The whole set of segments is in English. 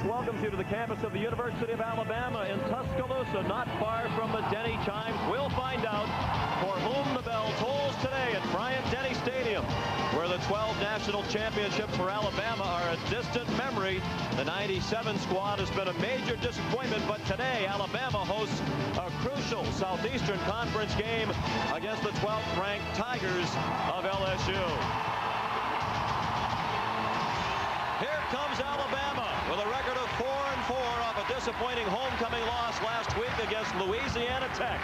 welcomes you to the campus of the University of Alabama in Tuscaloosa, not far from the Denny chimes. We'll find out for whom the bell tolls today at Bryant-Denny Stadium, where the 12 national championships for Alabama are a distant memory. The 97 squad has been a major disappointment, but today Alabama hosts a crucial Southeastern Conference game against the 12th ranked Tigers of LSU. Here comes Alabama with a record of 4-4 off a disappointing homecoming loss last week against Louisiana Tech.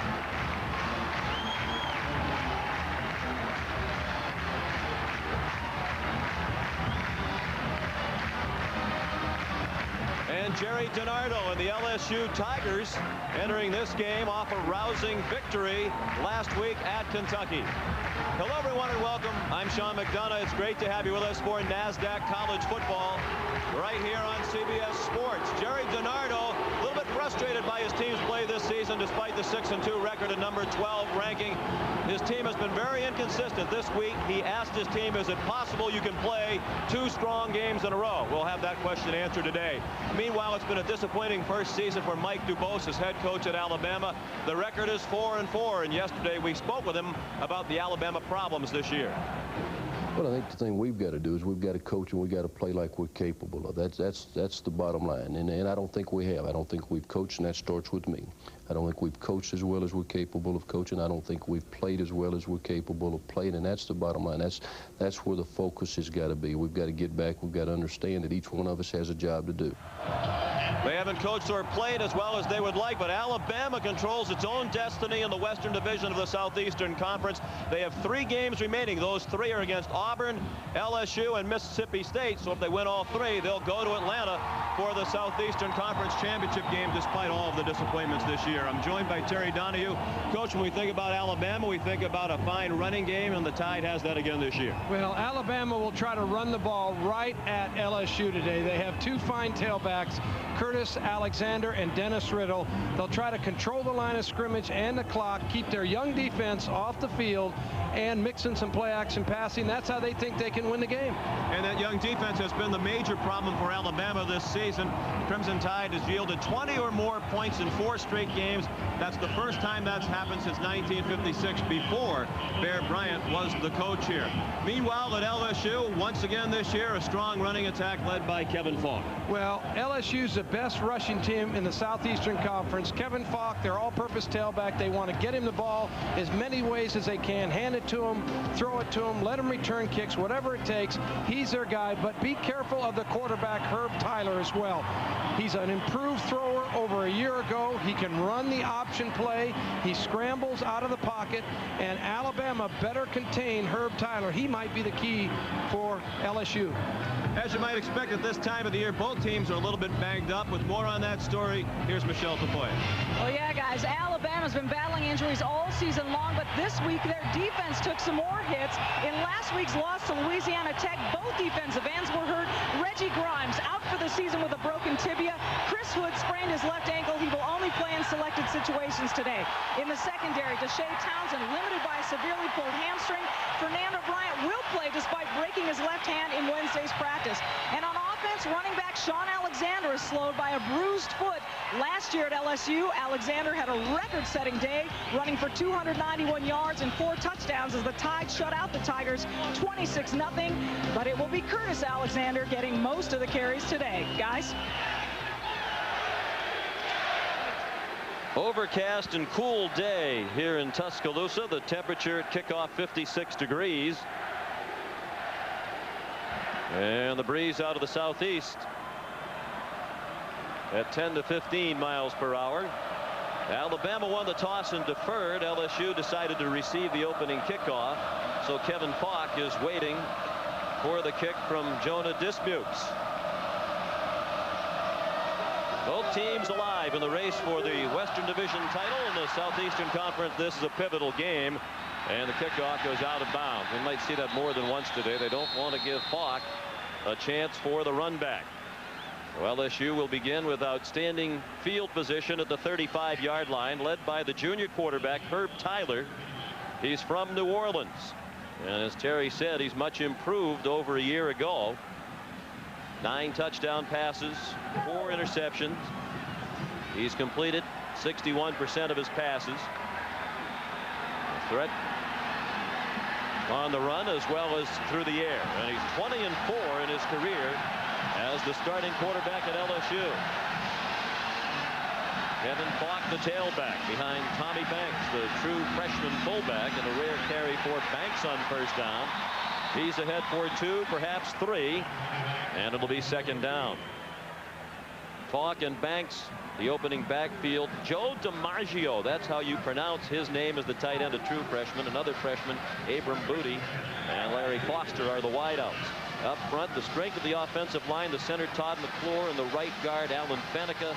And Jerry DiNardo and the LSU Tigers entering this game off a rousing victory last week at Kentucky. Hello, everyone, and welcome. I'm Sean McDonough. It's great to have you with us for NASDAQ College Football right here on CBS Sports. Jerry DiNardo, a little bit frustrated by his team's play this season despite the 6-2 record and number 12 ranking. His team has been very inconsistent. This week, he asked his team, is it possible you can play 2 strong games in a row? We'll have that question answered today. Meanwhile, it's been a disappointing first season for Mike Dubose as head coach at Alabama. The record is 4-4, and yesterday we spoke with him about the Alabama problems this year. Well, I think the thing we've got to do is we've got to coach and we've got to play like we're capable of. That's the bottom line, and I don't think we have. I don't think we've coached, and that starts with me. I don't think we've coached as well as we're capable of coaching. I don't think we've played as well as we're capable of playing, and that's the bottom line. That's where the focus has got to be. We've got to get back. We've got to understand that each one of us has a job to do. They haven't coached or played as well as they would like, but Alabama controls its own destiny in the Western Division of the Southeastern Conference. They have 3 games remaining. Those 3 are against Auburn, LSU, and Mississippi State. So if they win all 3, they'll go to Atlanta for the Southeastern Conference Championship game despite all of the disappointments this year. I'm joined by Terry Donahue. Coach, when we think about Alabama, we think about a fine running game, and the Tide has that again this year. Well, Alabama will try to run the ball right at LSU today. They have 2 fine tailbacks, Curtis Alexander and Dennis Riddle. They'll try to control the line of scrimmage and the clock, keep their young defense off the field, and mix in some play action passing. That's how they think they can win the game. And that young defense has been the major problem for Alabama this season. Crimson Tide has yielded 20 or more points in 4 straight games. That's the first time that's happened since 1956, before Bear Bryant was the coach here. Meanwhile, at LSU, once again this year, a strong running attack led by Kevin Falk. Well, LSU's the best rushing team in the Southeastern Conference. Kevin Falk, their all-purpose tailback. They want to get him the ball as many ways as they can. Hand it to him, throw it to him, let him return kicks, whatever it takes. He's their guy, but be careful of the quarterback, Herb Tyler, as well. He's an improved thrower over a year ago. He can run the option play. He scrambles out of the pocket, and Alabama better contain Herb Tyler. He might be the key for LSU. As you might expect at this time of the year, both teams are a little bit banged up. With more on that story, here's Michelle Tafoya. Well, yeah, guys, Alabama's been battling injuries all season long, but this week their defense took some more hits. In last week's loss to Louisiana Tech, both defensive ends were hurt. Reggie Grimes out for the season with a broken tibia. Chris Hood sprained his left ankle. He will only play in selected situations today. In the secondary, Deshae Townsend limited by a severely pulled hamstring. Fernando Bryant will play despite breaking his left hand in Wednesday's practice. And on offense, running back Sean Alexander is slowed by a bruised foot. Last year at LSU, Alexander had a record-setting day, running for 291 yards and 4 touchdowns as the Tide shut out the Tigers 26-0. But it will be Curtis Alexander getting most of the carries today. Guys? Overcast and cool day here in Tuscaloosa. The temperature at kickoff 56 degrees. And the breeze out of the southeast at 10 to 15 miles per hour. Alabama won the toss and deferred. LSU decided to receive the opening kickoff. So Kevin Falk is waiting for the kick from Jonah Dismukes. Both teams alive in the race for the Western Division title in the Southeastern Conference. This is a pivotal game, and the kickoff goes out of bounds. We might see that more than once today. They don't want to give Falk a chance for the run back. Well, LSU will begin with outstanding field position at the 35-yard line, led by the junior quarterback Herb Tyler. He's from New Orleans, and as Terry said, he's much improved over a year ago. 9 touchdown passes, 4 interceptions. He's completed 61% of his passes. A threat on the run as well as through the air, and he's 20-4 in his career as the starting quarterback at LSU. Kevin Falk, the tailback, behind Tommy Banks, the true freshman fullback, and a rare carry for Banks on first down. He's ahead for 2, perhaps 3, and it'll be second down. Falk and Banks, the opening backfield. Joe DiMaggio, that's how you pronounce his name, as the tight end, a true freshman. Another freshman, Abram Booty, and Larry Foster are the wideouts. Up front, the strength of the offensive line, the center Todd McClure, and the right guard Alan Faneca.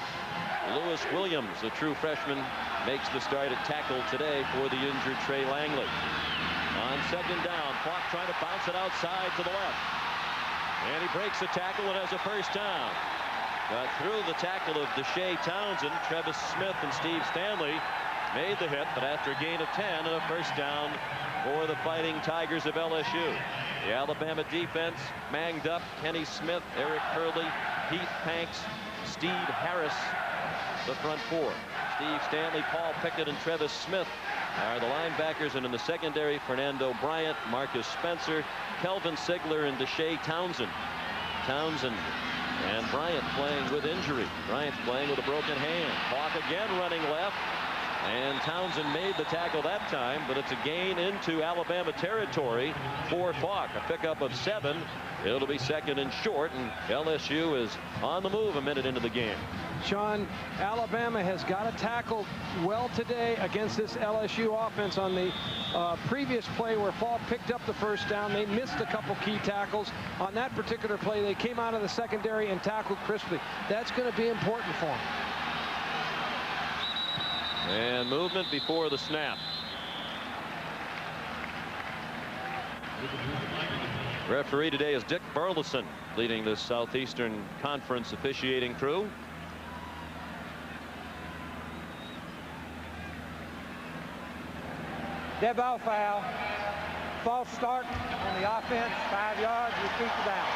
Lewis Williams, a true freshman, makes the start at tackle today for the injured Trey Langley. On second down, Falk trying to bounce it outside to the left, and he breaks the tackle and has a first down. Got through the tackle of Deshae Townsend. Travis Smith and Steve Stanley made the hit, but after a gain of 10 and a first down for the Fighting Tigers of LSU. The Alabama defense manged up. Kenny Smith, Eric Hurley, Heath Panks, Steve Harris, the front 4. Steve Stanley, Paul Pickett, and Travis Smith are the linebackers, and in the secondary, Fernando Bryant, Marcus Spencer, Kelvin Sigler, and Deshae Townsend. Townsend and Bryant playing with injury. Bryant's playing with a broken hand. Falk again running left, and Townsend made the tackle that time, but it's a gain into Alabama territory for Falk. A pickup of 7. It'll be second and short, and LSU is on the move a minute into the game. Sean, Alabama has got to tackle well today against this LSU offense. On the previous play where Falk picked up the first down, they missed a couple key tackles. On that particular play, they came out of the secondary and tackled crisply. That's going to be important for them. And movement before the snap. Referee today is Dick Burleson, leading the Southeastern Conference officiating crew. Dead ball foul. False start on the offense. 5 yards. Repeat the down.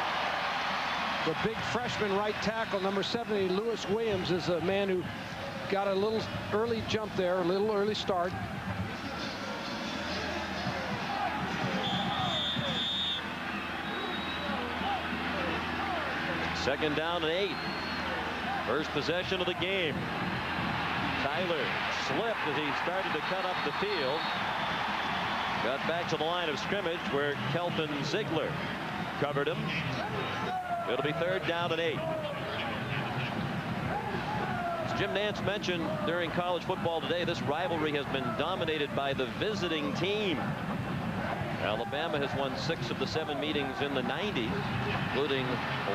The big freshman right tackle, number 70, Lewis Williams, is a man who got a little early jump there, a little early start. Second down and 8. First possession of the game. Tyler slipped as he started to cut up the field. Got back to the line of scrimmage where Kelvin Ziegler covered him. It'll be third down and 8. As Jim Nantz mentioned during college football today, this rivalry has been dominated by the visiting team. Alabama has won 6 of the 7 meetings in the 90s, including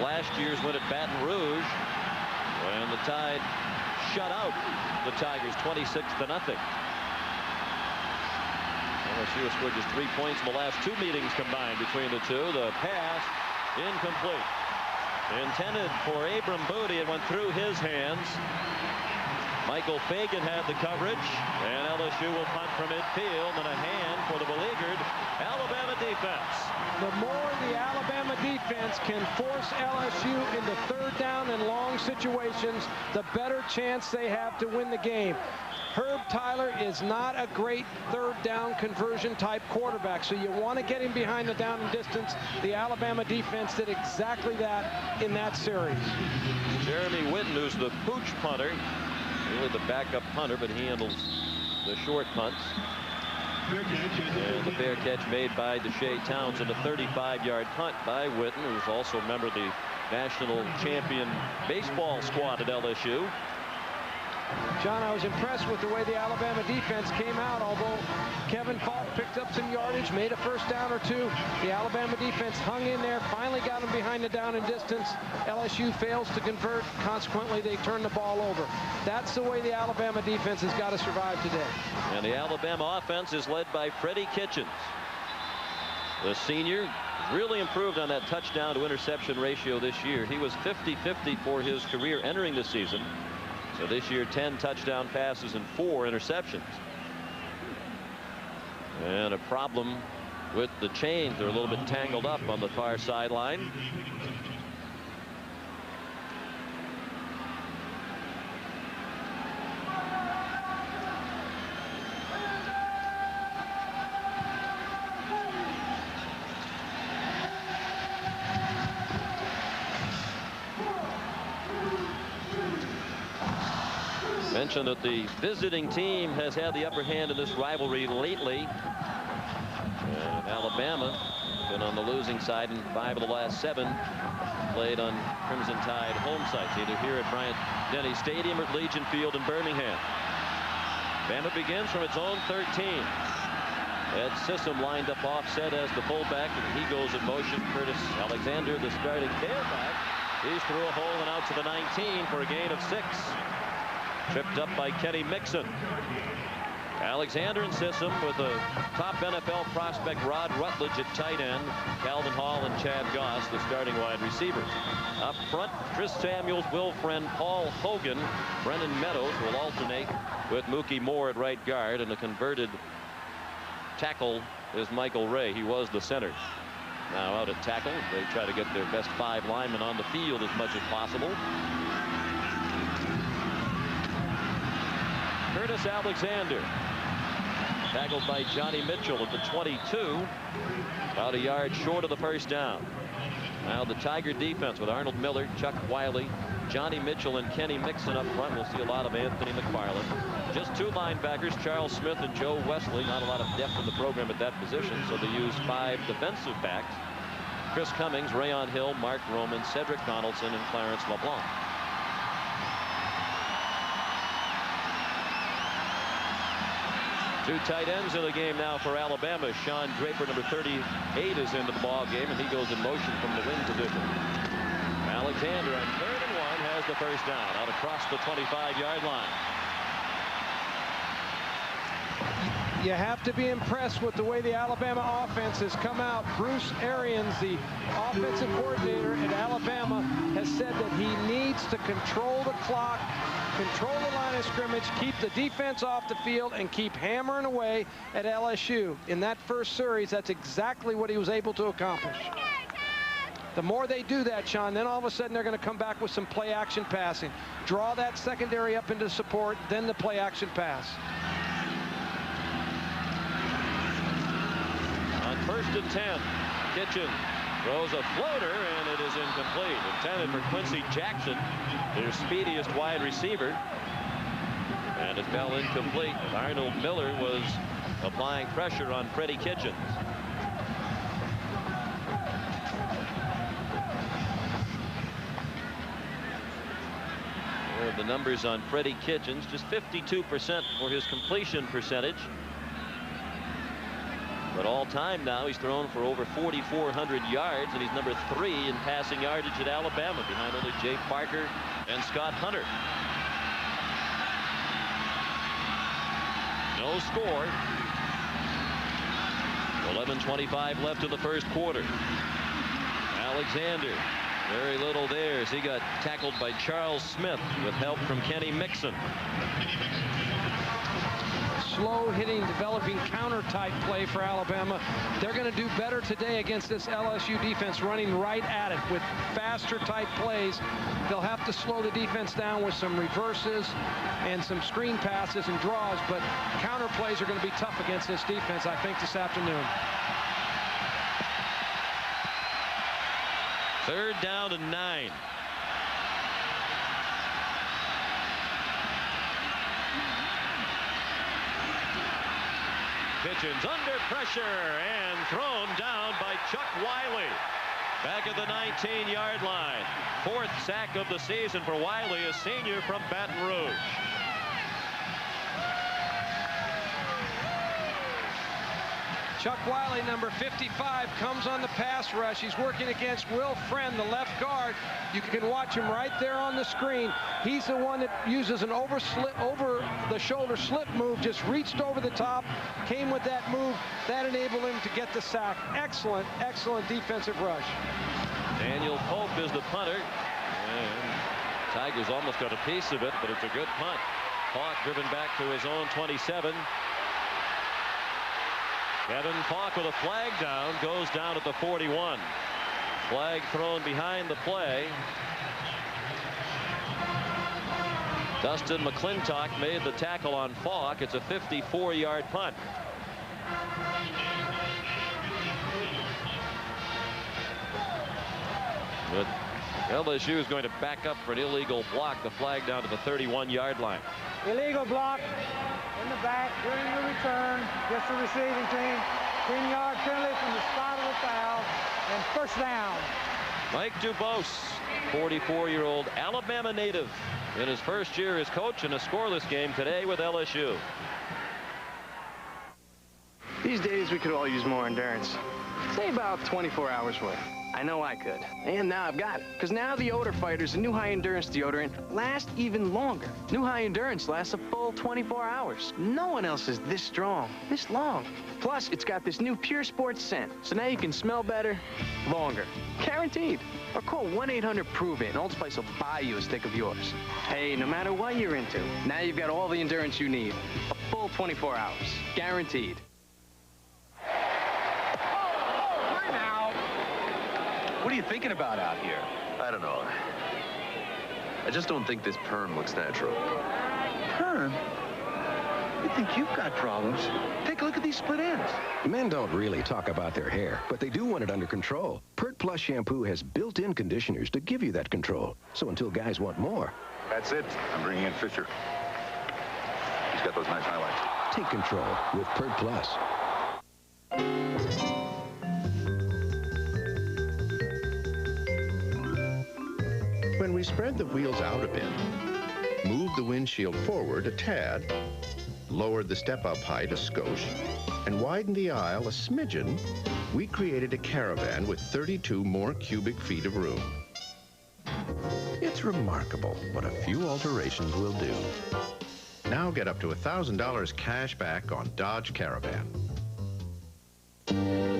last year's win at Baton Rouge, when the Tide shut out the Tigers 26-0. LSU has scored just 3 points in the last 2 meetings combined between the two. The pass incomplete. Intended for Abram Booty. It went through his hands. Michael Fagan had the coverage, and LSU will punt from midfield, and a hand for the beleaguered Alabama defense. The more the Alabama defense can force LSU into third down and long situations, the better chance they have to win the game. Herb Tyler is not a great third down conversion type quarterback, so you want to get him behind the down and distance. The Alabama defense did exactly that in that series. Jeremy Whitten, who's the pooch punter, really the backup punter, but he handles the short punts. And the fair catch made by Deshae Townsend, a 35-yard punt by Whitten, who's also a member of the national champion baseball squad at LSU. John, I was impressed with the way the Alabama defense came out. Although Kevin Falk picked up some yardage, made a first down or 2, the Alabama defense hung in there, finally got them behind the down and distance. LSU fails to convert. Consequently, they turn the ball over. That's the way the Alabama defense has got to survive today. And the Alabama offense is led by Freddie Kitchens. The senior really improved on that touchdown to interception ratio this year. He was 50-50 for his career entering the season. So this year, 10 touchdown passes and 4 interceptions. And a problem with the chains. They're a little bit tangled up on the far sideline. Mentioned that the visiting team has had the upper hand in this rivalry lately. And Alabama been on the losing side in 5 of the last 7 played on Crimson Tide home sites, either here at Bryant-Denny Stadium or Legion Field in Birmingham. Bama begins from its own 13. Ed Sissom lined up offset as the fullback, and he goes in motion. Curtis Alexander, the starting tailback. He's through a hole and out to the 19 for a gain of 6. Tripped up by Kenny Mixon. Alexander and Sissom with a top NFL prospect Rod Rutledge at tight end. Calvin Hall and Chad Goss, the starting wide receivers. Up front, Chris Samuels, Will Friend, Paul Hogan, Brennan Meadows will alternate with Mookie Moore at right guard, and the converted tackle is Michael Ray. He was the center. Now out at tackle, they try to get their best 5 linemen on the field as much as possible. Curtis Alexander, tackled by Johnny Mitchell at the 22, about a yard short of the first down. Now the Tiger defense with Arnold Miller, Chuck Wiley, Johnny Mitchell, and Kenny Mixon up front. We'll see a lot of Anthony McFarland. Just 2 linebackers, Charles Smith and Joe Wesley. Not a lot of depth in the program at that position, so they use 5 defensive backs. Chris Cummings, Rayon Hill, Mark Roman, Cedric Donaldson, and Clarence LeBlanc. Two tight ends in the game now for Alabama. Sean Draper, number 38, is into the ball game, and he goes in motion from the wing position. Alexander on 3rd and 1 has the first down out across the 25-yard line. You have to be impressed with the way the Alabama offense has come out. Bruce Arians, the offensive coordinator at Alabama, has said that he needs to control the clock, control the line of scrimmage, keep the defense off the field, and keep hammering away at LSU. In that first series, that's exactly what he was able to accomplish. The more they do that, Sean, then all of a sudden they're going to come back with some play action passing. Draw that secondary up into support, then the play action pass. On 1st and 10, Kitchen throws a floater, and it is incomplete. Intended for Quincy Jackson, their speediest wide receiver. And it fell incomplete. Arnold Miller was applying pressure on Freddie Kitchens. Here are the numbers on Freddie Kitchens. Just 52% for his completion percentage. But all time now, he's thrown for over 4,400 yards, and he's number 3 in passing yardage at Alabama, behind only Jay Parker and Scott Hunter. No score. 11:25 left in the first quarter. Alexander, very little there as he got tackled by Charles Smith with help from Kenny Mixon. Slow hitting, developing counter type play for Alabama. They're going to do better today against this LSU defense, running right at it with faster type plays. They'll have to slow the defense down with some reverses and some screen passes and draws, but counter plays are going to be tough against this defense, I think, this afternoon. 3rd down and 9. Kitchens under pressure and thrown down by Chuck Wiley. Back at the 19-yard line. 4th sack of the season for Wiley, a senior from Baton Rouge. Chuck Wiley, number 55, comes on the pass rush. He's working against Will Friend, the left guard. You can watch him right there on the screen. He's the one that uses an over-the-shoulder slip move, just reached over the top, came with that move. That enabled him to get the sack. Excellent, excellent defensive rush. Daniel Pope is the punter. And Tigers almost got a piece of it, but it's a good punt. Falk driven back to his own 27. Kevin Falk with a flag down, goes down at the 41. Flag thrown behind the play. Dustin McClintock made the tackle on Falk. It's a 54-yard punt. But LSU is going to back up for an illegal block. The flag down to the 31-yard line. Illegal block in the back during the return. Just the receiving team. 10-yard penalty from the spot of the foul. And first down. Mike Dubose, 44-year-old Alabama native, in his first year as coach in a scoreless game today with LSU. These days we could all use more endurance. Say about 24 hours worth. I know I could. And now I've got it. Because now the Odor Fighter's a new high endurance deodorant lasts even longer. New high endurance lasts a full 24 hours. No one else is this strong, this long. Plus, it's got this new Pure Sports scent. So now you can smell better, longer. Guaranteed. Or call 1-800-PROVE-IT and Old Spice will buy you a stick of yours. Hey, no matter what you're into, now you've got all the endurance you need. A full 24 hours. Guaranteed. What are you thinking about out here? I don't know. I just don't think this perm looks natural. Perm? You think you've got problems? Take a look at these split ends. Men don't really talk about their hair, but they do want it under control. Pert Plus shampoo has built-in conditioners to give you that control. So until guys want more. That's it. I'm bringing in Fisher. He's got those nice highlights. Take control with Pert Plus. When we spread the wheels out a bit, move the windshield forward a tad, lowered the step-up height a skosh, and widened the aisle a smidgen, we created a Caravan with 32 more cubic feet of room. It's remarkable what a few alterations will do. Now get up to $1,000 cash back on Dodge Caravan.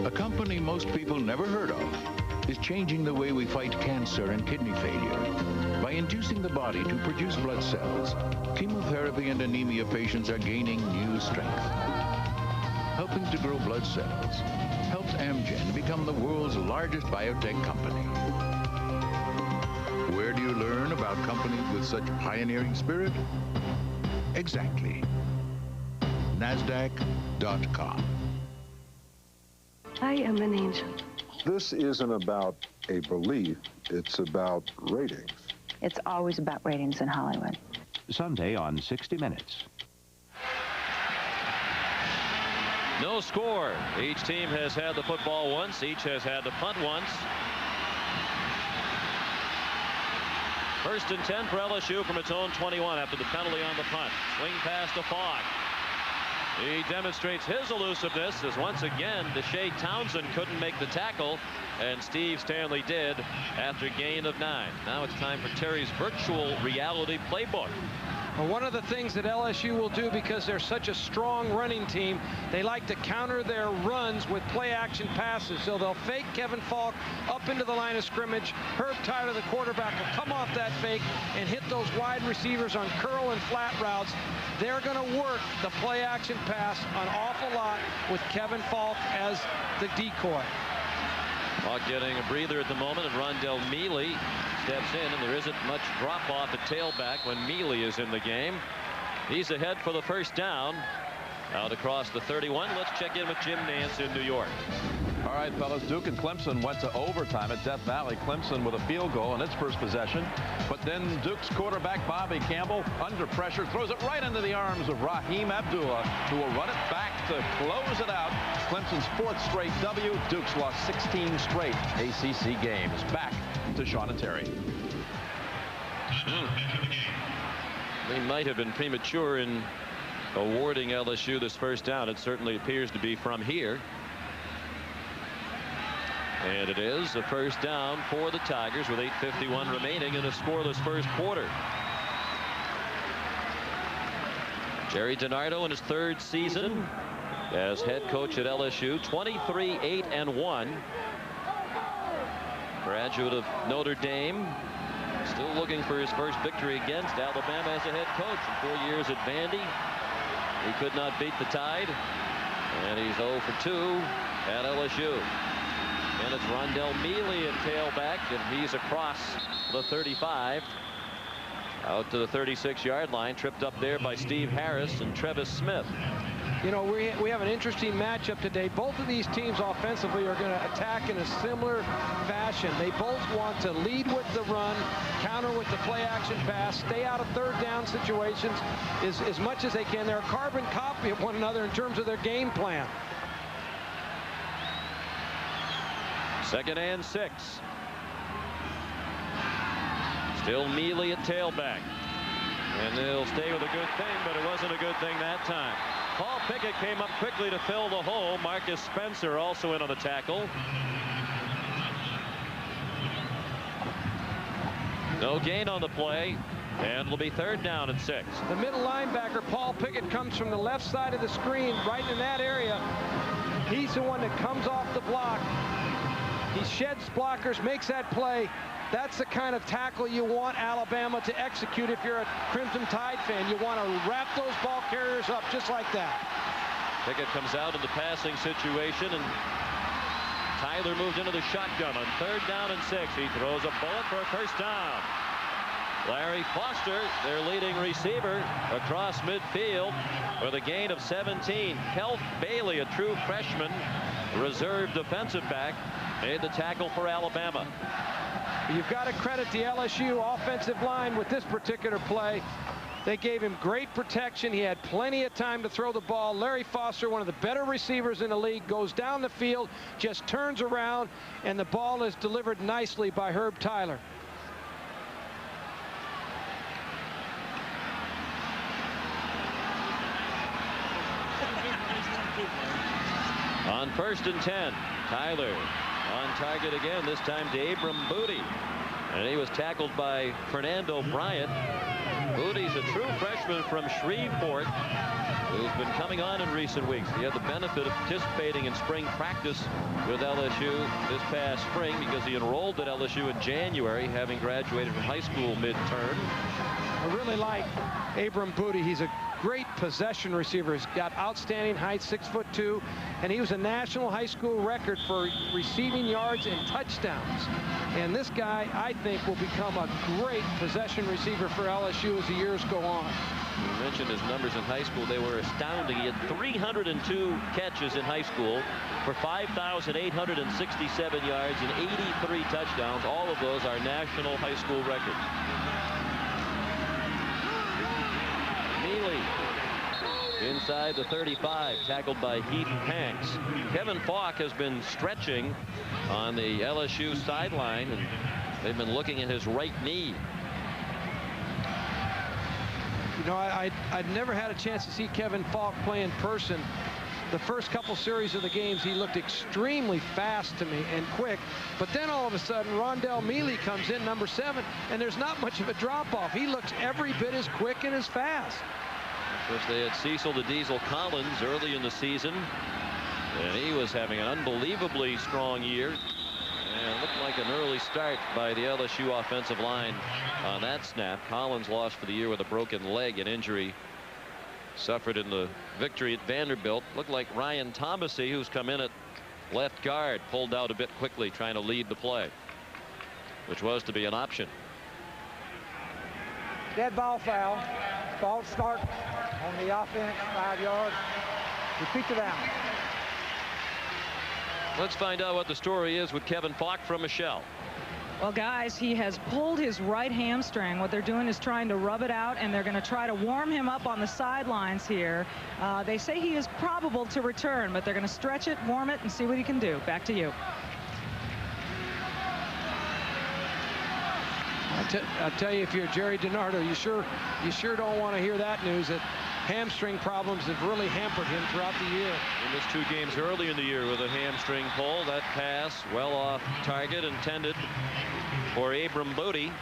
A company most people never heard of is changing the way we fight cancer and kidney failure. By inducing the body to produce blood cells, chemotherapy and anemia patients are gaining new strength. Helping to grow blood cells helps Amgen become the world's largest biotech company. Where do you learn about companies with such pioneering spirit? Exactly. NASDAQ.com. I am an angel. This isn't about a belief, it's about ratings. It's always about ratings in Hollywood. Sunday on 60 Minutes. No score. Each team has had the football once. Each has had the punt once. First and 10 for LSU from its own 21 after the penalty on the punt. Swing pass to Fogg. He demonstrates his elusiveness as once again Deshae Townsend couldn't make the tackle, and Steve Stanley did after gain of 9. Now it's time for Terry's virtual reality playbook. Well, one of the things that LSU will do, because they're such a strong running team, they like to counter their runs with play-action passes. So they'll fake Kevin Falk up into the line of scrimmage. Herb Tyler, the quarterback, will come off that fake and hit those wide receivers on curl and flat routes. They're going to work the play-action pass an awful lot with Kevin Falk as the decoy. Falk getting a breather at the moment, and Rondell Mealy steps in, and there isn't much drop-off at tailback when Mealy is in the game. He's ahead for the first down. Out across the 31. Let's check in with Jim Nance in New York. All right, fellas, Duke and Clemson went to overtime at Death Valley. Clemson with a field goal in its first possession. But then Duke's quarterback, Bobby Campbell, under pressure, throws it right into the arms of Raheem Abdullah, who will run it back to close it out. Clemson's 4th straight W. Duke's lost 16 straight ACC games. Back to Sean and Terry. They might have been premature in awarding LSU this first down. It certainly appears to be from here. And it is a first down for the Tigers with 8:51 remaining in a scoreless first quarter. Jerry DiNardo in his 3rd season as head coach at LSU, 23-8-1. Graduate of Notre Dame, still looking for his first victory against Alabama as a head coach. In 4 years at Vandy, he could not beat the Tide, and he's 0 for 2 at LSU. And it's Rondell Mealy at tailback, and he's across the 35 out to the 36-yard line, tripped up there by Steve Harris and Trevis Smith. You know, we have an interesting matchup today. Both of these teams offensively are going to attack in a similar fashion. They both want to lead with the run, counter with the play-action pass, stay out of third down situations as much as they can. They're a carbon copy of one another in terms of their game plan. 2nd and 6. Still Mealy at tailback. And they'll stay with a good thing, but it wasn't a good thing that time. Paul Pickett came up quickly to fill the hole. Marcus Spencer also in on the tackle. No gain on the play, and it'll be 3rd down and 6. The middle linebacker, Paul Pickett, comes from the left side of the screen, right in that area. He's the one that comes off the block. He sheds blockers, makes that play. That's the kind of tackle you want Alabama to execute if you're a Crimson Tide fan. You want to wrap those ball carriers up just like that. Pickett comes out in the passing situation, and Tyler moves into the shotgun on 3rd down and 6. He throws a bullet for a 1st down. Larry Foster, their leading receiver, across midfield with a gain of 17. Kelf Bailey, a true freshman, reserve defensive back, made the tackle for Alabama. You've got to credit the LSU offensive line with this particular play. They gave him great protection. He had plenty of time to throw the ball. Larry Foster, one of the better receivers in the league, goes down the field, just turns around, and the ball is delivered nicely by Herb Tyler. On 1st and 10, Tyler on target again, this time to Abram Booty. And he was tackled by Fernando Bryant. Booty's a true freshman from Shreveport who's been coming on in recent weeks. He had the benefit of participating in spring practice with LSU this past spring because he enrolled at LSU in January, having graduated from high school midterm. I really like Abram Booty. He's a great possession receiver. He's got outstanding height, 6'2", and he was a national high school record for receiving yards and touchdowns. And this guy, I think, will become a great possession receiver for LSU as the years go on. You mentioned his numbers in high school. They were astounding. He had 302 catches in high school for 5,867 yards and 83 touchdowns. All of those are national high school records. Mealy inside the 35, tackled by Heath Hanks. Kevin Falk has been stretching on the LSU sideline, and they've been looking at his right knee. You know, I'd never had a chance to see Kevin Falk play in person. The first couple series of the games, he looked extremely fast to me and quick. But then all of a sudden, Rondell Mealy comes in, number 7, and there's not much of a drop-off. He looks every bit as quick and as fast. Of course, they had Cecil the Diesel Collins early in the season, and he was having an unbelievably strong year. And it looked like an early start by the LSU offensive line on that snap. Collins lost for the year with a broken leg, an injury suffered in the victory at Vanderbilt. Looked like Ryan Thomasy, who's come in at left guard, pulled out a bit quickly, trying to lead the play, which was to be an option. Dead ball foul. Ball start on the offense, 5 yards. Repeat the down. Let's find out what the story is with Kevin Falk from Michelle. Well, guys, he has pulled his right hamstring. What they're doing is trying to rub it out, and they're going to try to warm him up on the sidelines here. They say he is probable to return, but they're going to stretch it, warm it, and see what he can do. Back to you. I'll tell you, if you're Jerry DiNardo, you sure don't want to hear that news, that hamstring problems have really hampered him throughout the year. He missed 2 games early in the year with a hamstring pull. That pass well off target, intended for Abram Booty.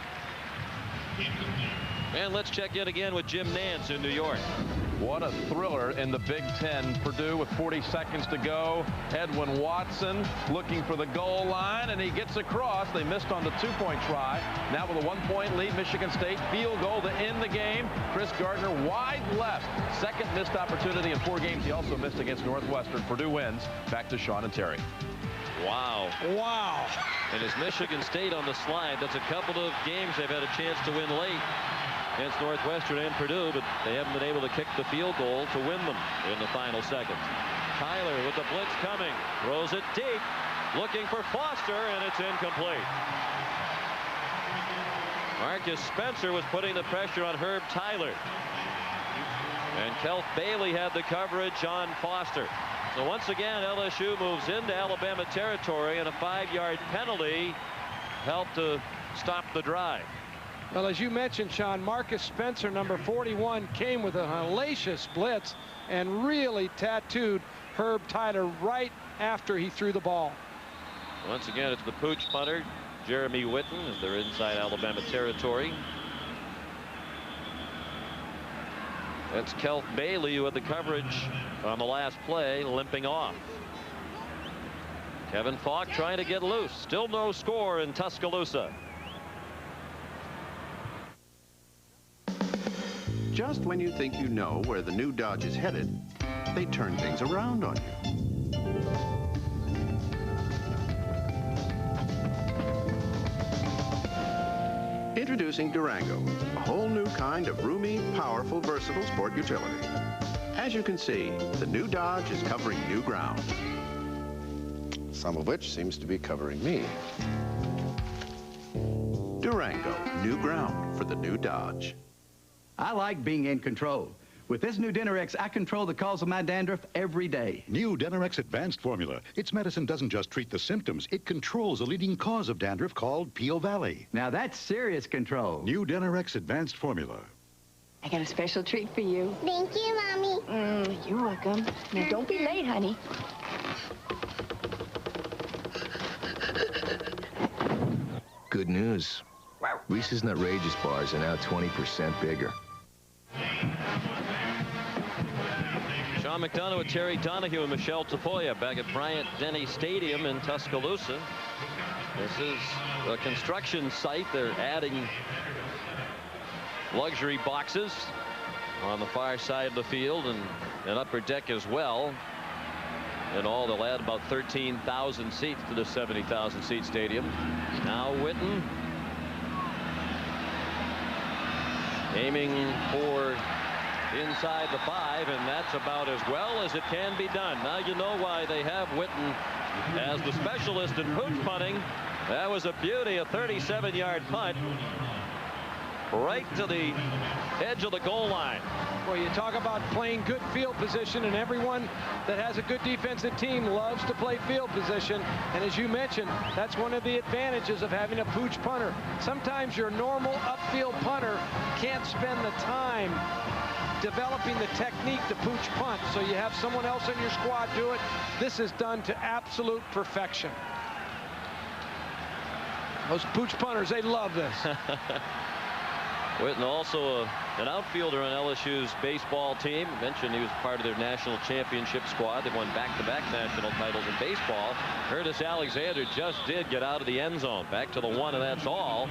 And let's check in again with Jim Nantz in New York. What a thriller in the Big Ten. Purdue with 40 seconds to go. Edwin Watson looking for the goal line, and he gets across. They missed on the 2-point try. Now with a 1-point lead, Michigan State field goal to end the game. Chris Gardner wide left. Second missed opportunity in 4 games. He also missed against Northwestern. Purdue wins. Back to Sean and Terry. Wow. Wow. And it's Michigan State on the slide. That's a couple of games they've had a chance to win late against Northwestern and Purdue, but they haven't been able to kick the field goal to win them in the final seconds. Tyler with the blitz coming, throws it deep, looking for Foster, and it's incomplete. Marcus Spencer was putting the pressure on Herb Tyler, and Kelf Bailey had the coverage on Foster. So once again, LSU moves into Alabama territory, and a 5-yard penalty helped to stop the drive. Well, as you mentioned, Sean, Marcus Spencer, number 41, came with a hellacious blitz and really tattooed Herb Tyler right after he threw the ball. Once again, it's the pooch punter, Jeremy Witten, as they're inside Alabama territory. That's Kelf Bailey who had the coverage on the last play, limping off. Kevin Falk trying to get loose. Still no score in Tuscaloosa. Just when you think you know where the new Dodge is headed, they turn things around on you. Introducing Durango, a whole new kind of roomy, powerful, versatile sport utility. As you can see, the new Dodge is covering new ground, some of which seems to be covering me. Durango, new ground for the new Dodge. I like being in control. With this new Dinerex, I control the cause of my dandruff every day. New Dinerex Advanced Formula. Its medicine doesn't just treat the symptoms, it controls a leading cause of dandruff called Peel Valley. Now that's serious control. New Dinerex Advanced Formula. I got a special treat for you. Thank you, Mommy. You're welcome. Now don't be late, honey. Good news. Reese's Nutrageous bars are now 20% bigger. Sean McDonough with Terry Donahue and Michelle Tafoya back at Bryant-Denny Stadium in Tuscaloosa. This is a construction site. They're adding luxury boxes on the far side of the field and an upper deck as well. In all, they'll add about 13,000 seats to the 70,000 seat stadium. Now Witten aiming for inside the 5, and that's about as well as it can be done. Now you know why they have Witten as the specialist in pooch punting. That was a beauty, a 37-yard punt right to the edge of the goal line. Well, you talk about playing good field position, and everyone that has a good defensive team loves to play field position. And as you mentioned, that's one of the advantages of having a pooch punter. Sometimes your normal upfield punter can't spend the time developing the technique to pooch punt, so you have someone else in your squad do it. This is done to absolute perfection. Those pooch punters, they love this. Witten also an outfielder on LSU's baseball team. Mentioned he was part of their national championship squad. They won back-to-back national titles in baseball. Curtis Alexander just did get out of the end zone. Back to the 1, and that's all.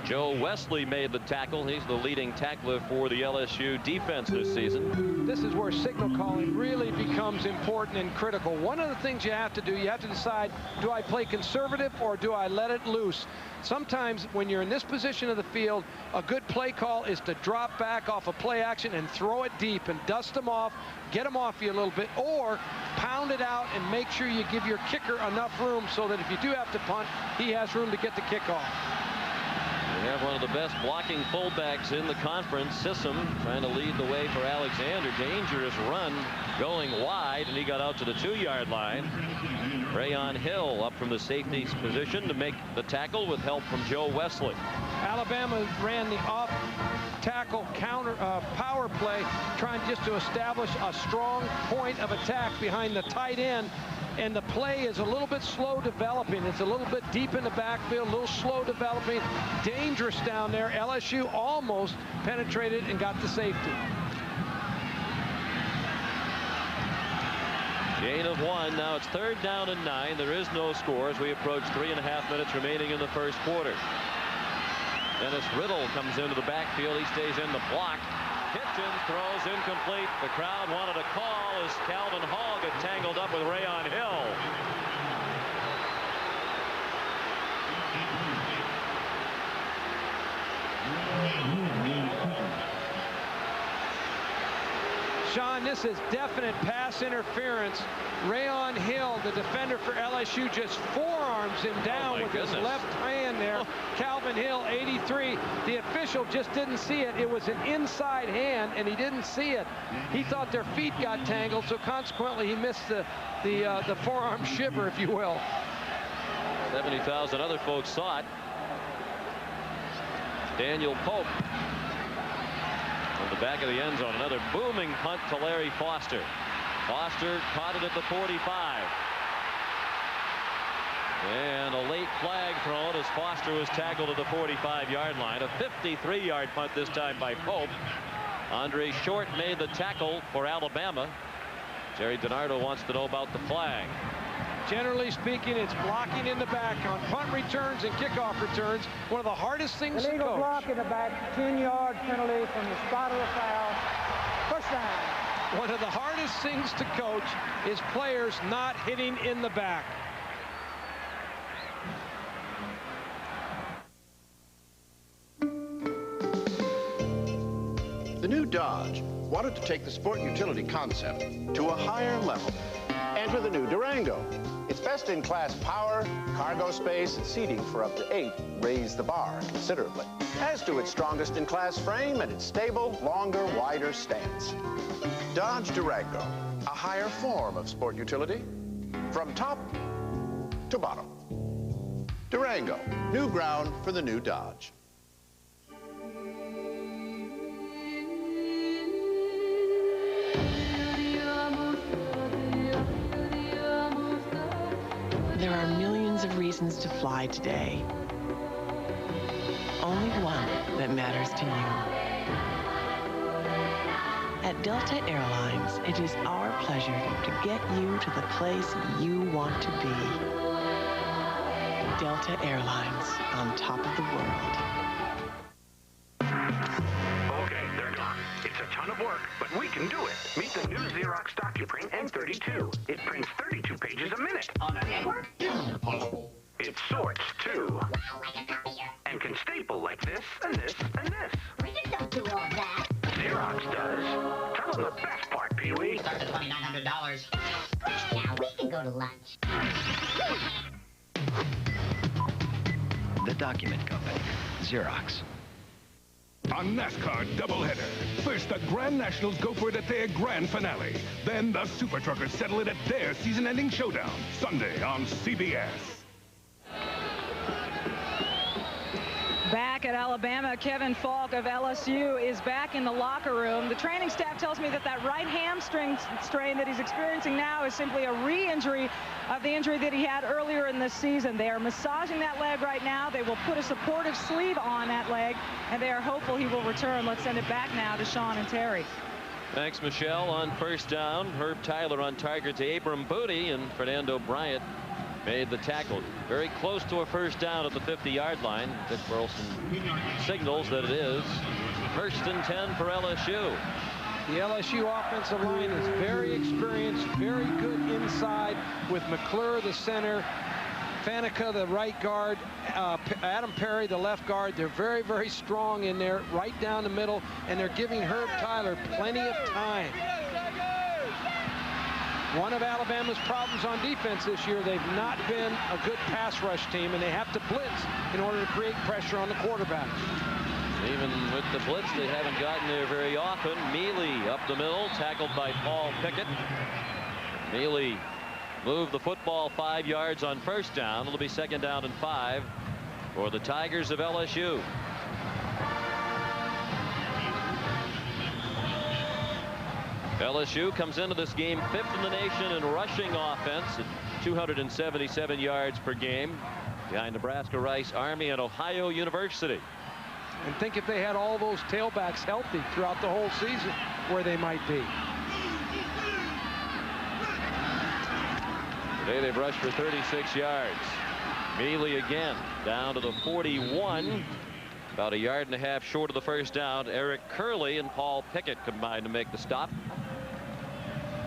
Joe Wesley made the tackle. He's the leading tackler for the LSU defense this season. This is where signal calling really becomes important and critical. One of the things you have to do, you have to decide, do I play conservative or do I let it loose? Sometimes when you're in this position of the field, a good play call is to drop back off a play action and throw it deep and dust them off, get them off you a little bit, or pound it out and make sure you give your kicker enough room so that if you do have to punt, he has room to get the kickoff. We have one of the best blocking fullbacks in the conference. Sissom trying to lead the way for Alexander. Dangerous run going wide, and he got out to the 2-yard line. Rayon Hill up from the safety's position to make the tackle with help from Joe Wesley. Alabama ran the off tackle counter power play, trying just to establish a strong point of attack behind the tight end. And the play is a little bit slow developing. It's a little bit deep in the backfield, a little slow developing. Dangerous down there. LSU almost penetrated and got the safety. Gain of 1. Now it's 3rd down and 9. There is no score as we approach 3.5 minutes remaining in the first quarter. Dennis Riddle comes into the backfield. He stays in the block. Hitchens throws incomplete. The crowd wanted a call as Calvin Hall got tangled up with Rayon Hill. Sean, this is definite pass interference. Rayon Hill, the defender for LSU, just forearms him down with his left hand there. Calvin Hill, 83. The official just didn't see it. It was an inside hand, and he didn't see it. He thought their feet got tangled, so consequently he missed the forearm shiver, if you will. 70,000 other folks saw it. Daniel Pope on the back of the end zone. Another booming punt to Larry Foster. Foster caught it at the 45. And a late flag thrown as Foster was tackled at the 45-yard line. A 53-yard punt this time by Pope. Andre Short made the tackle for Alabama. Jerry DiNardo wants to know about the flag. Generally speaking, it's blocking in the back on punt returns and kickoff returns. One of the hardest things to coach. Illegal block in the back, 10-yard penalty from the spot of the foul. First down. One of the hardest things to coach is players not hitting in the back. The new Dodge wanted to take the sport utility concept to a higher level. Enter the new Durango. Its best-in-class power, cargo space, and seating for up to 8 raise the bar considerably, as do its strongest-in-class frame and its stable, longer, wider stance. Dodge Durango, a higher form of sport utility, from top to bottom. Durango, new ground for the new Dodge. There are millions of reasons to fly today. Only one that matters to you. At Delta Airlines, it is our pleasure to get you to the place you want to be. Delta Airlines, on top of the world. Okay, they're done. It's a ton of work, but we can do it. Meet the new Xerox DocuPrint N32. It prints 32 pages a minute. It sorts, too. And can staple like this, and this, and this. We don't do all that. Xerox does. Tell them the best part, Pee-wee. Starts at $2,900. Now we can go to lunch. The Document Company, Xerox. A NASCAR doubleheader. First, the Grand Nationals go for it at their grand finale. Then the Super Truckers settle it at their season-ending showdown. Sunday on CBS. Back at Alabama, Kevin Falk of LSU is back in the locker room. The training staff tells me that right hamstring strain that he's experiencing now is simply a re-injury of the injury that he had earlier in this season. They are massaging that leg right now. They will put a supportive sleeve on that leg, and they are hopeful he will return. Let's send it back now to Sean and Terry. Thanks, Michelle. On first down, Herb Tyler on target to Abram Booty, and Fernando Bryant made the tackle. Very close to a first down at the 50-yard line. Dick Burleson signals that it is first and 10 for LSU. The LSU offensive line is very experienced, very good inside with McClure, the center, Faneca, the right guard, Adam Perry, the left guard. They're very, very strong in there, right down the middle, and they're giving Herb Tyler plenty of time. One of Alabama's problems on defense this year, they've not been a good pass rush team, and they have to blitz in order to create pressure on the quarterback. Even with the blitz, they haven't gotten there very often. Mealy up the middle, tackled by Paul Pickett. Mealy moved the football 5 yards on first down. It'll be second down and 5 for the Tigers of LSU. LSU comes into this game 5th in the nation in rushing offense at 277 yards per game, behind Nebraska, Rice, Army, and Ohio University. And think if they had all those tailbacks healthy throughout the whole season, where they might be. Today they've rushed for 36 yards. Mealy again down to the 41. About a yard and a half short of the first down. Eric Curley and Paul Pickett combined to make the stop.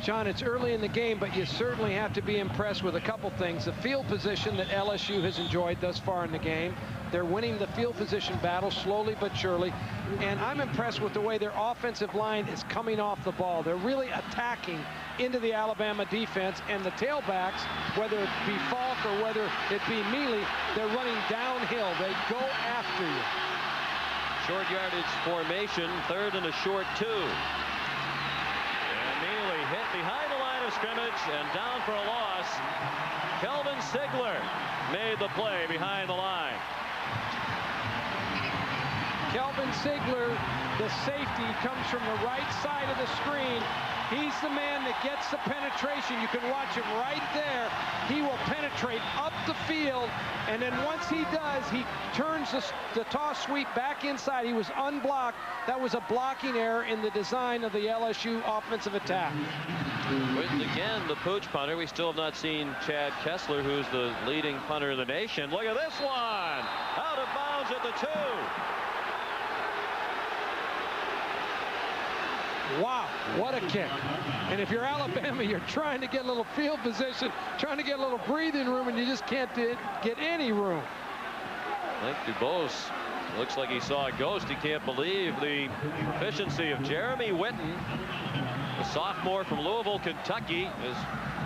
John, it's early in the game, but you certainly have to be impressed with a couple things. The field position that LSU has enjoyed thus far in the game. They're winning the field position battle slowly but surely. And I'm impressed with the way their offensive line is coming off the ball. They're really attacking into the Alabama defense, and the tailbacks, whether it be Falk or whether it be Mealy, they're running downhill. They go after you. Short yardage formation, 3rd and a short 2. And Mealy hit behind the line of scrimmage and down for a loss. Kelvin Sigler made the play behind the line. Kelvin Sigler, the safety, comes from the right side of the screen. He's the man that gets the penetration. You can watch him right there. He will penetrate up the field, and then once he does, he turns the toss sweep back inside. He was unblocked. That was a blocking error in the design of the LSU offensive attack. With, again, the pooch punter. We still have not seen Chad Kessler, who's the leading punter in the nation. Look at this one. Out of bounds at the 2. Wow, what a kick. And if you're Alabama, you're trying to get a little field position, trying to get a little breathing room, and you just can't get any room. I think DuBose looks like he saw a ghost. He can't believe the proficiency of Jeremy Witten, the sophomore from Louisville, Kentucky. His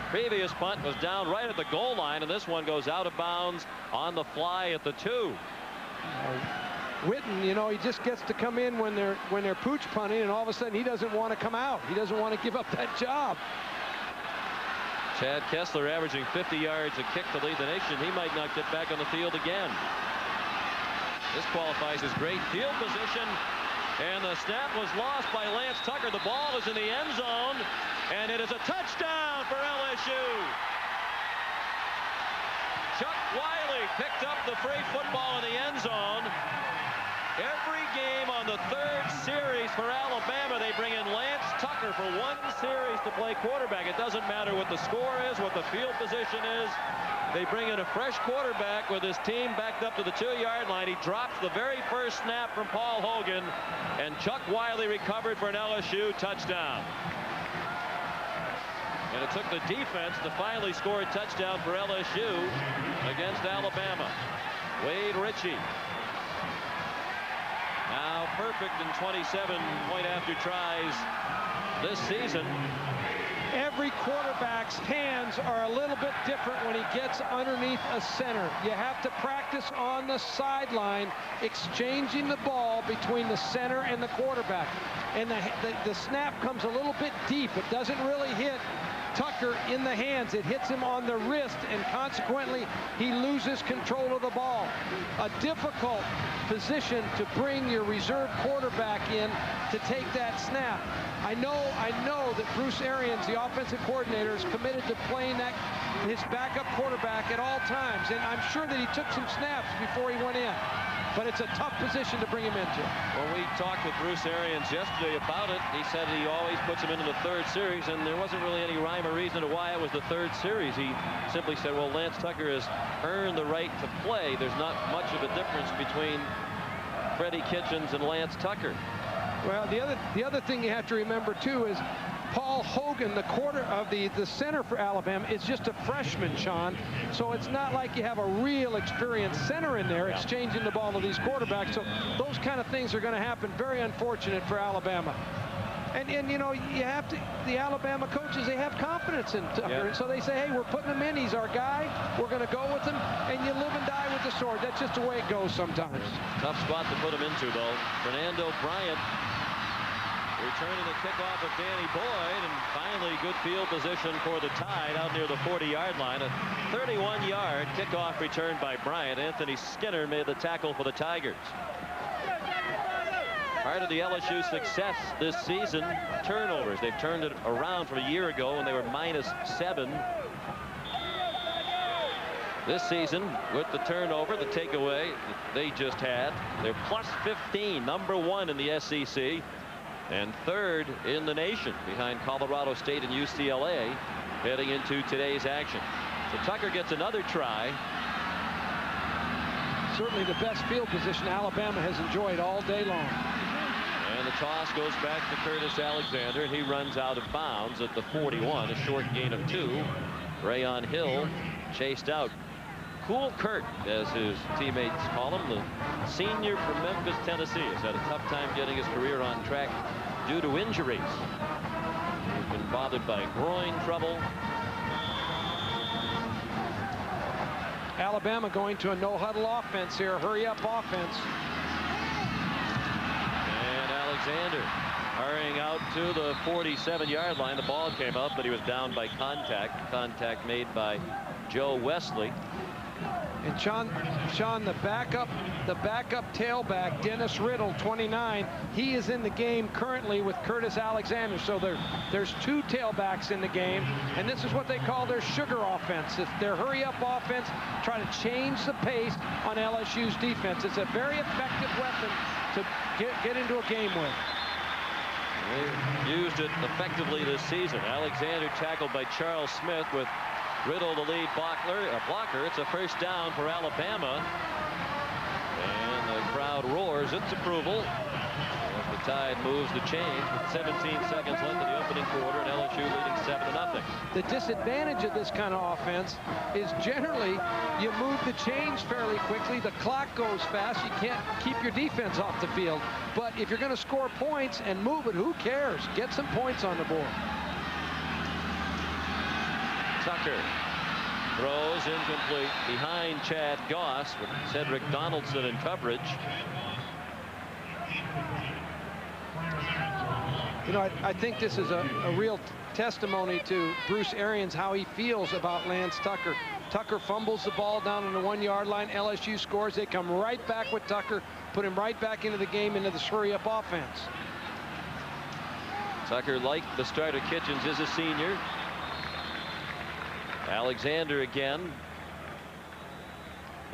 previous punt was down right at the goal line, and this one goes out of bounds on the fly at the 2. Witten, you know, he just gets to come in when they're pooch punting, and all of a sudden he doesn't want to come out. He doesn't want to give up that job. Chad Kessler averaging 50 yards a kick to lead the nation. He might not get back on the field again. This qualifies as great field position, and the snap was lost by Lance Tucker. The ball is in the end zone, and it is a touchdown for LSU. Chuck Wiley picked up the free football in the end zone. Every game on the 3rd series for Alabama, they bring in Lance Tucker for 1 series to play quarterback. It doesn't matter what the score is, what the field position is. They bring in a fresh quarterback with his team backed up to the 2-yard line. He drops the very first snap from Paul Hogan, and Chuck Wiley recovered for an LSU touchdown. And it took the defense to finally score a touchdown for LSU against Alabama. Wade Ritchie. Now perfect in 27 point-after tries this season. Every quarterback's hands are a little bit different when he gets underneath a center. You have to practice on the sideline, exchanging the ball between the center and the quarterback. And the snap comes a little bit deep. It doesn't really hit Tucker in the hands. It hits him on the wrist, and consequently he loses control of the ball. A difficult position to bring your reserve quarterback in to take that snap. I know that Bruce Arians, the offensive coordinator, is committed to playing his backup quarterback at all times, and I'm sure that he took some snaps before he went in. But it's a tough position to bring him into. When we talked with Bruce Arians yesterday about it, he said he always puts him into the 3rd series, and there wasn't really any rhyme or reason to why it was the 3rd series. He simply said, well, Lance Tucker has earned the right to play. There's not much of a difference between Freddie Kitchens and Lance Tucker. Well, the other thing you have to remember, too, is Paul Hogan, the center for Alabama, is just a freshman, Sean. So it's not like you have a real experienced center in there exchanging the ball to these quarterbacks. So those kind of things are going to happen. Very unfortunate for Alabama. And you know, you have to, the Alabama coaches, they have confidence in Tucker. And so they say, hey, we're putting him in. He's our guy. We're going to go with him. And you live and die with the sword. That's just the way it goes sometimes. Tough spot to put him into, though. Fernando Bryant returning the kickoff of Danny Boyd, and finally good field position for the Tide out near the 40-yard line. A 31-yard kickoff return by Bryant. Anthony Skinner made the tackle for the Tigers. Part of the LSU success this season, turnovers. They've turned it around from a year ago when they were -7. This season, with the turnover, the takeaway that they just had, they're +15, number 1 in the SEC. And 3rd in the nation behind Colorado State and UCLA heading into today's action. So Tucker gets another try. Certainly the best field position Alabama has enjoyed all day long. And the toss goes back to Curtis Alexander, and he runs out of bounds at the 41, a short gain of 2. Rayon Hill chased out Cool Kurt, as his teammates call him, the senior from Memphis, Tennessee, has had a tough time getting his career on track due to injuries. He's been bothered by groin trouble. Alabama going to a no-huddle offense here, hurry-up offense. And Alexander hurrying out to the 47-yard line. The ball came up, but he was down by contact. Contact made by Joe Wesley. And Sean, the backup tailback, Dennis Riddle, 29, he is in the game currently with Curtis Alexander. So there's two tailbacks in the game, and this is what they call their sugar offense. It's their hurry-up offense, try to change the pace on LSU's defense. It's a very effective weapon to get into a game with. They've used it effectively this season. Alexander tackled by Charles Smith with Riddle the lead blocker. It's a first down for Alabama. And the crowd roars its approval as the Tide moves the chains with 17 seconds left in the opening quarter, and LSU leading 7-0. The disadvantage of this kind of offense is generally you move the chains fairly quickly. The clock goes fast. You can't keep your defense off the field. But if you're going to score points and move it, who cares? Get some points on the board. Tucker throws incomplete behind Chad Goss with Cedric Donaldson in coverage. You know, I think this is a real testimony to Bruce Arians, how he feels about Lance Tucker. Tucker fumbles the ball down on the 1-yard line. LSU scores. They come right back with Tucker, put him right back into the game, into this hurry-up offense. Tucker, like the starter Kitchens, is a senior. Alexander again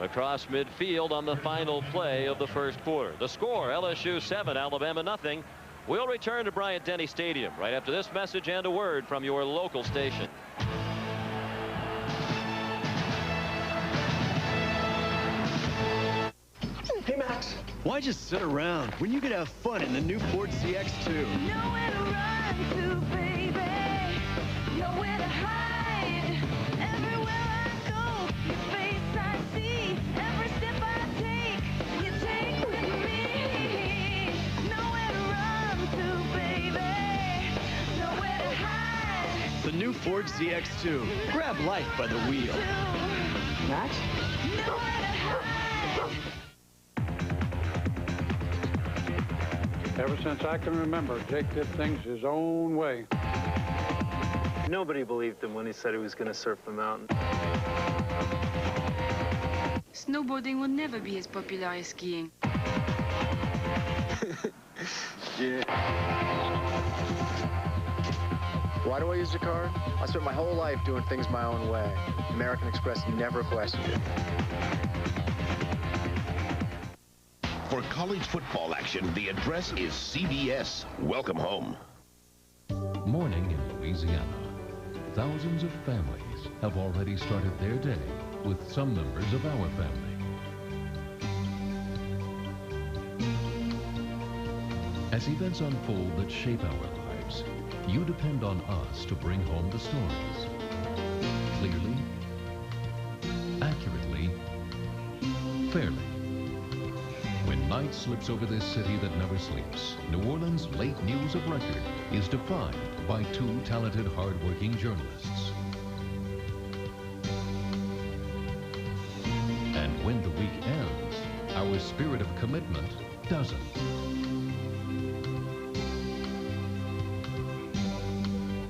across midfield on the final play of the first quarter. The score, LSU 7, Alabama nothing. We'll return to Bryant-Denny Stadium right after this message and a word from your local station. Hey, Max. Why just sit around when you could have fun in the new Ford CX2? Nowhere to run to, baby. Nowhere to hide. Everywhere I go, your face I see. Every step I take, you take with me. Nowhere to run to, baby. Nowhere to hide. The new Ford CX2. Grab life by the wheel. Max? Nowhere to hide. Ever since I can remember, Jake did things his own way. Nobody believed him when he said he was going to surf the mountain. Snowboarding will never be as popular as skiing. Yeah. Why do I use the car? I spent my whole life doing things my own way. American Express never questioned it. For college football action, the address is CBS. Welcome home. Morning in Louisiana. Thousands of families have already started their day with some members of our family. As events unfold that shape our lives, you depend on us to bring home the stories. Clearly, accurately, fairly. When night slips over this city that never sleeps, New Orleans' late news of record is defined by two talented, hard-working journalists. And when the week ends, our spirit of commitment doesn't.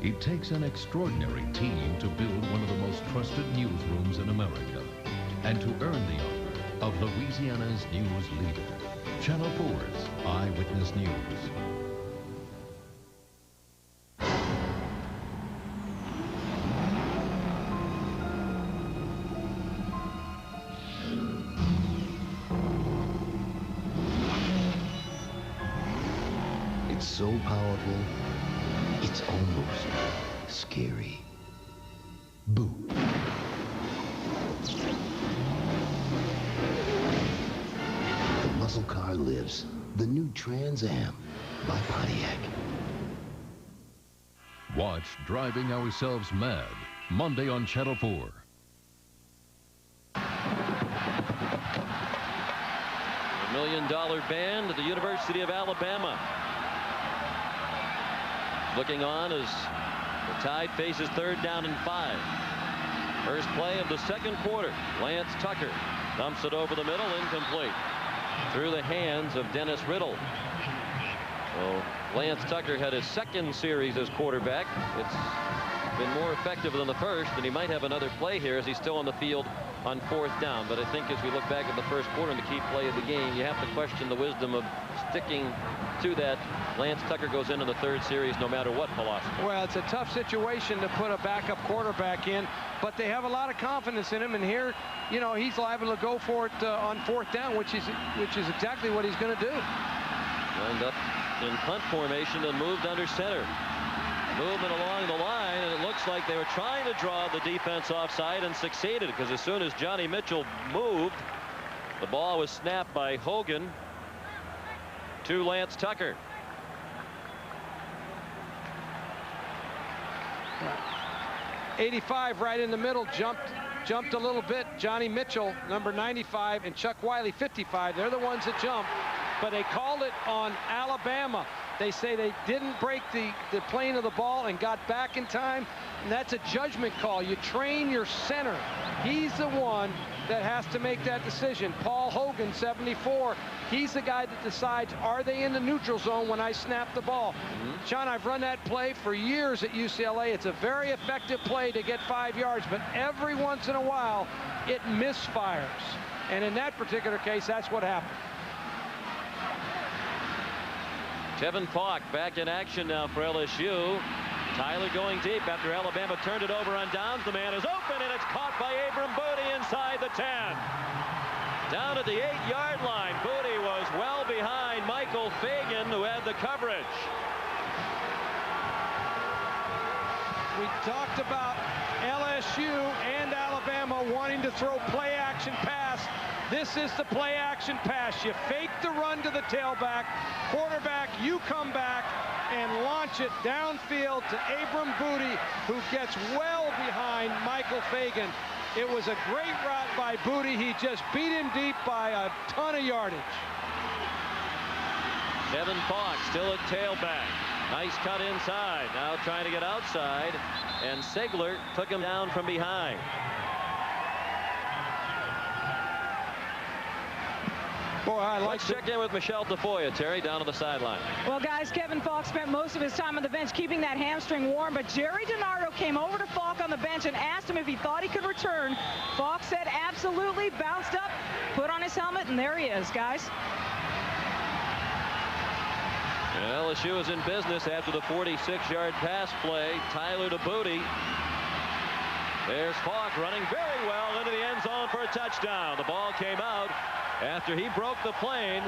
It takes an extraordinary team to build one of the most trusted newsrooms in America and to earn the honor of Louisiana's news leader, Channel 4's Eyewitness News. It's so powerful, it's almost scary. Boo. Muscle car lives. The new Trans Am by Pontiac. Watch Driving Ourselves Mad, Monday on Channel 4. million band at the University of Alabama. Looking on as the Tide faces 3rd down and 5. First play of the second quarter. Lance Tucker dumps it over the middle, incomplete. Through the hands of Dennis Riddle. So Lance Tucker had his 2nd series as quarterback. It's been more effective than the first, and he might have another play here as he's still on the field on 4th down. But I think as we look back at the first quarter and the key play of the game, you have to question the wisdom of sticking to that. Lance Tucker goes in the 3rd series no matter what philosophy. Well, it's a tough situation to put a backup quarterback in, but they have a lot of confidence in him, and here, you know, he's liable to go for it on 4th down, which is exactly what he's going to do. Lined up in punt formation and moved under center. Movement along the line, and it looks like they were trying to draw the defense offside and succeeded, because as soon as Johnny Mitchell moved, the ball was snapped by Hogan to Lance Tucker. '85 right in the middle, jumped a little bit. Johnny Mitchell, number 95, and Chuck Wiley, 55. They're the ones that jump, but they called it on Alabama. They say they didn't break the plane of the ball and got back in time, and that's a judgment call. You train your center. He's the one that has to make that decision. Paul Hogan, 74, he's the guy that decides, are they in the neutral zone when I snap the ball? Sean, I've run that play for years at UCLA. It's a very effective play to get 5 yards, but every once in a while it misfires, and in that particular case, that's what happened. Kevin Falk back in action now for LSU. Tyler going deep after Alabama turned it over on downs. The man is open, and it's caught by Abram Booty inside the 10. Down at the 8-yard line, Booty was well behind Michael Fagan, who had the coverage. We talked about LSU and Alabama wanting to throw play-action pass. This is the play-action pass. You fake the run to the tailback. Quarterback, you come back and launch it downfield to Abram Booty, who gets well behind Michael Fagan. It was a great route by Booty. He just beat him deep by a ton of yardage. Kevin Falk still at tailback. Nice cut inside. Now trying to get outside, and Sigler took him down from behind. Boy, Let's check in with Michelle Tafoya, Terry, down on the sideline. Well, guys, Kevin Falk spent most of his time on the bench keeping that hamstring warm, but Jerry DiNardo came over to Falk on the bench and asked him if he thought he could return. Falk said absolutely, bounced up, put on his helmet, and there he is, guys. And LSU is in business after the 46-yard pass play. Tyler to Booty. There's Falk running very well into the end zone for a touchdown. The ball came out after he broke the plane,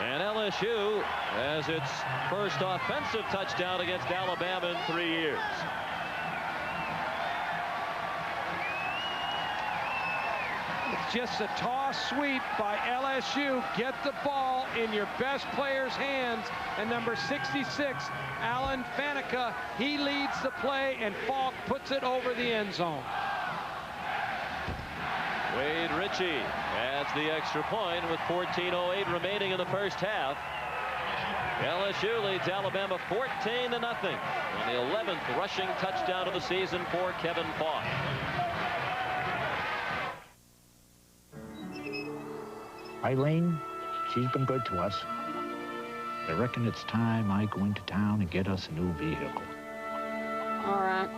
and LSU has its first offensive touchdown against Alabama in 3 years. It's just a toss sweep by LSU. Get the ball in your best player's hands, and number 66, Alan Faneca, he leads the play, and Falk puts it over the end zone. Wade Ritchie adds the extra point with 14:08 remaining in the first half. LSU leads Alabama 14-0 on the 11th rushing touchdown of the season for Kevin Falk. Eileen, she's been good to us. I reckon it's time I go into town and get us a new vehicle. All right.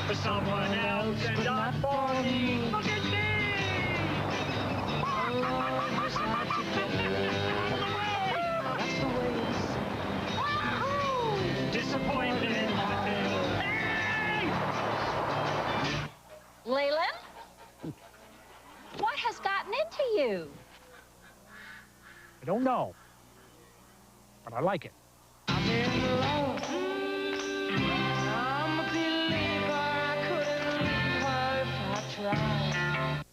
For someone else and not for me. Look at me! Oh, it's not together. That's the way it's disappointment. Hey! Leyland? What has gotten into you? I don't know, but I like it. I'm in love. I'm a believer. I couldn't leave her if I tried.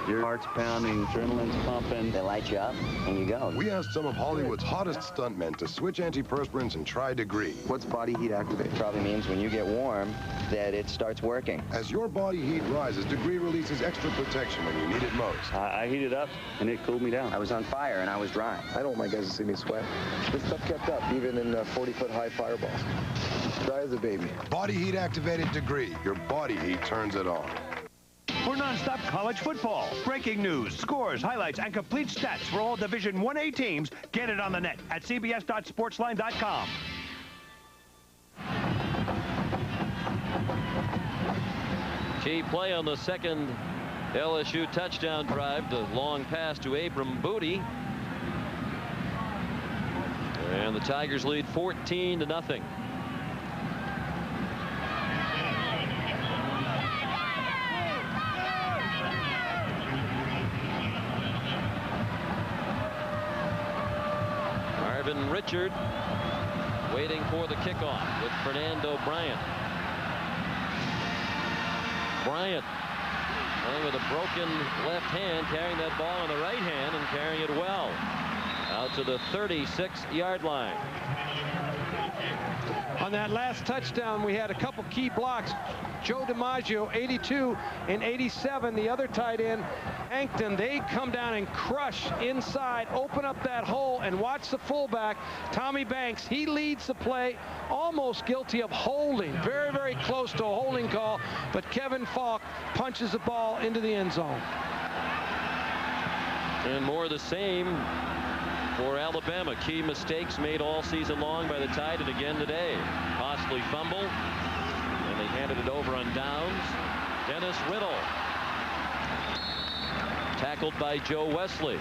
Your heart's pounding, adrenaline's pumping. They light you up, and you go. We asked some of Hollywood's hottest stuntmen to switch antiperspirants and try Degree. What's body heat activate? Probably means when you get warm, that it starts working. As your body heat rises, Degree releases extra protection when you need it most. I heated up, and it cooled me down. I was on fire, and I was dry. I don't want my guys to see me sweat. This stuff kept up, even in 40-foot-high fireballs. Dry as a baby. Body heat activated Degree. Your body heat turns it on. For non-stop college football, breaking news, scores, highlights, and complete stats for all Division 1A teams, get it on the net at cbs.sportsline.com. Key play on the second LSU touchdown drive, the long pass to Abram Booty. And the Tigers lead 14-0. Marvin Richard waiting for the kickoff with Fernando Bryant. Bryant playing with a broken left hand, carrying that ball in the right hand and carrying it well out to the 36-yard line. On that last touchdown, we had a couple key blocks. Joe DiMaggio, 82, and 87, the other tight end, Hankton. They come down and crush inside, open up that hole, and watch the fullback, Tommy Banks. He leads the play, almost guilty of holding. Very, very close to a holding call, but Kevin Falk punches the ball into the end zone. And more of the same for Alabama. Key mistakes made all season long by the Tide, and again today. Costly fumble, and they handed it over on downs. Dennis Riddle tackled by Joe Wesley.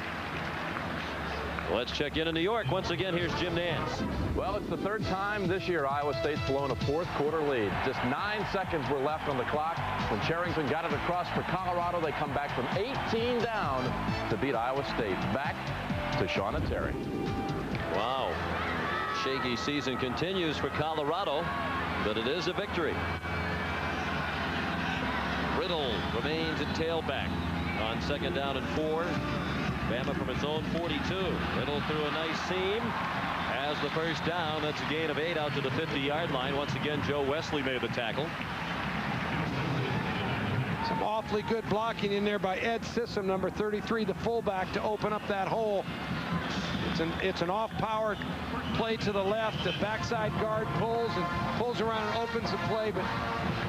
Let's check in New York. Once again, here's Jim Nance. Well, it's the third time this year Iowa State's blown a fourth-quarter lead. Just 9 seconds were left on the clock. When Charrington got it across for Colorado, they come back from 18 down to beat Iowa State. Back to Shauna Terry. Wow. Shaky season continues for Colorado, but it is a victory. Riddle remains at tailback on 2nd down and 4. Bama from its own 42. Riddle through a nice seam. Has the first down. That's a gain of 8 out to the 50-yard line. Once again, Joe Wesley made the tackle. Some awfully good blocking in there by Ed Sissom, number 33, the fullback, to open up that hole. It's an off-power play to the left. The backside guard pulls around and opens the play, but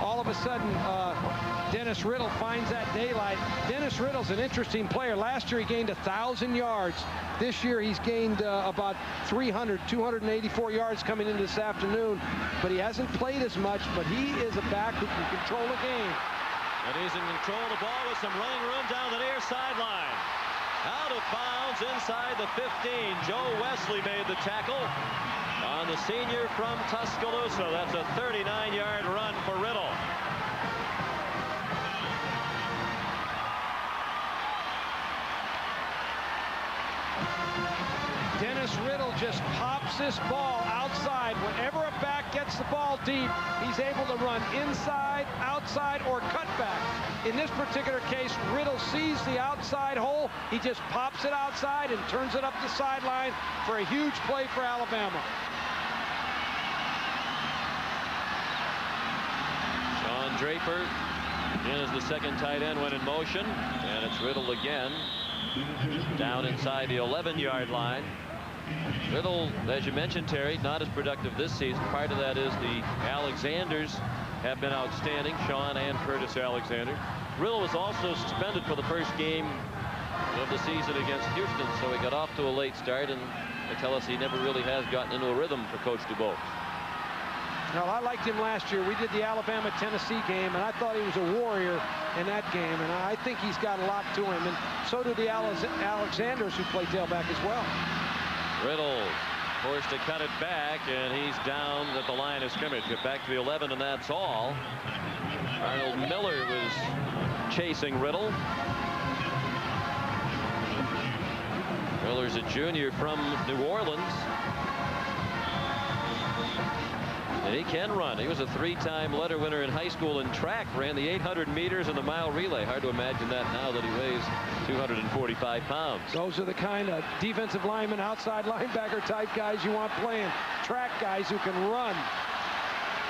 all of a sudden Dennis Riddle finds that daylight. Dennis Riddle's an interesting player. Last year he gained 1,000 yards. This year he's gained about 284 yards coming into this afternoon, but he hasn't played as much, but he is a back who can control the game. And he's in control of the ball with some running room down the near sideline. Out of bounds inside the 15. Joe Wesley made the tackle on the senior from Tuscaloosa. That's a 39-yard run for Riddle. Dennis Riddle just pops this ball outside. Whenever a back gets the ball deep, he's able to run inside, outside, or cut back. In this particular case, Riddle sees the outside hole. He just pops it outside and turns it up the sideline for a huge play for Alabama. Sean Draper in as the second tight end went in motion, and it's Riddle again down inside the 11-yard line. Riddle, as you mentioned, Terry, not as productive this season. Part of that is the Alexanders have been outstanding, Sean and Curtis Alexander. Riddle was also suspended for the first game of the season against Houston, so he got off to a late start, and they tell us he never really has gotten into a rhythm for Coach DuBose. Well, I liked him last year. We did the Alabama-Tennessee game, and I thought he was a warrior in that game, and I think he's got a lot to him, and so do the Alexanders, who play tailback as well. Riddle forced to cut it back, and he's down at the line of scrimmage. Get back to the 11, and that's all. Arnold Miller was chasing Riddle. Miller's a junior from New Orleans. And he can run. He was a 3-time letter winner in high school in track. Ran the 800 meters and the mile relay. Hard to imagine that now that he weighs 245 pounds. Those are the kind of defensive lineman, outside linebacker type guys you want playing. Track guys who can run.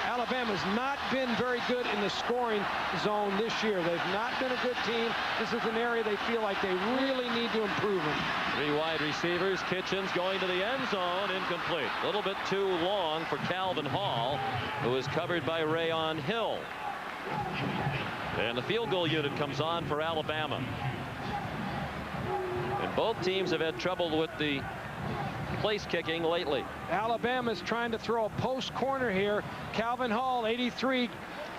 Alabama's not been very good in the scoring zone this year. They've not been a good team. This is an area they feel like they really need to improve in. 3 wide receivers. Kitchens going to the end zone. Incomplete. A little bit too long for Calvin Hall, who is covered by Rayon Hill. And the field goal unit comes on for Alabama. And both teams have had trouble with the place kicking lately. Alabama's trying to throw a post corner here. Calvin Hall, 83,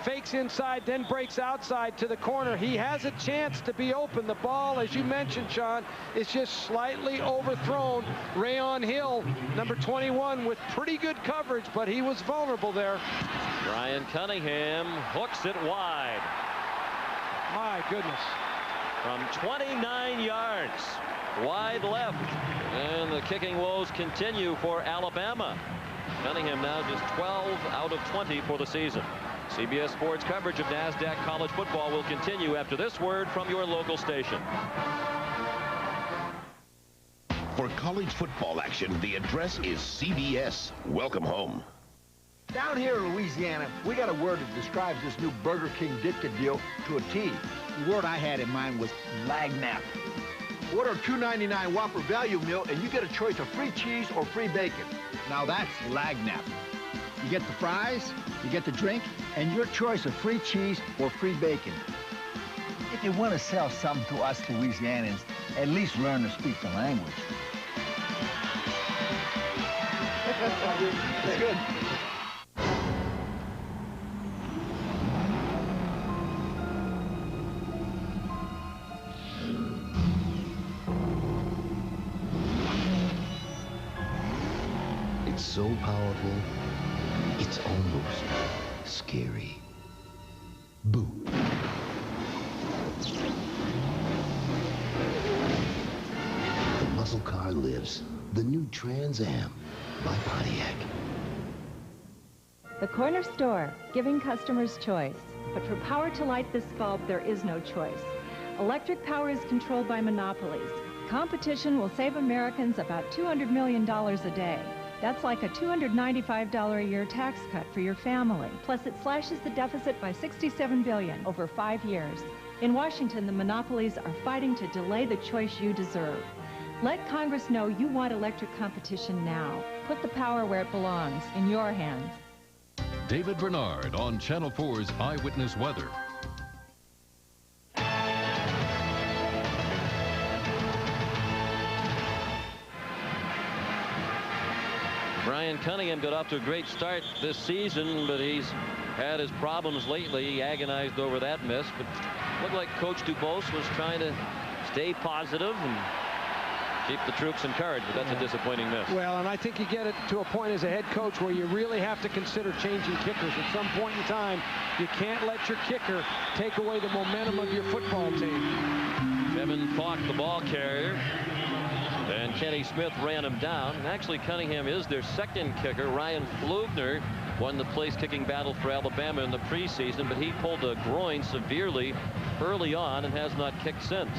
fakes inside, then breaks outside to the corner. He has a chance to be open. The ball, as you mentioned, Sean, is just slightly overthrown. Rayon Hill, number 21, with pretty good coverage, but he was vulnerable there. Brian Cunningham hooks it wide. My goodness. From 29 yards. Wide left. And the kicking woes continue for Alabama. Cunningham now just 12 out of 20 for the season. CBS Sports coverage of NASDAQ college football will continue after this word from your local station. For college football action, the address is CBS. Welcome home. Down here in Louisiana, we got a word that describes this new Burger King Ditka deal to a T. The word I had in mind was lagnap. Order a $2.99 Whopper value meal and you get a choice of free cheese or free bacon. Now that's lagnap. You get the fries, you get the drink, and your choice of free cheese or free bacon. If you want to sell something to us Louisianans, at least learn to speak the language. That's good. It's so powerful, it's almost scary. Boo. The muscle car lives. The new Trans Am by Pontiac. The Corner Store, giving customers choice. But for power to light this bulb, there is no choice. Electric power is controlled by monopolies. Competition will save Americans about $200 million a day. That's like a $295 a year tax cut for your family. Plus, it slashes the deficit by $67 billion over 5 years. In Washington, the monopolies are fighting to delay the choice you deserve. Let Congress know you want electric competition now. Put the power where it belongs, in your hands. David Bernard on Channel 4's Eyewitness Weather. Brian Cunningham got off to a great start this season, but he's had his problems lately. He agonized over that miss, but looked like Coach Dubose was trying to stay positive and keep the troops encouraged, but that's a disappointing miss. Well, and I think you get it to a point as a head coach where you really have to consider changing kickers. At some point in time, you can't let your kicker take away the momentum of your football team. Kevin Falk, the ball carrier. And Kenny Smith ran him down. And actually, Cunningham is their second kicker. Ryan Flugner won the place kicking battle for Alabama in the preseason, but he pulled a groin severely early on and has not kicked since.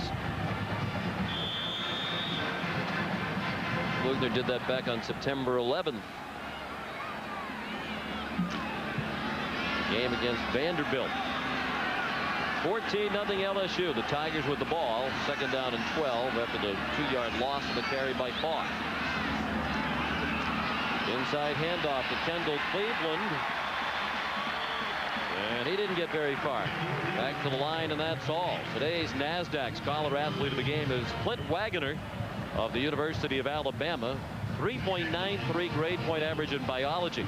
Flugner did that back on September 11th. Game against Vanderbilt. 14-0 LSU. The Tigers with the ball. Second down and 12 after the 2-yard loss of the carry by Falk. Inside handoff to Kendall Cleveland. And he didn't get very far. Back to the line, and that's all. Today's NASDAQ Scholar Athlete of the game is Clint Wagoner of the University of Alabama. 3.93 grade point average in biology.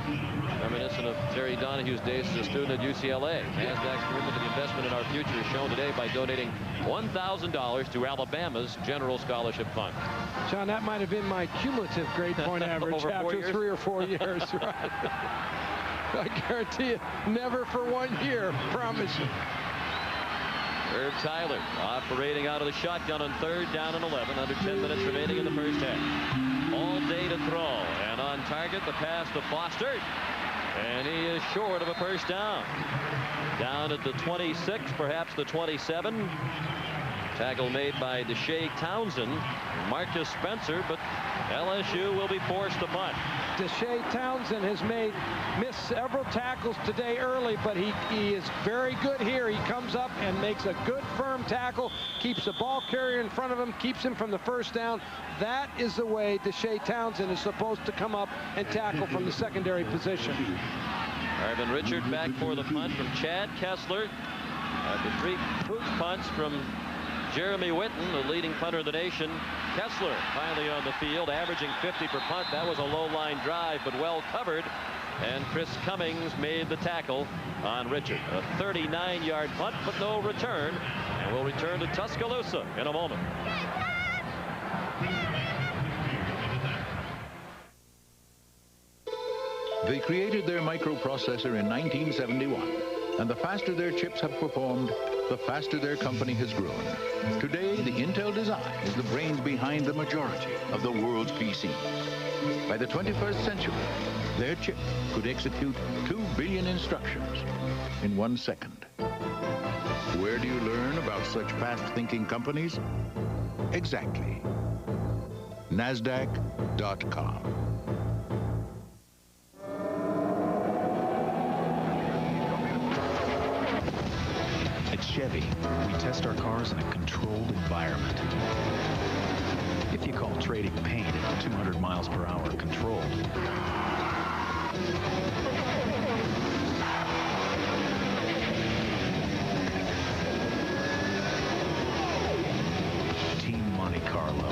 Reminiscent of Terry Donahue's days as a student at UCLA. NASDAQ's commitment to the investment in our future is shown today by donating $1,000 to Alabama's General Scholarship Fund. John, that might have been my cumulative grade point average after 3 or 4 years. Right? I guarantee you, never for 1 year. Promise you. Herb Tyler operating out of the shotgun on 3rd down and 11. Under 10 minutes remaining in the first half. All day to throw. And on target, the pass to Foster. And he is short of a first down. Down at the 26, perhaps the 27. Tackle made by Deshae Townsend. Marcus Spencer, but LSU will be forced to punt. Deshae Townsend has missed several tackles today early, but he is very good here. He comes up and makes a good firm tackle, keeps the ball carrier in front of him, keeps him from the first down. That is the way Deshae Townsend is supposed to come up and tackle from the secondary position. Arvin Richard back for the punt from Chad Kessler. The 3 pooch punts from Jeremy Witten, the leading punter of the nation. Kessler finally on the field, averaging 50 per punt. That was a low-line drive, but well covered. And Chris Cummings made the tackle on Richard. A 39-yard punt, but no return. And we'll return to Tuscaloosa in a moment. They created their microprocessor in 1971, and the faster their chips have performed, the faster their company has grown. Today, the Intel design is the brains behind the majority of the world's PCs. By the 21st century, their chip could execute 2 billion instructions in 1 second. Where do you learn about such fast-thinking companies? Exactly. NASDAQ.com. At Chevy, we test our cars in a controlled environment. If you call trading paint at 200 miles per hour controlled, Team Monte Carlo.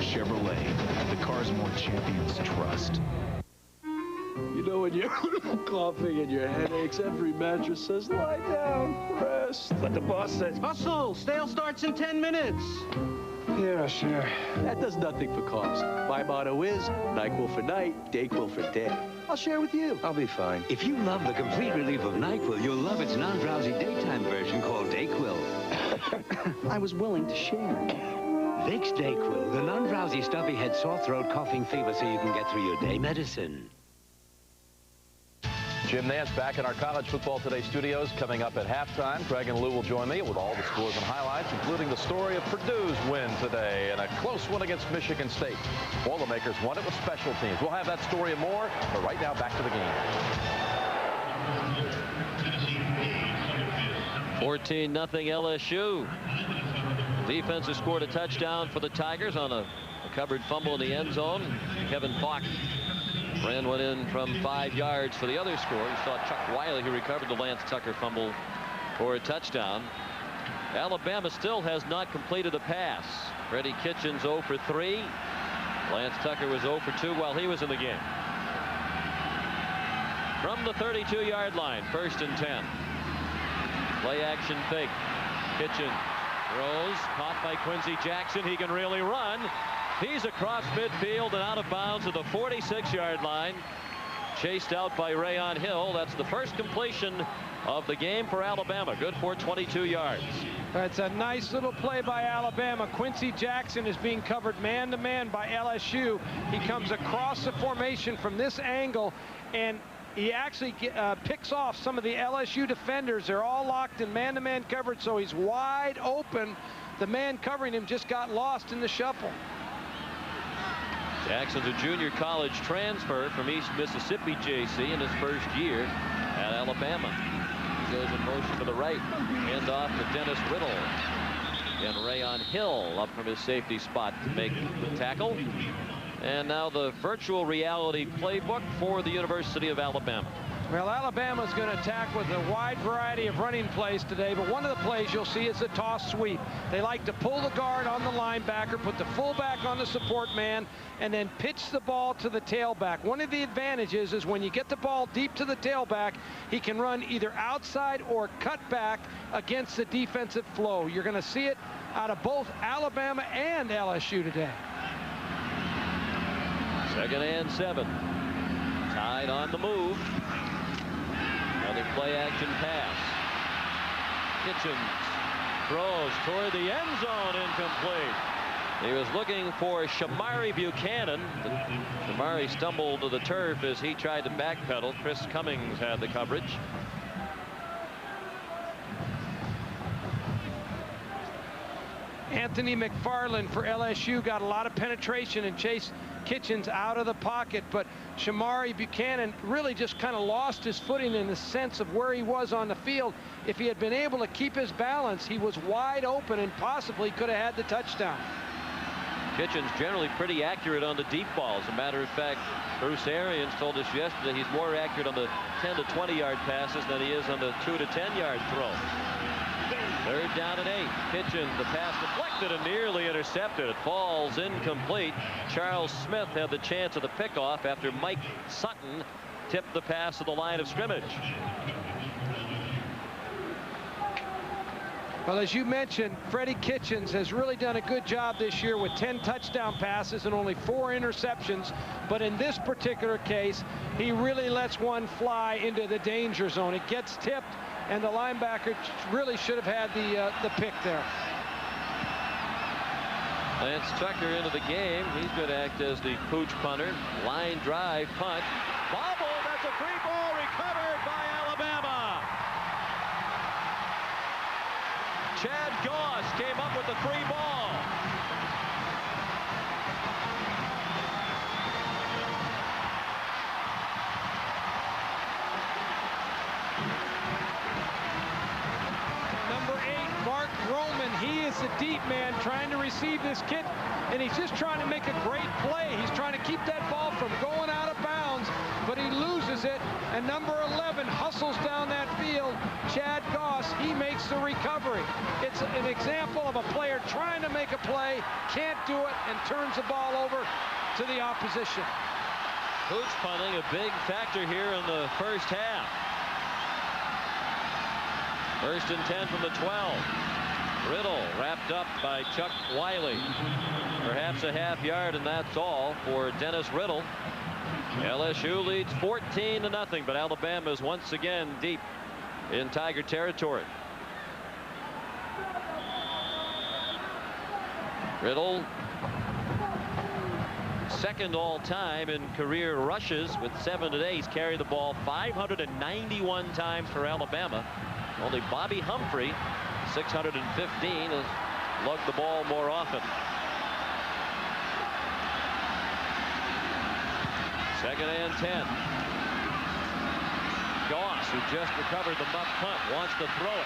Chevrolet, the cars more champions trust. You know, when you're coughing and your head aches, every mattress says, lie down, rest. But the boss says, hustle, sale starts in 10 minutes. Yeah, sure. That does nothing for cost. My motto is, NyQuil for night, DayQuil for day. I'll share with you. I'll be fine. If you love the complete relief of NyQuil, you'll love its non-drowsy daytime version called DayQuil. I was willing to share. Vicks DayQuil, the non-drowsy stuffy head, sore throat, coughing, fever, so you can get through your day medicine. Jim Nance back in our College Football Today studios. Coming up at halftime, Craig and Lou will join me with all the scores and highlights, including the story of Purdue's win today and a close one against Michigan State. Boilermakers won it with special teams. We'll have that story and more, but right now back to the game. 14-0 LSU. Defense has scored a touchdown for the Tigers on a recovered fumble in the end zone. Kevin Falk ran one in from 5 yards for the other score. You saw Chuck Wiley, who recovered the Lance Tucker fumble for a touchdown. Alabama still has not completed the pass. Freddie Kitchens 0 for 3. Lance Tucker was 0 for 2 while he was in the game. From the 32-yard line, 1st and 10. Play action fake. Kitchens throws, caught by Quincy Jackson. He can really run. He's across midfield and out of bounds at the 46-yard line. Chased out by Rayon Hill. That's the first completion of the game for Alabama. Good for 22 yards. That's a nice little play by Alabama. Quincy Jackson is being covered man-to-man by LSU. He comes across the formation from this angle, and he actually picks off some of the LSU defenders. They're all locked in man-to-man coverage, so he's wide open. The man covering him just got lost in the shuffle. Jackson's a junior college transfer from East Mississippi JC in his first year at Alabama. He goes in motion to the right. Hand off to Dennis Riddle. And Rayon Hill up from his safety spot to make the tackle. And now the virtual reality playbook for the University of Alabama. Well, Alabama's going to attack with a wide variety of running plays today, but one of the plays you'll see is the toss sweep. They like to pull the guard on the linebacker, put the fullback on the support man, and then pitch the ball to the tailback. One of the advantages is when you get the ball deep to the tailback, he can run either outside or cut back against the defensive flow. You're going to see it out of both Alabama and LSU today. 2nd and 7. Tide on the move. Another play action pass. Kitchens throws toward the end zone, incomplete. He was looking for Shamari Buchanan. Shamari stumbled to the turf as he tried to backpedal. Chris Cummings had the coverage. Anthony McFarland for LSU got a lot of penetration and chased Kitchens out of the pocket, but Shamari Buchanan really just kind of lost his footing in the sense of where he was on the field. If he had been able to keep his balance, he was wide open and possibly could have had the touchdown. Kitchens generally pretty accurate on the deep balls. As a matter of fact, Bruce Arians told us yesterday he's more accurate on the 10 to 20 yard passes than he is on the 2 to 10 yard throw. Third down and 8. Kitchens, the pass deflected and nearly intercepted. It falls incomplete. Charles Smith had the chance of the pickoff after Mike Sutton tipped the pass to the line of scrimmage. Well, as you mentioned, Freddie Kitchens has really done a good job this year with 10 touchdown passes and only 4 interceptions. But in this particular case, he really lets one fly into the danger zone. It gets tipped, and the linebacker really should have had the pick there. Lance Tucker into the game. He's going to act as the pooch punter. Line drive punt. Bobble. That's a free ball recovered by Alabama. Chad Goss came up with the free ball. Number 8, Mark Roman. He is the deep man trying to receive this kid, and he's just trying to make a great play. He's trying to keep that ball from going out of bounds, but he loses it, and number 11 hustles down that field. Chad Goss, he makes the recovery. It's an example of a player trying to make a play, can't do it, and turns the ball over to the opposition. Pooch punting a big factor here in the first half. First and 10 from the 12. Riddle wrapped up by Chuck Wiley. Perhaps a half yard, and that's all for Dennis Riddle. LSU leads 14-0, but Alabama is once again deep in Tiger territory. Riddle, second all-time in career rushes with 7 today. He's carried the ball 591 times for Alabama. Only Bobby Humphrey, 615, has lugged the ball more often. Second and 10. Goss, who just recovered the muff punt, wants to throw it.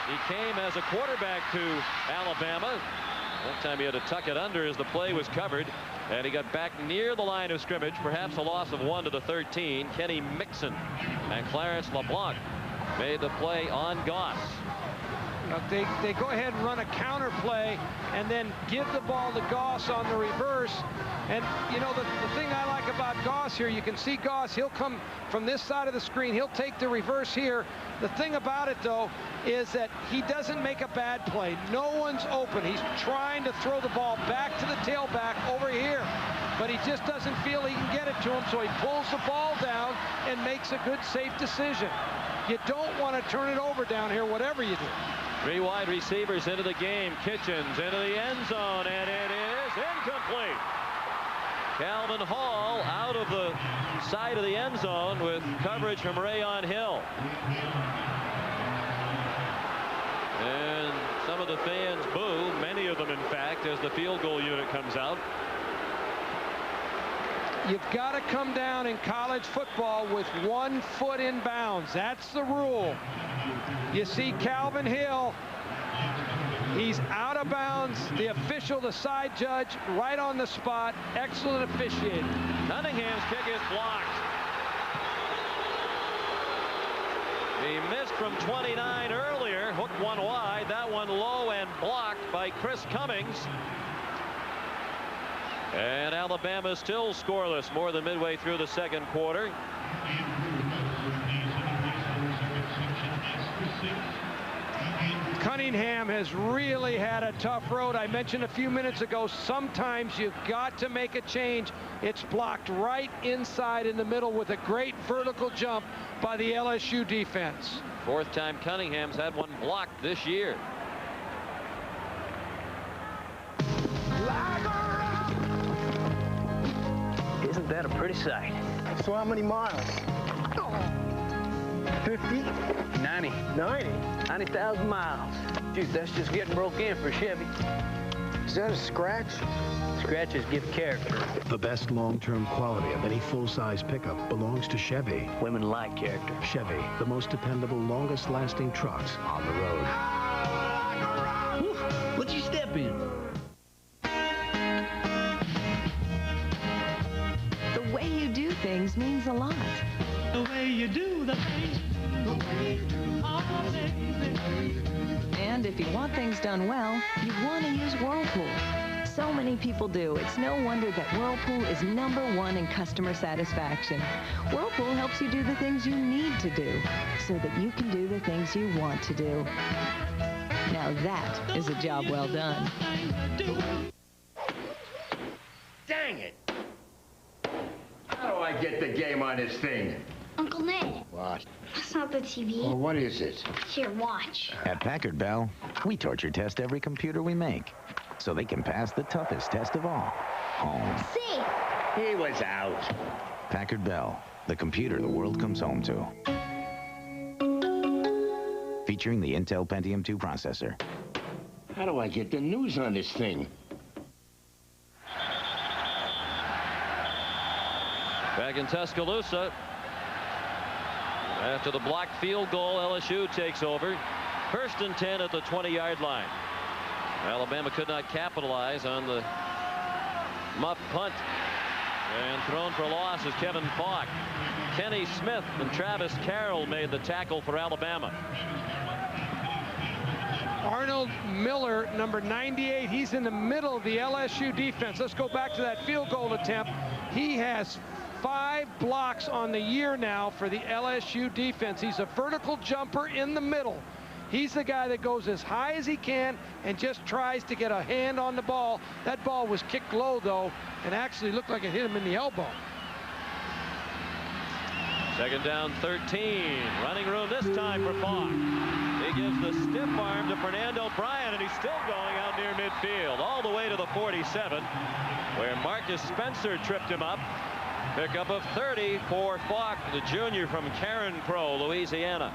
He came as a quarterback to Alabama. That time he had to tuck it under as the play was covered, and he got back near the line of scrimmage, perhaps a loss of 1 to the 13. Kenny Mixon and Clarence LeBlanc made the play on Goss. They go ahead and run a counter play and then give the ball to Goss on the reverse. And, you know, the thing I like about Goss here, you can see Goss, he'll come from this side of the screen. He'll take the reverse here. The thing about it, though, is that he doesn't make a bad play. No one's open. He's trying to throw the ball back to the tailback over here, but he just doesn't feel he can get it to him, so he pulls the ball down and makes a good, safe decision. You don't want to turn it over down here, whatever you do. 3 wide receivers into the game. Kitchens into the end zone, and it is incomplete. Calvin Hall out of the side of the end zone with coverage from Rayon Hill. And some of the fans boo, many of them in fact, as the field goal unit comes out. You've got to come down in college football with 1 foot in bounds. That's the rule. You see Calvin Hill, he's out of bounds. The official, the side judge, right on the spot. Excellent officiating. Cunningham's kick is blocked. He missed from 29 earlier. Hooked one wide. That one low and blocked by Chris Cummings. And Alabama still scoreless more than midway through the second quarter. Cunningham has really had a tough road. I mentioned a few minutes ago, sometimes you've got to make a change. It's blocked right inside in the middle with a great vertical jump by the LSU defense. 4th time Cunningham's had one blocked this year. that a pretty sight. So how many miles? 50? 90. 90,000 miles. Dude, that's just getting broke in for Chevy. Is that a scratch? Scratches give character. The best long-term quality of any full-size pickup belongs to Chevy. Women like character. Chevy, the most dependable, longest-lasting trucks on the road. What'd you step in? The way you do things means a lot. The way you do the things, the way you do all the things. And if you want things done well, you want to use Whirlpool. So many people do. It's no wonder that Whirlpool is #1 in customer satisfaction. Whirlpool helps you do the things you need to do so that you can do the things you want to do. Now that is a job well done. Dang it! How do I get the game on this thing? Uncle Ned. What? That's not the TV. Well, what is it? Here, watch. At Packard Bell, we torture test every computer we make so they can pass the toughest test of all, home. See? He was out. Packard Bell, the computer the world comes home to. Featuring the Intel Pentium 2 processor. How do I get the news on this thing? Back in Tuscaloosa. After the blocked field goal, LSU takes over. 1st and 10 at the 20-yard line. Alabama could not capitalize on the muff punt. And thrown for loss is Kevin Falk. Kenny Smith and Travis Carroll made the tackle for Alabama. Arnold Miller, number 98, he's in the middle of the LSU defense. Let's go back to that field goal attempt. He has 5 blocks on the year now for the LSU defense. He's a vertical jumper in the middle. He's the guy that goes as high as he can and just tries to get a hand on the ball. That ball was kicked low, though, and actually looked like it hit him in the elbow. 2nd down, 13. Running room this time for Falk. He gives the stiff arm to Fernando Bryant, and he's still going out near midfield, all the way to the 47, where Marcus Spencer tripped him up. Pickup of 30 for Falk, the junior from Caron Pro, Louisiana.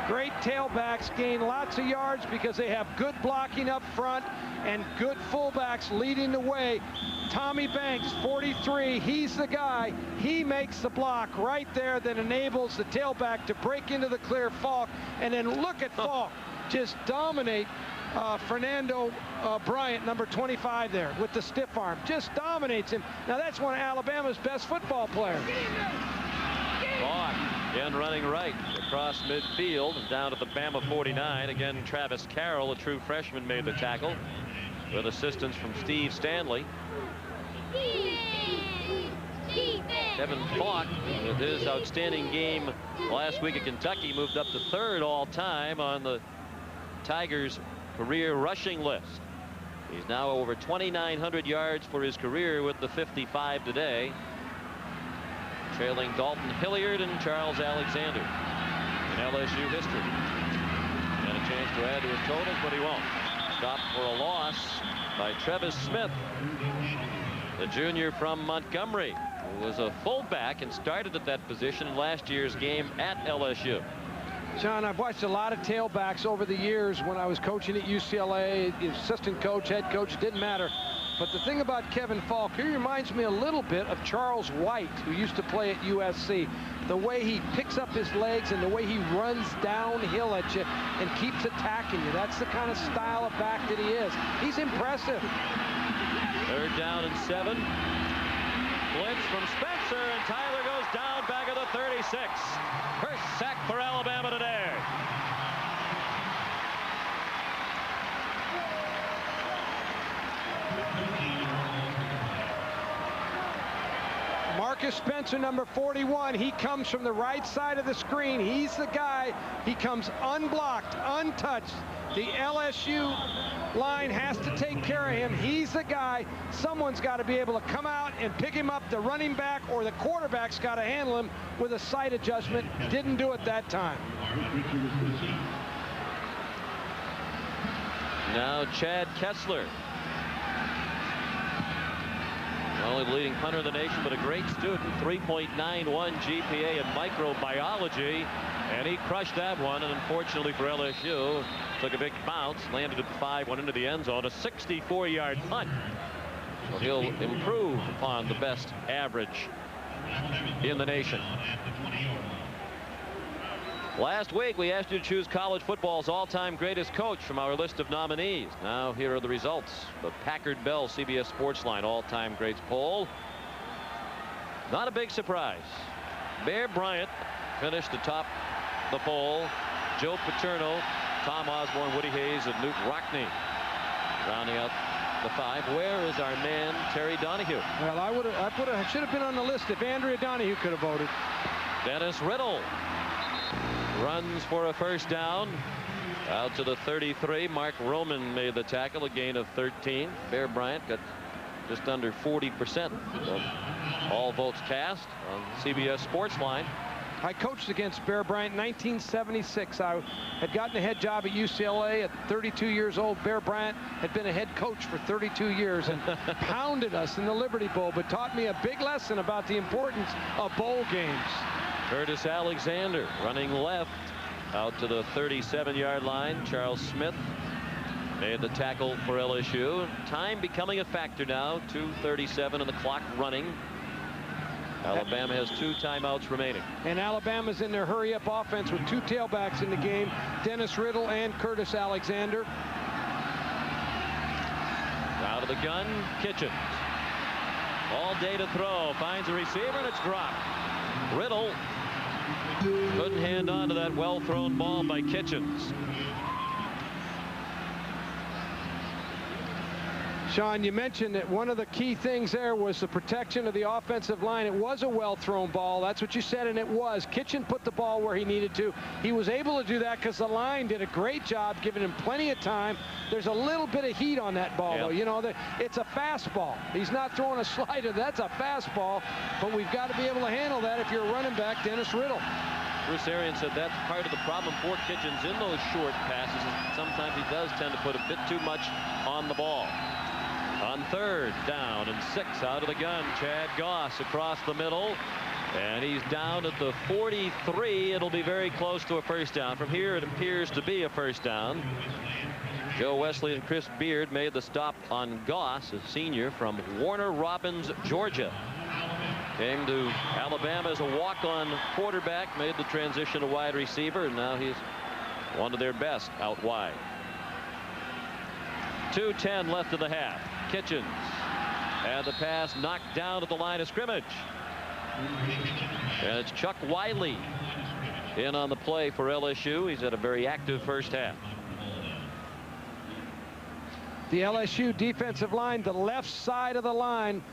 Great tailbacks gain lots of yards because they have good blocking up front and good fullbacks leading the way. Tommy Banks, 43, he's the guy. He makes the block right there that enables the tailback to break into the clear. Falk, and then look at Falk just dominate Fernando Bryant, number 25 there, with the stiff arm. Just dominates him. Now that's one of Alabama's best football players. Falk again running right across midfield and down to the Bama 49. Again, Travis Carroll, a true freshman, made the tackle with assistance from Steve Stanley. Kevin Falk, with his outstanding game last week at Kentucky, moved up to 3rd all-time on the Tigers' career rushing list. He's now over 2,900 yards for his career with the 55 today, trailing Dalton Hilliard and Charles Alexander in LSU history. Had a chance to add to his totals, but he won't. Stopped for a loss by Trevis Smith, the junior from Montgomery, who was a fullback and started at that position in last year's game at LSU. John, I've watched a lot of tailbacks over the years when I was coaching at UCLA, assistant coach, head coach, didn't matter. But the thing about Kevin Falk, he reminds me a little bit of Charles White, who used to play at USC. The way he picks up his legs and the way he runs downhill at you and keeps attacking you. That's the kind of style of back that he is. He's impressive. 3rd down and 7. Blitz from Spencer, and Tyler goes down back at the 36. First sack for Alabama today. Marcus Spencer, number 41, he comes from the right side of the screen. He's the guy. He comes unblocked, untouched. The LSU line has to take care of him. He's the guy. Someone's got to be able to come out and pick him up. The running back or the quarterback's got to handle him with a sight adjustment. Didn't do it that time. Now Chad Kessler. Only the leading punter in the nation, but a great student. 3.91 GPA in microbiology. And he crushed that one, and unfortunately for LSU, took a big bounce, landed at the 5, went into the end zone, a 64-yard punt. So he'll improve upon the best average in the nation. Last week, we asked you to choose college football's all-time greatest coach from our list of nominees. Now, here are the results. The Packard Bell CBS Sportsline all-time greats poll. Not a big surprise. Bear Bryant finished atop the poll. Joe Paterno, Tom Osborne, Woody Hayes, and Newt Rockne rounding out the 5. Where is our man Terry Donahue? Well, I should have been on the list if Andrea Donahue could have voted. Dennis Riddle runs for a first down out to the 33. Mark Roman made the tackle, a gain of 13. Bear Bryant got just under 40% of all votes cast on CBS Sportsline. I coached against Bear Bryant in 1976. I had gotten a head job at UCLA at 32 years old. Bear Bryant had been a head coach for 32 years and pounded us in the Liberty Bowl, but taught me a big lesson about the importance of bowl games. Curtis Alexander running left out to the 37-yard line. Charles Smith made the tackle for LSU. Time becoming a factor now. 2:37 and the clock running. Alabama has 2 timeouts remaining. And Alabama's in their hurry-up offense with 2 tailbacks in the game, Dennis Riddle and Curtis Alexander. Out of the gun, Kitchens. All day to throw. Finds a receiver, and it's dropped. Riddle couldn't hand on to that well-thrown ball by Kitchens. Sean, you mentioned that one of the key things there was the protection of the offensive line. It was a well-thrown ball. That's what you said, and it was. Kitchen put the ball where he needed to. He was able to do that because the line did a great job giving him plenty of time. There's a little bit of heat on that ball, though. You know, it's a fastball. He's not throwing a slider. That's a fastball, but we've got to be able to handle that if you're a running back, Dennis Riddle. Bruce Arians said that's part of the problem for Kitchens in those short passes. Sometimes he does tend to put a bit too much on the ball. On 3rd down and 6 out of the gun, Chad Goss across the middle, and he's down at the 43. It'll be very close to a first down. From here, it appears to be a first down. Joe Wesley and Chris Beard made the stop on Goss, a senior from Warner Robins, Georgia. Came to Alabama as a walk-on quarterback, made the transition to wide receiver, and now he's one of their best out wide. 2:10 left in the half. Kitchens and the pass knocked down at the line of scrimmage. And it's Chuck Wiley in on the play for LSU. He's had a very active first half. The LSU defensive line, the left side of the line,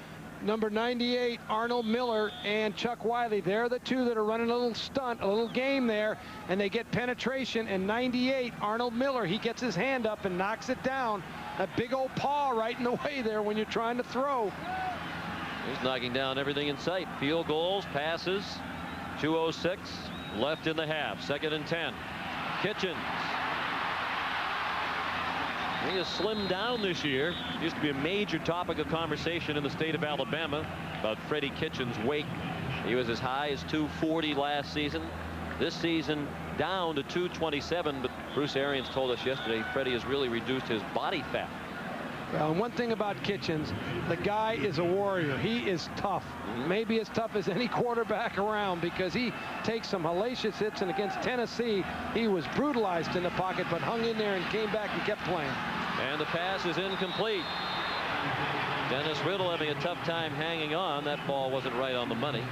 number 98, Arnold Miller and Chuck Wiley. They're the 2 that are running a little stunt, a little game there, and they get penetration. And 98, Arnold Miller, he gets his hand up and knocks it down. A big old paw right in the way there when you're trying to throw. He's knocking down everything in sight. Field goals, passes. 2:06 left in the half. 2nd and 10. Kitchens. He has slimmed down this year. Used to be a major topic of conversation in the state of Alabama about Freddie Kitchens' weight. He was as high as 240 last season. This season down to 227, but Bruce Arians told us yesterday Freddie has really reduced his body fat. Well, and one thing about Kitchens, the guy is a warrior. He is tough. Maybe as tough as any quarterback around, because he takes some hellacious hits, and against Tennessee, he was brutalized in the pocket, but hung in there and came back and kept playing. And the pass is incomplete. Dennis Riddle having a tough time hanging on. That ball wasn't right on the money.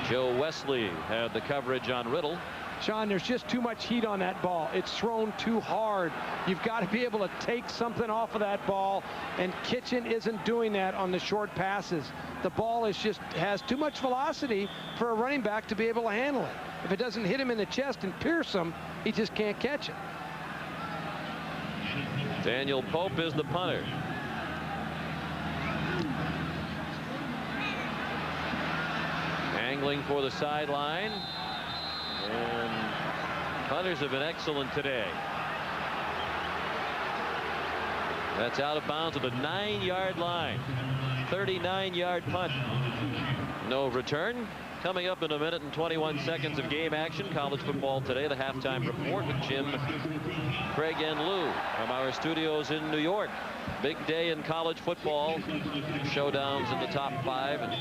Joe Wesley had the coverage on Riddle. Sean, there's just too much heat on that ball. It's thrown too hard. You've got to be able to take something off of that ball, and Kitchen isn't doing that on the short passes. The ball is just has too much velocity for a running back to be able to handle it. If it doesn't hit him in the chest and pierce him, he just can't catch it. Daniel Pope is the punter. Angling for the sideline. And punters have been excellent today. That's out of bounds at the 9-yard line. 39-yard punt. No return. Coming up in a minute and 21 seconds of game action. College football today, the halftime report with Jim, Craig, and Lou from our studios in New York. Big day in college football. Showdowns in the top 5. And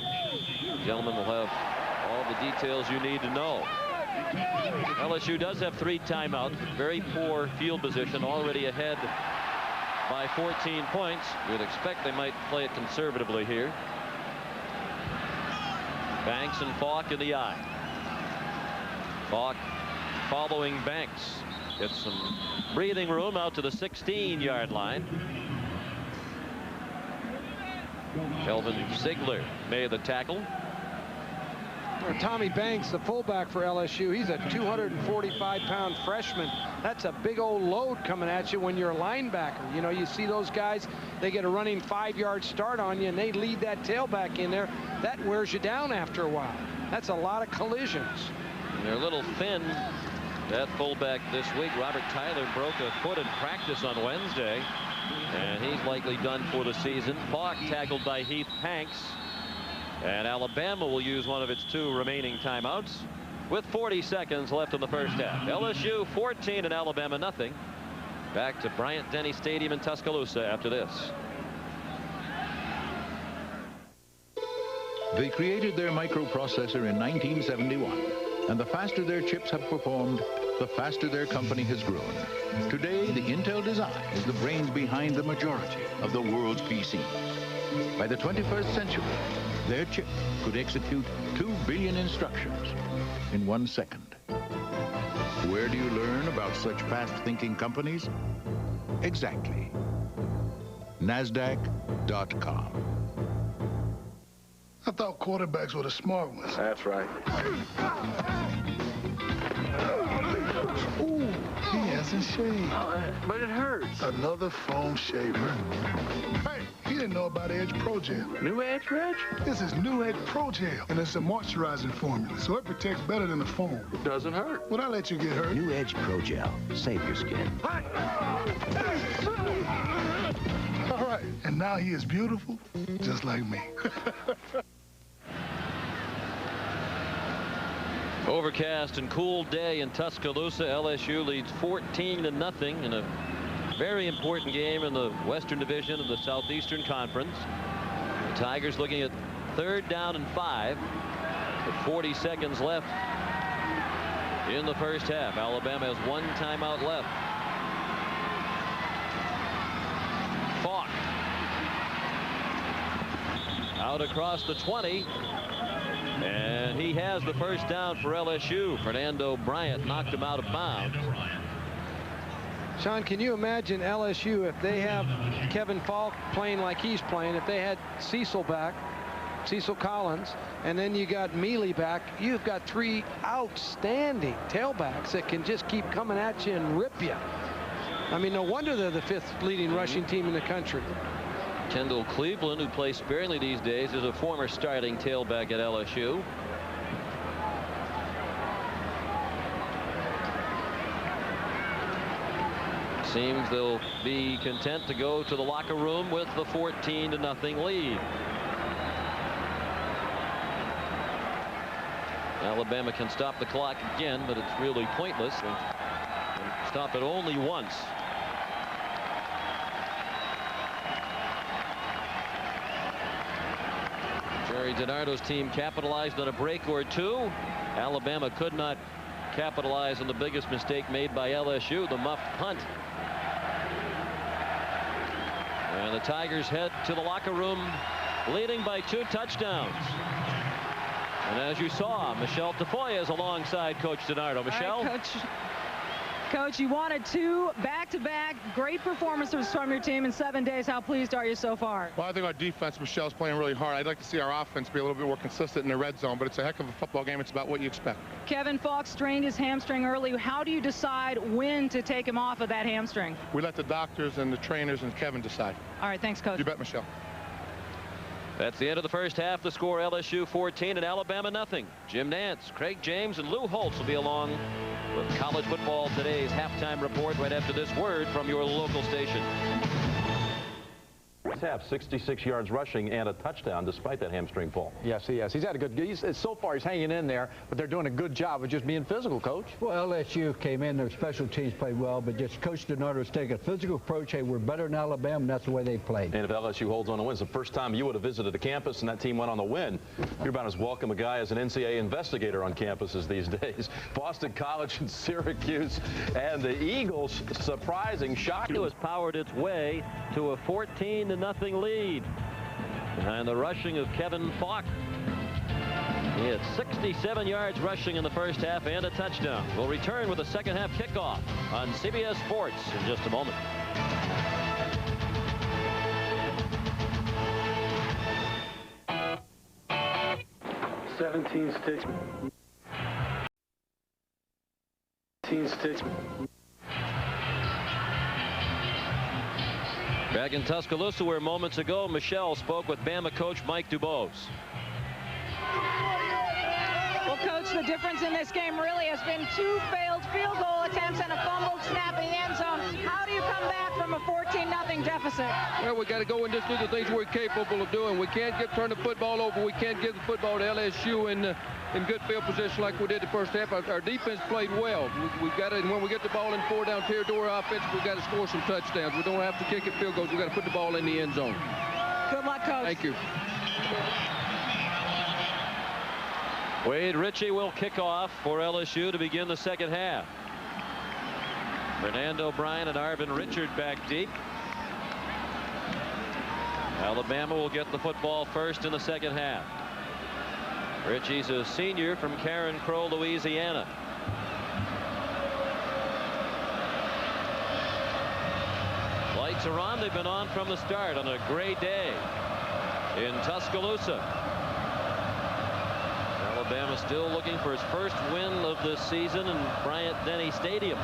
gentlemen will have all the details you need to know. LSU does have 3 timeouts. Very poor field position, already ahead by 14 points. You'd expect they might play it conservatively here. Banks and Falk in the eye. Falk following Banks. Gets some breathing room out to the 16-yard line. Kelvin Ziegler made the tackle. Tommy Banks, the fullback for LSU, he's a 245-pound freshman. That's a big old load coming at you when you're a linebacker. You know, you see those guys, they get a running 5-yard start on you, and they lead that tailback in there. That wears you down after a while. That's a lot of collisions. And they're a little thin, that fullback this week. Robert Tyler broke a foot in practice on Wednesday, and he's likely done for the season. Falk tackled by Heath Hanks. And Alabama will use one of its 2 remaining timeouts with 40 seconds left in the first half. LSU 14 and Alabama nothing. Back to Bryant-Denny Stadium in Tuscaloosa after this. They created their microprocessor in 1971, and the faster their chips have performed, the faster their company has grown. Today, the Intel design is the brains behind the majority of the world's PCs. By the 21st century, their chip could execute 2 billion instructions in 1 second. Where do you learn about such fast-thinking companies? Exactly. NASDAQ.com. I thought quarterbacks were the smart ones. That's right. Ooh, he hasn't shaved. But it hurts. Another foam shaver. Hey, he didn't know about Edge Pro Gel. New Edge, Reg? This is New Edge Pro Gel, and it's a moisturizing formula, so it protects better than the foam. It doesn't hurt. Would I let you get hurt? New Edge Pro Gel. Save your skin. All right, and now he is beautiful, just like me. Overcast and cool day in Tuscaloosa. LSU leads 14-0 in a very important game in the Western Division of the Southeastern Conference. The Tigers looking at 3rd down and 5 with 40 seconds left in the first half. Alabama has 1 timeout left. Falk out across the 20. And he has the first down for LSU. Fernando Bryant knocked him out of bounds. Sean, can you imagine LSU if they have Kevin Falk playing like he's playing, if they had Cecil back, Cecil Collins, and then you got Mealy back, you've got 3 outstanding tailbacks that can just keep coming at you and rip you. I mean, no wonder they're the 5th leading rushing team in the country. Kendall Cleveland, who plays sparingly these days, is a former starting tailback at LSU. Seems they'll be content to go to the locker room with the 14-0 lead. Alabama can stop the clock again, but it's really pointless. They can stop it only once. Jerry DiNardo's team capitalized on a break or 2. Alabama could not capitalize on the biggest mistake made by LSU, the muffed punt. And the Tigers head to the locker room leading by 2 touchdowns. And as you saw, Michelle Tafoya is alongside Coach DiNardo. Michelle? Right, Coach, you wanted 2 back-to-back great performances from your team in 7 days. How pleased are you so far? Well, I think our defense, Michelle's playing really hard. I'd like to see our offense be a little bit more consistent in the red zone, but it's a heck of a football game. It's about what you expect. Kevin Falk strained his hamstring early. How do you decide when to take him off of that hamstring? We let the doctors and the trainers and Kevin decide. All right, thanks, Coach. You bet, Michelle. That's the end of the first half. The score, LSU 14 and Alabama nothing. Jim Nance, Craig James, and Lou Holtz will be along with College Football Today's halftime report right after this word from your local station. Half 66 yards rushing and a touchdown despite that hamstring pull. Yes, he has. He's had a good. So far, he's hanging in there, but they're doing a good job of just being physical, Coach. Well, LSU came in. Their special teams played well, but just Coach DeNardo's taking a physical approach. Hey, we're better than Alabama, and that's the way they played. And if LSU holds on to win, it's the first time you would have visited a campus and that team went on the win. You're about as welcome a guy as an NCAA investigator on campuses these days. Boston College and Syracuse, and the Eagles surprising shock. It was powered its way to a 14-0 lead behind the rushing of Kevin Falk. He had 67 yards rushing in the first half and a touchdown. We'll return with a second half kickoff on CBS Sports in just a moment. 17 sticks. 17 sticks. Back in Tuscaloosa, where moments ago Michelle spoke with Bama coach Mike Dubose. Well, Coach, the difference in this game really has been 2 failed field goal attempts and a fumbled snap in the end zone. How do you come back from a 14-0 deficit? Well, we got to go and just do the things we're capable of doing. We can't turn the football over. We can't give the football to LSU in good field position like we did the first half. Our defense played well. We've got to, and when we get the ball in 4-down territory offense, we've got to score some touchdowns. We don't have to kick it field goals. We've got to put the ball in the end zone. Good luck, Coach. Thank you. Wade Ritchie will kick off for LSU to begin the second half. Fernando Bryan and Arvin Richard back deep. Alabama will get the football first in the second half. Ritchie's a senior from Karen Crow, Louisiana. Lights are on. They've been on from the start on a gray day in Tuscaloosa. Alabama still looking for its first win of the season in Bryant-Denny Stadium.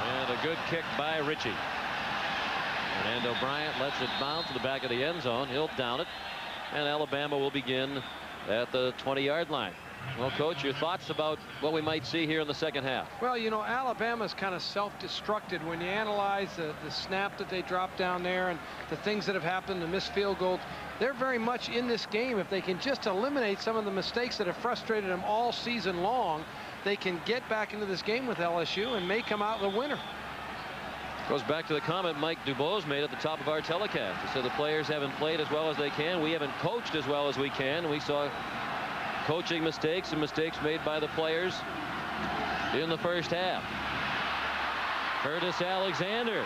And a good kick by Ritchie. Fernando Bryant lets it bounce to the back of the end zone. He'll down it. And Alabama will begin at the 20-yard line. Well, Coach, your thoughts about what we might see here in the second half? Well, you know, Alabama's kind of self-destructed when you analyze the snap that they dropped down there and the things that have happened, the missed field goals. They're very much in this game. If they can just eliminate some of the mistakes that have frustrated them all season long, they can get back into this game with LSU and may come out the winner. Goes back to the comment Mike Dubose made at the top of our telecast. He said the players haven't played as well as they can. We haven't coached as well as we can. We saw coaching mistakes and mistakes made by the players in the first half. Curtis Alexander.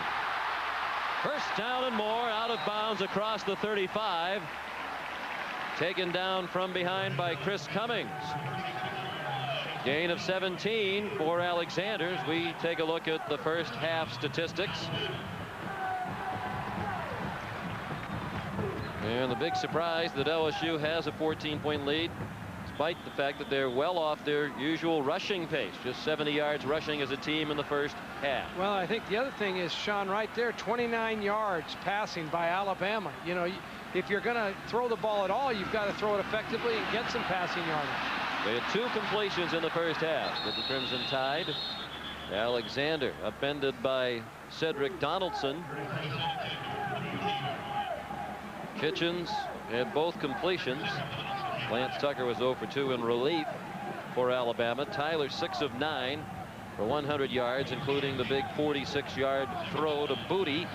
First down and more, out of bounds across the 35. Taken down from behind by Chris Cummings. Gain of 17 for Alexander as we take a look at the first half statistics. And the big surprise that LSU has a 14-point lead, despite the fact that they're well off their usual rushing pace. Just 70 yards rushing as a team in the first half. Well, I think the other thing is, Sean, right there, 29 yards passing by Alabama. You know, if you're going to throw the ball at all, you've got to throw it effectively and get some passing yardage. They had 2 completions in the first half with the Crimson Tide. Alexander upended by Cedric Donaldson. Kitchens had both completions. Lance Tucker was 0 for 2 in relief for Alabama. Tyler 6 of 9 for 100 yards, including the big 46-yard throw to Booty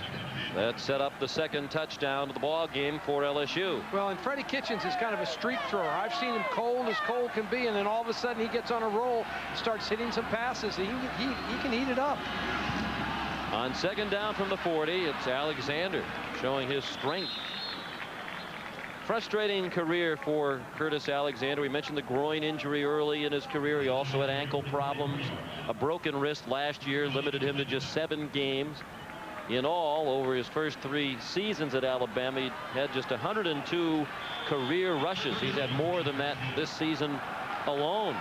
that set up the second touchdown of the ball game for LSU. Well, and Freddie Kitchens is kind of a streak thrower. I've seen him cold as cold can be, and then all of a sudden he gets on a roll, starts hitting some passes. He can heat it up. On second down from the 40, it's Alexander showing his strength. Frustrating career for Curtis Alexander. We mentioned the groin injury early in his career. He also had ankle problems. A broken wrist last year limited him to just 7 games. In all, over his first 3 seasons at Alabama, he had just 102 career rushes. He's had more than that this season alone.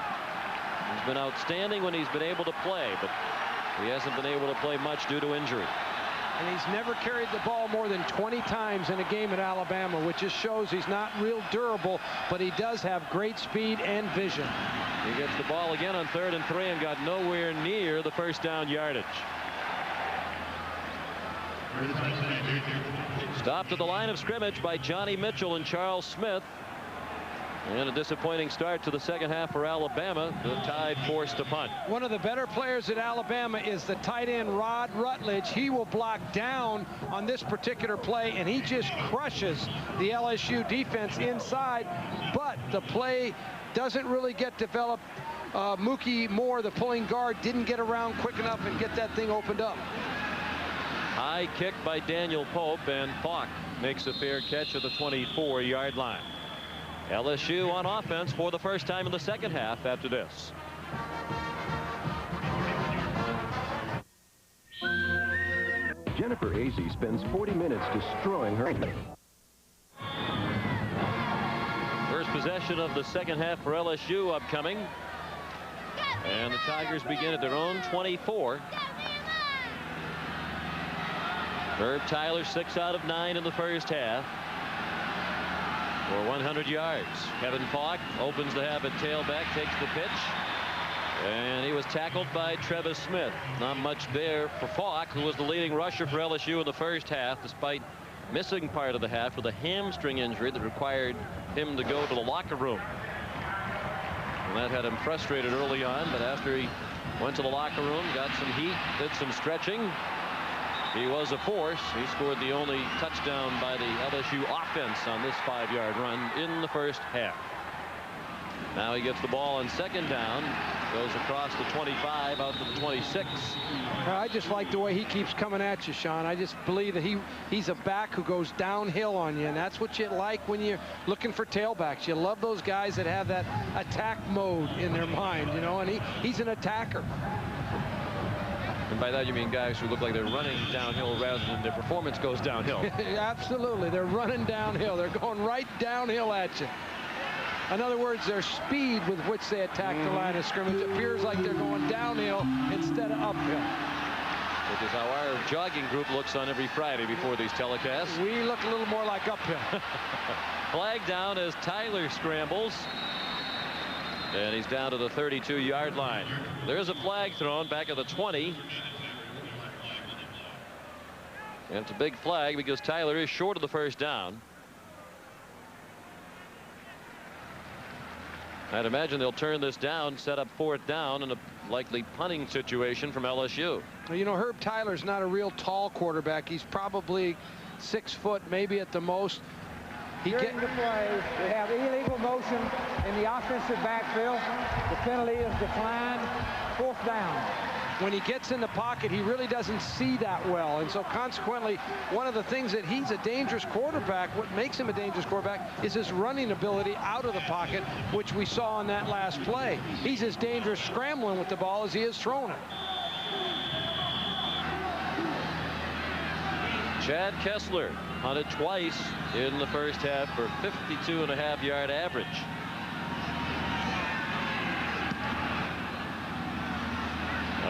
He's been outstanding when he's been able to play, but he hasn't been able to play much due to injury. And he's never carried the ball more than 20 times in a game at Alabama, which just shows he's not real durable, but he does have great speed and vision. He gets the ball again on 3rd and 3 and got nowhere near the first down yardage. Stopped at the line of scrimmage by Johnny Mitchell and Charles Smith. And a disappointing start to the second half for Alabama. The Tide forced to punt. One of the better players at Alabama is the tight end Rod Rutledge. He will block down on this particular play, and he just crushes the LSU defense inside. But the play doesn't really get developed. Mookie Moore, the pulling guard, didn't get around quick enough and get that thing opened up. High kick by Daniel Pope, and Falk makes a fair catch at the 24-yard line. LSU on offense for the first time in the second half after this. Jennifer Azzi spends 40 minutes destroying her. First possession of the second half for LSU upcoming. And the Tigers begin at their own 24. Herb Tyler 6 out of 9 in the first half for 100 yards. Kevin Falk opens the half at tailback, takes the pitch, and he was tackled by Trevis Smith. Not much there for Falk, who was the leading rusher for LSU in the first half, despite missing part of the half with a hamstring injury that required him to go to the locker room. And that had him frustrated early on, but after he went to the locker room, got some heat, did some stretching, he was a force. He scored the only touchdown by the LSU offense on this 5-yard run in the first half. Now he gets the ball on second down, goes across the 25 out to the 26. I just like the way he keeps coming at you, Sean. I just believe that he's a back who goes downhill on you, and that's what you like when you're looking for tailbacks. You love those guys that have that attack mode in their mind, you know, and he's an attacker. And by that you mean guys who look like they're running downhill rather than their performance goes downhill. Absolutely. They're running downhill. They're going right downhill at you. In other words, their speed with which they attack the line of scrimmage appears like they're going downhill instead of uphill. Which is how our jogging group looks on every Friday before these telecasts. We look a little more like uphill. Flag down as Tyler scrambles. And he's down to the 32-yard line. There's a flag thrown back at the 20. And it's a big flag because Tyler is short of the first down. I'd imagine they'll turn this down, set up fourth down in a likely punting situation from LSU. Well, you know, Herb Tyler's not a real tall quarterback. He's probably 6 foot, maybe at the most. During the play, we have illegal motion in the offensive backfield. The penalty is declined. Fourth down. When he gets in the pocket, he really doesn't see that well. And so consequently, one of the things that he's a dangerous quarterback, what makes him a dangerous quarterback, is his running ability out of the pocket, which we saw in that last play. He's as dangerous scrambling with the ball as he is throwing it. Chad Kessler hunted twice in the first half for 52.5-yard average.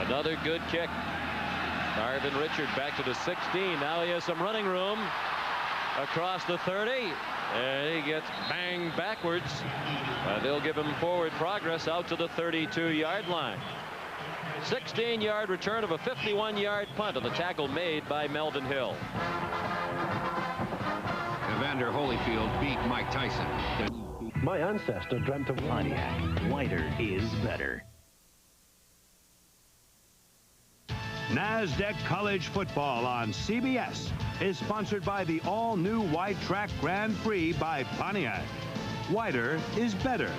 Another good kick. Marvin Richard back to the 16. Now he has some running room across the 30. And he gets banged backwards. They'll give him forward progress out to the 32-yard line. 16-yard return of a 51-yard punt on the tackle made by Melvin Hill. Evander Holyfield beat Mike Tyson. My ancestor dreamt of Pontiac. Whiter is better. NASDAQ College Football on CBS is sponsored by the all-new White Track Grand Prix by Pontiac. Whiter is better.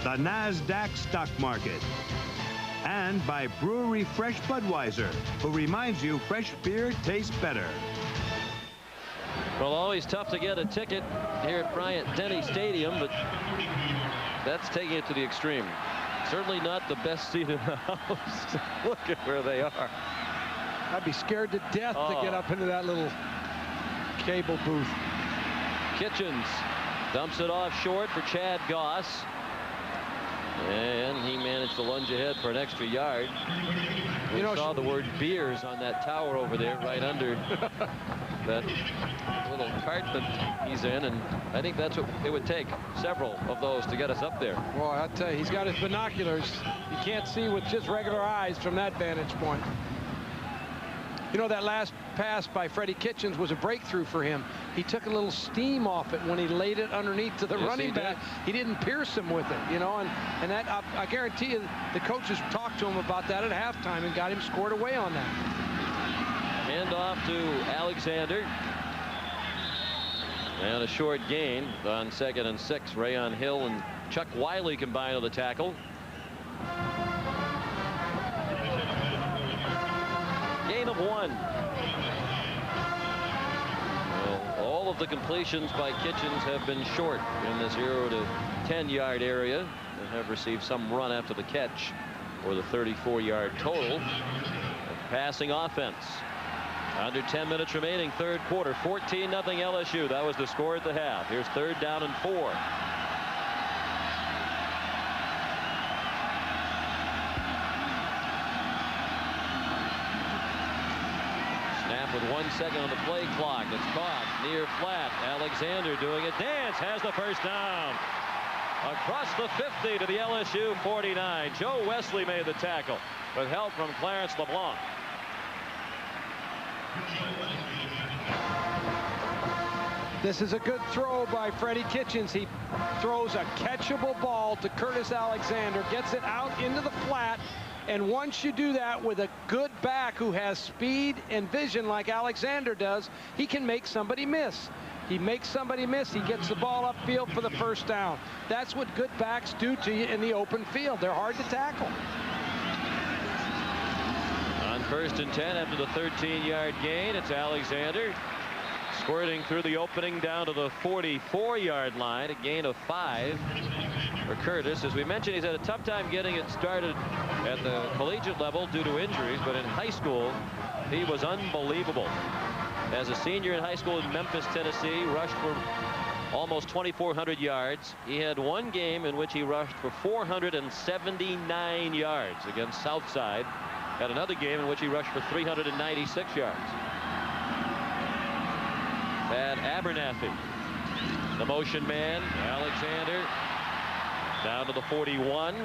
The NASDAQ Stock Market. And by Brewery Fresh Budweiser, who reminds you fresh beer tastes better. Well, always tough to get a ticket here at Bryant-Denny Stadium, but that's taking it to the extreme. Certainly not the best seat in the house. Look at where they are. I'd be scared to death to get up into that little cable booth. Kitchens dumps it off short for Chad Goss. And he managed to lunge ahead for an extra yard. We saw the word beers on that tower over there right under that little cart that he's in, and I think that's what it would take, several of those to get us up there. Boy, I'll tell you, he's got his binoculars. You can't see with just regular eyes from that vantage point. You know, that last pass by Freddie Kitchens was a breakthrough for him. He took a little steam off it when he laid it underneath to the running back. He didn't pierce him with it, you know, and that I guarantee you the coaches talked to him about that at halftime and got him scored away on that. Hand off to Alexander. And a short gain on 2nd and 6. Rayon Hill and Chuck Wiley combined on the tackle. Gain of 1. Well, all of the completions by Kitchens have been short in this 0 to 10-yard area and have received some run after the catch for the 34-yard total of passing offense. Under 10 minutes remaining, third quarter, 14-0 LSU. That was the score at the half. Here's 3rd down and 4. Snap with 1 second on the play clock. It's caught near flat. Alexander doing a dance, has the first down. Across the 50 to the LSU 49. Joe Wesley made the tackle with help from Clarence LeBlanc. This is a good throw by Freddie Kitchens. He throws a catchable ball to Curtis Alexander, gets it out into the flat, and once you do that with a good back who has speed and vision like Alexander does, he can make somebody miss. He makes somebody miss. He gets the ball upfield for the first down. That's what good backs do to you in the open field. They're hard to tackle. On 1st and 10 after the 13-yard gain, it's Alexander squirting through the opening down to the 44-yard line. A gain of 5 for Curtis. As we mentioned, he's had a tough time getting it started at the collegiate level due to injuries, but in high school he was unbelievable. As a senior in high school in Memphis, Tennessee, rushed for almost 2,400 yards. He had one game in which he rushed for 479 yards against Southside. Had another game in which he rushed for 396 yards. Pat Abernathy, the motion man. Alexander down to the 41.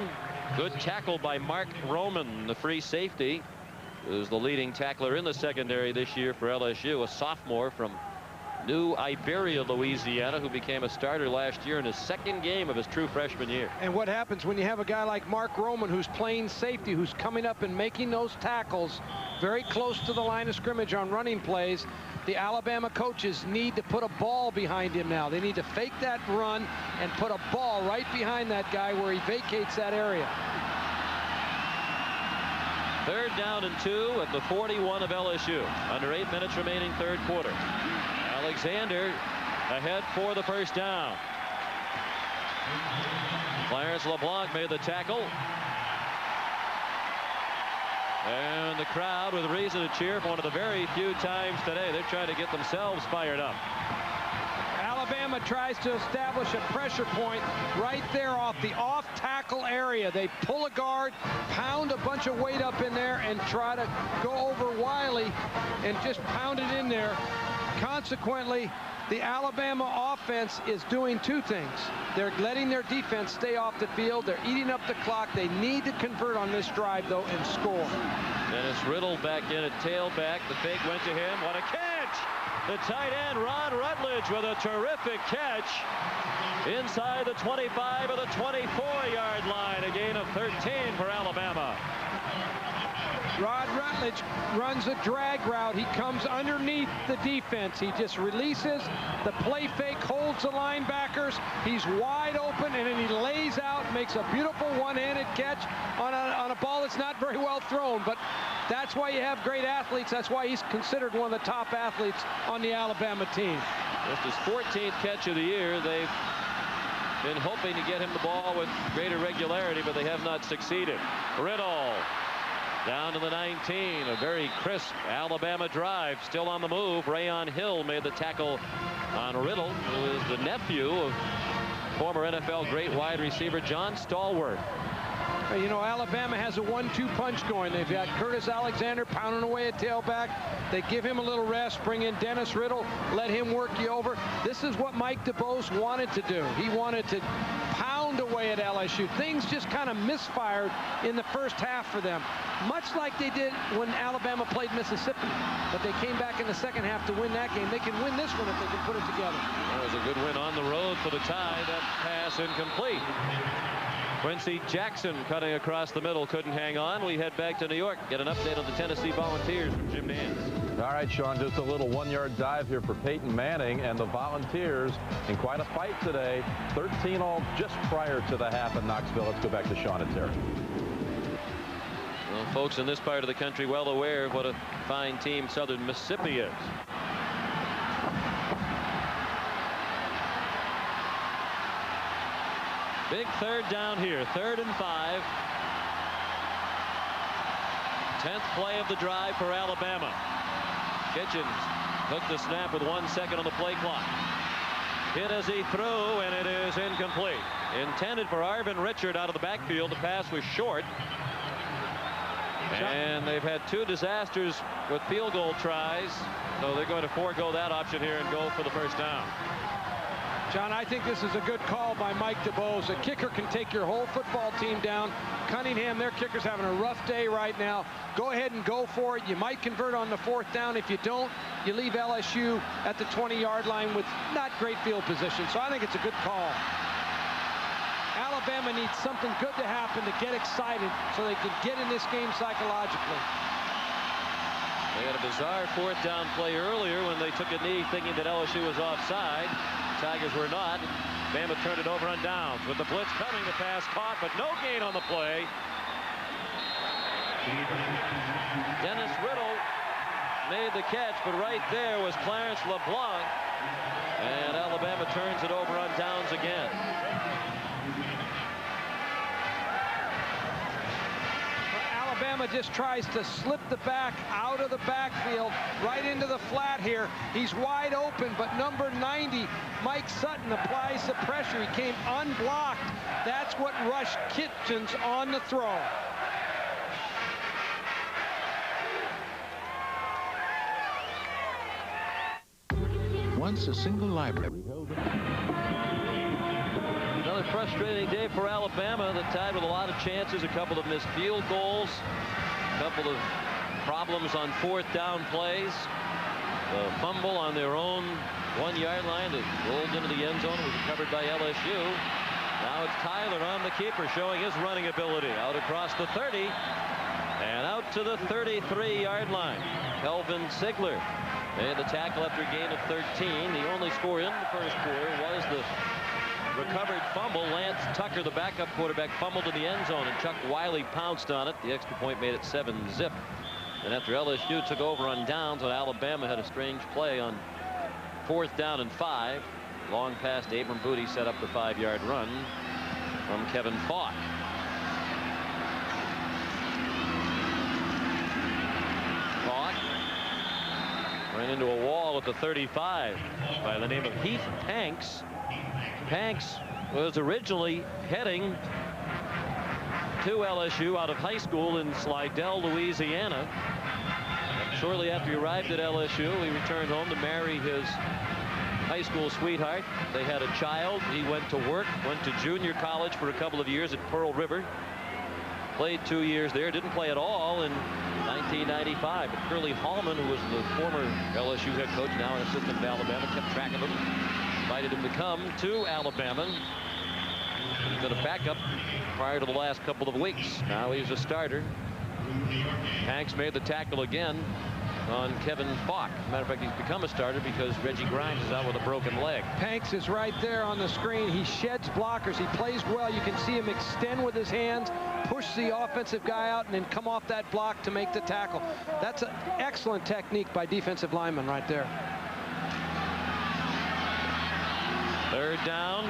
Good tackle by Mark Roman, the free safety, who's the leading tackler in the secondary this year for LSU, a sophomore from New Iberia, Louisiana, who became a starter last year in his 2nd game of his true freshman year. And what happens when you have a guy like Mark Roman, who's playing safety, who's coming up and making those tackles very close to the line of scrimmage on running plays? The Alabama coaches need to put a ball behind him now. They need to fake that run and put a ball right behind that guy where he vacates that area. 3rd down and 2 at the 41 of LSU. Under 8 minutes remaining, third quarter. Alexander ahead for the first down. Clarence LeBlanc made the tackle. And the crowd with reason to cheer for one of the very few times today. They're trying to get themselves fired up. Alabama tries to establish a pressure point right there off the off-tackle area. They pull a guard, pound a bunch of weight up in there, and try to go over Wiley and just pound it in there. Consequently, the Alabama offense is doing 2 things. They're letting their defense stay off the field. They're eating up the clock. They need to convert on this drive, though, and score. Dennis Riddle back in at tailback. The fake went to him. What a catch! The tight end, Ron Rutledge, with a terrific catch inside the 25 of the 24-yard line. A gain of 13 for Alabama. Rod Rutledge runs a drag route. He comes underneath the defense. He just releases. The play fake holds the linebackers. He's wide open, and then he lays out, makes a beautiful one-handed catch on a ball that's not very well thrown. But that's why you have great athletes. That's why he's considered one of the top athletes on the Alabama team. Just his 14th catch of the year. They've been hoping to get him the ball with greater regularity, but they have not succeeded. Riddle down to the 19. A very crisp Alabama drive. Still on the move. Rayon Hill made the tackle on Riddle, who is the nephew of former NFL great wide receiver John Stallworth. You know, Alabama has a 1-2 punch going. They've got Curtis Alexander pounding away at tailback. They give him a little rest, bring in Dennis Riddle, let him work you over. This is what Mike DuBose wanted to do. He wanted to pound pound away at LSU. Things just kind of misfired in the first half for them, much like they did when Alabama played Mississippi. But they came back in the second half to win that game. They can win this one if they can put it together. That was a good win on the road for the Tide. That pass incomplete. Quincy Jackson cutting across the middle, couldn't hang on. We head back to New York, get an update on the Tennessee Volunteers from Jim Nance. All right, Sean, just a little one-yard dive here for Peyton Manning and the Volunteers in quite a fight today. 13 all just prior to the half in Knoxville. Let's go back to Sean and Terry. Well, folks in this part of the country well aware of what a fine team Southern Mississippi is. Big third down here, 3rd and 5. 10th play of the drive for Alabama. Kitchens took the snap with 1 second on the play clock. Hit as he threw, and it is incomplete. Intended for Arvin Richard out of the backfield. The pass was short. And they've had 2 disasters with field goal tries, so they're going to forego that option here and go for the first down. John, I think this is a good call by Mike DeBose. A kicker can take your whole football team down. Cunningham, their kicker's having a rough day right now. Go ahead and go for it. You might convert on the 4th down. If you don't, you leave LSU at the 20-yard line with not great field position. So I think it's a good call. Alabama needs something good to happen to get excited so they can get in this game psychologically. They had a bizarre 4th down play earlier when they took a knee thinking that LSU was offside. Tigers were not. Bama turned it over on downs with the blitz coming. The pass caught, but no gain on the play. Dennis Riddle made the catch, but right there was Clarence LeBlanc, and Alabama turns it over on downs again. Alabama just tries to slip the back out of the backfield right into the flat here. He's wide open, but number 90, Mike Sutton, applies the pressure. He came unblocked. That's what rushed Kitchens on the throw. Once a single library. Another frustrating day for Alabama. The Tide with a lot of chances, a couple of missed field goals, a couple of problems on 4th down plays. The fumble on their own 1-yard line that rolled into the end zone was recovered by LSU. Now it's Tyler on the keeper, showing his running ability. Out across the 30 and out to the 33-yard line. Kelvin Sigler made the tackle after a gain of 13. The only score in the first quarter was the recovered fumble. Lance Tucker, the backup quarterback, fumbled in the end zone, and Chuck Wiley pounced on it. The extra point made it 7-zip. And after LSU took over on downs, and Alabama had a strange play on 4th down and 5. Long pass to Abram Booty set up the 5-yard run from Kevin Falk. Falk ran into a wall at the 35 by the name of Heath Hanks. Hanks was originally heading to LSU out of high school in Slidell, Louisiana. Shortly after he arrived at LSU, he returned home to marry his high school sweetheart. They had a child. He went to work, went to junior college for a couple of years at Pearl River. Played 2 years there, didn't play at all in 1995. But Curly Hallman, who was the former LSU head coach, now an assistant at Alabama, kept track of him. Invited him to come to Alabama. He's been a backup prior to the last couple of weeks. Now he's a starter. Hanks made the tackle again on Kevin Falk. Matter of fact, he's become a starter because Reggie Grimes is out with a broken leg. Hanks is right there on the screen. He sheds blockers. He plays well. You can see him extend with his hands, push the offensive guy out, and then come off that block to make the tackle. That's an excellent technique by defensive linemen right there. 3rd down,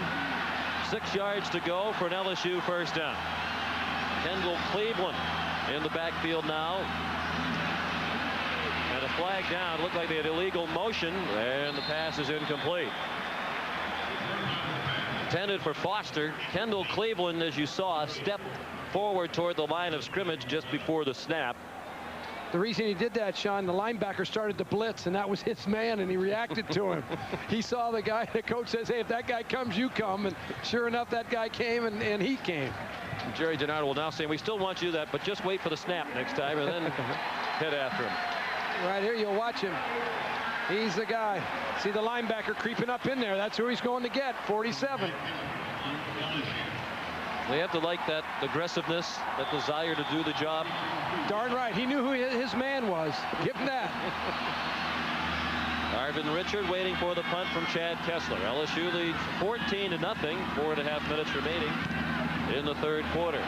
6 yards to go for an LSU first down. Kendall Cleveland in the backfield now. And a flag down. Looked like they had illegal motion, and the pass is incomplete. Intended for Foster. Kendall Cleveland, as you saw, stepped forward toward the line of scrimmage just before the snap. The reason he did that, Sean, the linebacker started to blitz, and that was his man, and he reacted to him. He saw the guy, the coach says, hey, if that guy comes, you come. And sure enough, that guy came, and he came. Jerry Gennaro will now say, we still want you that, but just wait for the snap next time, and then head after him. Right here, you'll watch him. He's the guy. See the linebacker creeping up in there. That's who he's going to get, 47. They have to like that aggressiveness, that desire to do the job. Darn right. He knew who his man was. Give him that. Arvin Richard waiting for the punt from Chad Kessler. LSU leads 14-0. 4.5 minutes remaining in the third quarter.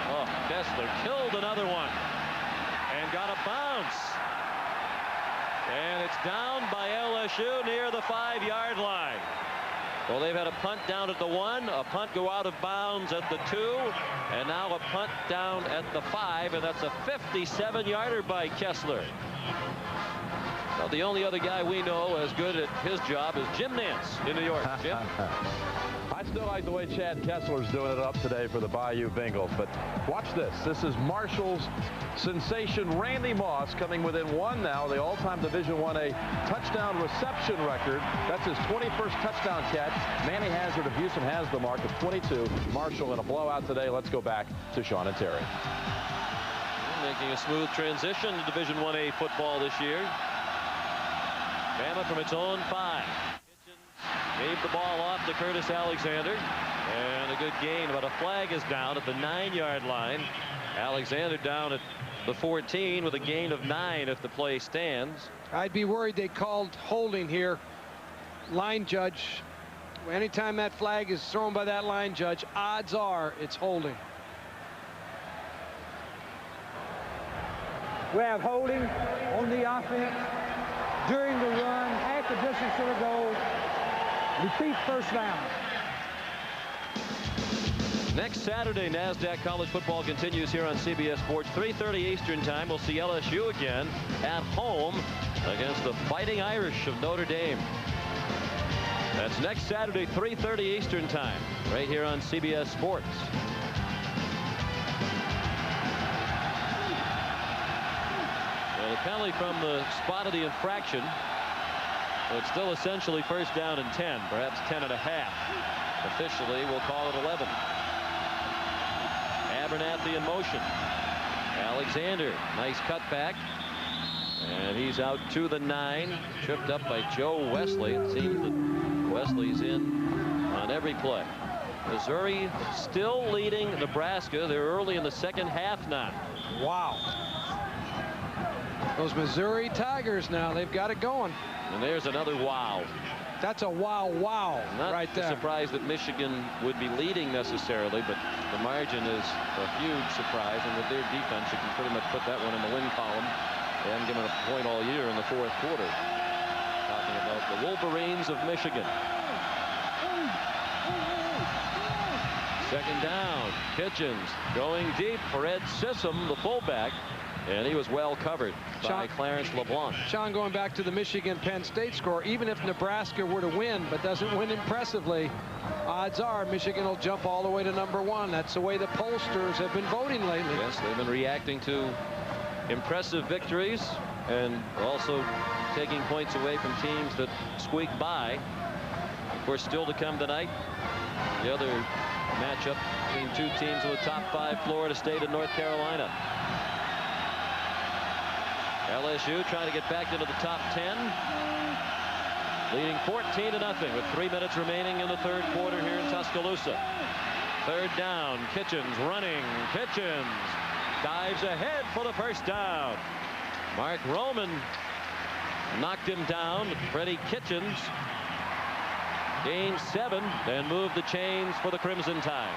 Oh, Kessler killed another one and got a bounce. And it's down by LSU near the 5-yard line. Well, they've had a punt down at the 1, a punt go out of bounds at the 2, and now a punt down at the 5, and that's a 57-yarder by Kessler. Well, the only other guy we know as good at his job is Jim Nance in New York. Jim? I still like the way Chad Kessler's doing it up today for the Bayou Bengals. But watch this. This is Marshall's sensation Randy Moss coming within 1 now, the all-time Division I-A touchdown reception record. That's his 21st touchdown catch. Manny Hazard of Houston has the mark of 22. Marshall in a blowout today. Let's go back to Sean and Terry. Making a smooth transition to Division I-A football this year. Bama from its own 5. Gave the ball off to Curtis Alexander, and a good gain, but a flag is down at the 9-yard line. Alexander down at the 14 with a gain of 9 if the play stands. I'd be worried they called holding here. Line judge, anytime that flag is thrown by that line judge, odds are it's holding. We have holding on the offense during the run, half the distance to the goal. Repeat first down. Next Saturday, NASDAQ College Football continues here on CBS Sports. 3:30 Eastern Time. We'll see LSU again at home against the Fighting Irish of Notre Dame. That's next Saturday, 3:30 Eastern Time, right here on CBS Sports. Well, the penalty from the spot of the infraction. It's still essentially first down and 10, perhaps 10.5. Officially, we'll call it 11. Abernathy in motion. Alexander, nice cutback. And he's out to the 9, tripped up by Joe Wesley. It seems that Wesley's in on every play. Missouri still leading Nebraska. They're early in the second half now. Wow. Those Missouri Tigers now, they've got it going. And there's another wow. That's a wow Not right there. surprised that Michigan would be leading necessarily, but the margin is a huge surprise. And with their defense, you can pretty much put that one in the win column. They haven't given a point all year in the fourth quarter. Talking about the Wolverines of Michigan. Second down. Kitchens going deep for Ed Sissom, the fullback. And he was well covered by Clarence LeBlanc. Sean, going back to the Michigan-Penn State score, even if Nebraska were to win, but doesn't win impressively, odds are Michigan will jump all the way to #1. That's the way the pollsters have been voting lately. Yes, they've been reacting to impressive victories and also taking points away from teams that squeak by. Of course, still to come tonight, the other matchup between two teams in the top 5, Florida State and North Carolina. LSU trying to get back into the top 10, leading 14-0 with 3 minutes remaining in the third quarter here in Tuscaloosa. Third down. Kitchens running. Kitchens dives ahead for the first down. Mark Roman knocked him down. Freddie Kitchens gained 7 and moved the chains for the Crimson Tide.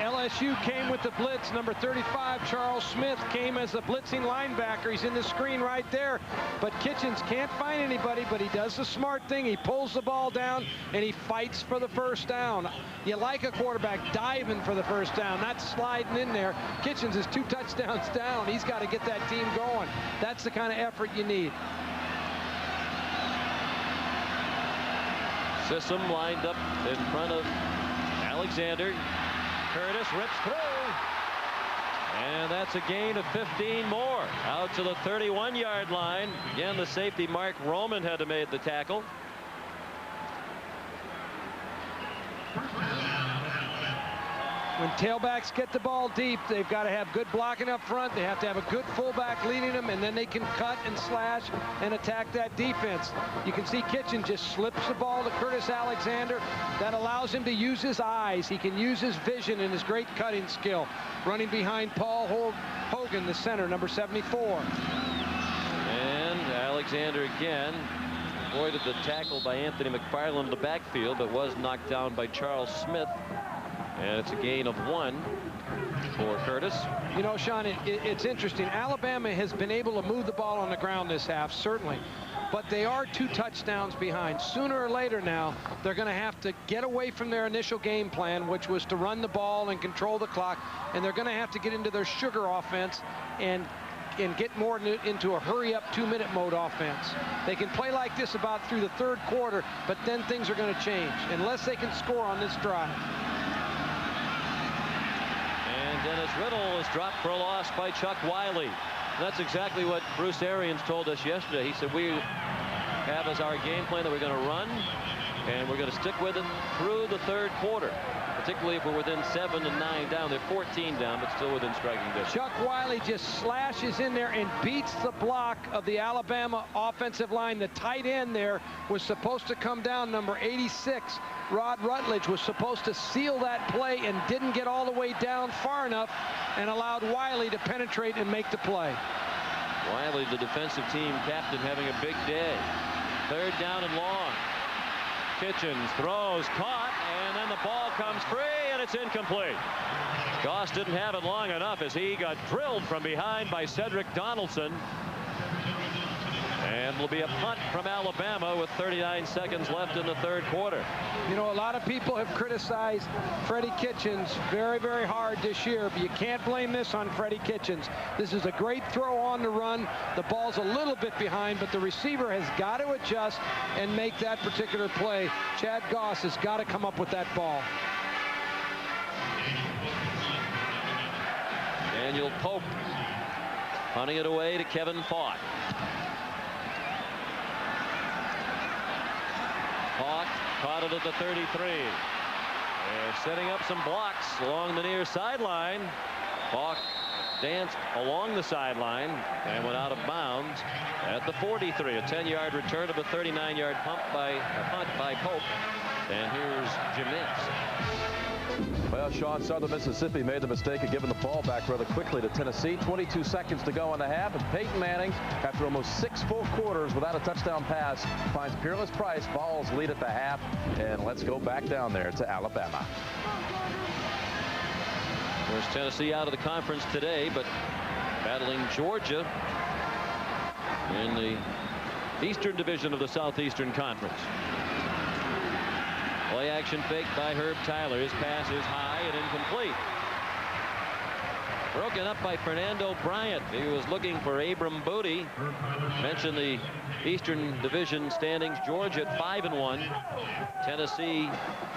LSU came with the blitz. Number 35, Charles Smith, came as a blitzing linebacker. He's in the screen right there. But Kitchens can't find anybody, but he does the smart thing. He pulls the ball down, and he fights for the first down. You like a quarterback diving for the first down, not sliding in there. Kitchens is 2 touchdowns down. He's got to get that team going. That's the kind of effort you need. Sissom lined up in front of Alexander. Curtis rips through. And that's a gain of 15 more. Out to the 31-yard line. Again, the safety Mark Roman had to make the tackle. When tailbacks get the ball deep, they've got to have good blocking up front. They have to have a good fullback leading them, and then they can cut and slash and attack that defense. You can see Kitchen just slips the ball to Curtis Alexander. That allows him to use his eyes. He can use his vision and his great cutting skill. Running behind Paul Hogan, the center, number 74. And Alexander again avoided the tackle by Anthony McFarland in the backfield, but was knocked down by Charles Smith. And it's a gain of 1 for Curtis. You know, Sean, it's interesting. Alabama has been able to move the ball on the ground this half, certainly. But they are 2 touchdowns behind. Sooner or later now, they're going to have to get away from their initial game plan, which was to run the ball and control the clock. And they're going to have to get into their sugar offense and get more into a hurry-up 2-minute mode offense. They can play like this about through the 3rd quarter, but then things are going to change unless they can score on this drive. Dennis Riddle is dropped for a loss by Chuck Wiley. That's exactly what Bruce Arians told us yesterday. He said, we have as our game plan that we're going to run, and we're going to stick with it through the 3rd quarter, particularly if we're within 7 and 9 down. They're 14 down, but still within striking distance. Chuck Wiley just slashes in there and beats the block of the Alabama offensive line. The tight end there was supposed to come down, number 86. Rod Rutledge was supposed to seal that play and didn't get all the way down far enough and allowed Wiley to penetrate and make the play. Wiley, the defensive team captain, having a big day. 3rd down and long. Kitchens throws, caught, and then the ball comes free, and it's incomplete. Goss didn't have it long enough as he got drilled from behind by Cedric Donaldson. And it'll be a punt from Alabama with 39 seconds left in the 3rd quarter. You know, a lot of people have criticized Freddie Kitchens very, very hard this year, but you can't blame this on Freddie Kitchens. This is a great throw on the run. The ball's a little bit behind, but the receiver has got to adjust and make that particular play. Chad Goss has got to come up with that ball. Daniel Pope punting it away to Kevin Falk. Falk caught it at the 33. They're setting up some blocks along the near sideline. Falk danced along the sideline and went out of bounds at the 43. A 10-yard return of a 39-yard punt by Pope. And here's Jim Nance. Well, Sean, Southern Mississippi made the mistake of giving the ball back rather quickly to Tennessee. 22 seconds to go in the half, and Peyton Manning, after almost 6 full quarters without a touchdown pass, finds Peerless Price. Vols lead at the half, and let's go back down there to Alabama. There's Tennessee out of the conference today, but battling Georgia in the Eastern Division of the Southeastern Conference. Play action fake by Herb Tyler. His pass is high and incomplete. Broken up by Fernando Bryant. He was looking for Abram Booty. Mentioned the Eastern Division standings. Georgia at 5-1. Tennessee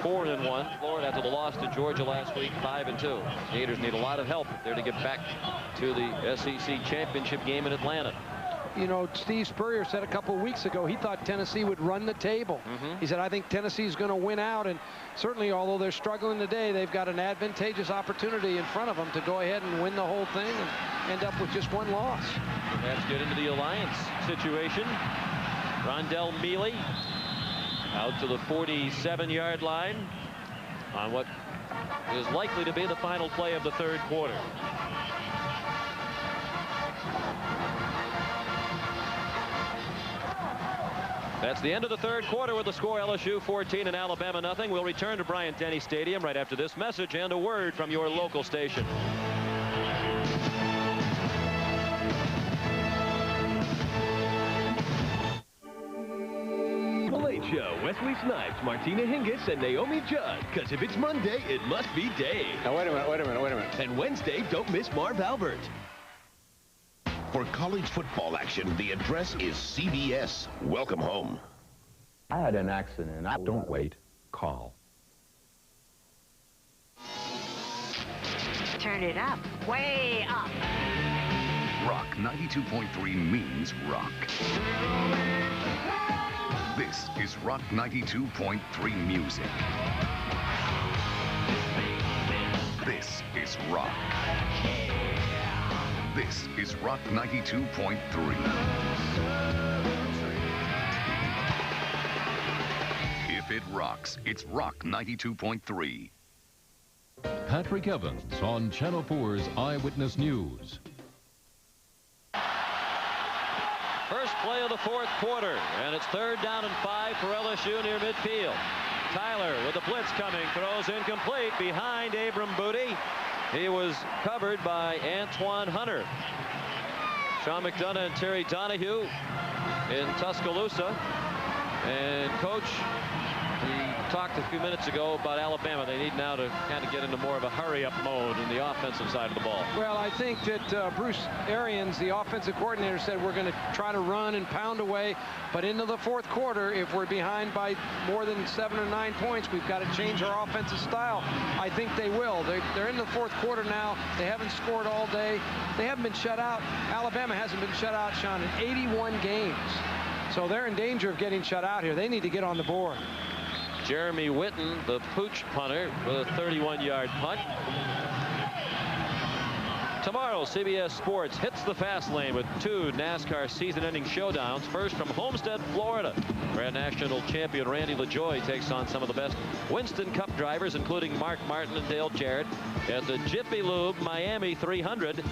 4-1. Florida, after the loss to Georgia last week, 5-2. Gators need a lot of help there to get back to the SEC championship game in Atlanta. You know, Steve Spurrier said a couple weeks ago he thought Tennessee would run the table. He said, I think Tennessee's going to win out, and certainly, although they're struggling today, they've got an advantageous opportunity in front of them to go ahead and win the whole thing and end up with just 1 loss. Let's get into the alliance situation. Rondell Mealy out to the 47-yard line on what is likely to be the final play of the 3rd quarter. That's the end of the 3rd quarter with the score LSU 14 and Alabama nothing. We'll return to Bryant-Denny Stadium right after this message and a word from your local station. The Late Show, Wesley Snipes, Martina Hingis, and Naomi Judd. Because if it's Monday, it must be Dave. Now, wait a minute. And Wednesday, don't miss Marv Albert. For college football action, the address is CBS. Welcome home. I had an accident. Don't wait. Call. turn it up, way up. Rock 92.3 means rock. This is Rock 92.3 music. This is rock. This is Rock 92.3. If it rocks, it's Rock 92.3. Patrick Evans on Channel 4's Eyewitness News. First play of the fourth quarter, and it's 3rd down and 5 for LSU near midfield. Tyler with the blitz coming, throws incomplete behind Abram Booty. He was covered by Antoine Hunter. Sean McDonough and Terry Donahue in Tuscaloosa. And Coach, he talked a few minutes ago about Alabama. They need now to kind of get into more of a hurry-up mode in the offensive side of the ball. Well, I think that Bruce Arians, the offensive coordinator, said we're going to try to run and pound away. But into the fourth quarter, if we're behind by more than 7 or 9 points, we've got to change our offensive style. I think they will. They're in the fourth quarter now. They haven't scored all day. They haven't been shut out. Alabama hasn't been shut out, Sean, in 81 games. So they're in danger of getting shut out here. They need to get on the board. Jeremy Witten, the pooch punter, with a 31-yard punt. Tomorrow, CBS Sports hits the fast lane with 2 NASCAR season-ending showdowns. First from Homestead, Florida, where national champion Randy LaJoie takes on some of the best Winston Cup drivers, including Mark Martin and Dale Jarrett, at the Jiffy Lube Miami 300.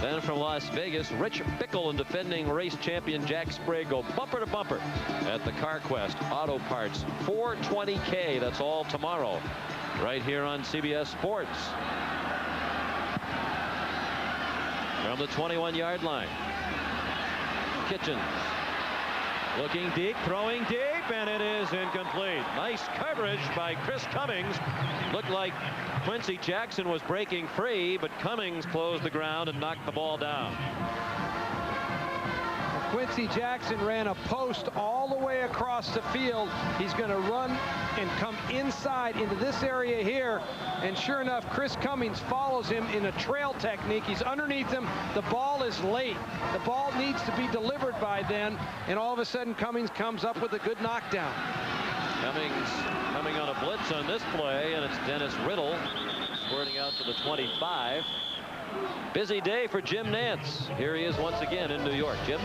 Then from Las Vegas, Rich Bickle and defending race champion Jack Sprague go bumper to bumper at the CarQuest Auto Parts 420K. That's all tomorrow, right here on CBS Sports. From the 21-yard line, Kitchens looking deep, throwing deep, and it is incomplete. Nice coverage by Chris Cummings. Looked like Quincy Jackson was breaking free, but Cummings closed the ground and knocked the ball down. Quincy Jackson ran a post all the way across the field. He's going to run and come inside into this area here. And sure enough, Chris Cummings follows him in a trail technique. He's underneath him. The ball is late. The ball needs to be delivered by then. And all of a sudden, Cummings comes up with a good knockdown. Cummings coming on a blitz on this play, and it's Dennis Riddle squirting out to the 25. Busy day for Jim Nance. Here he is once again in New York. Jim?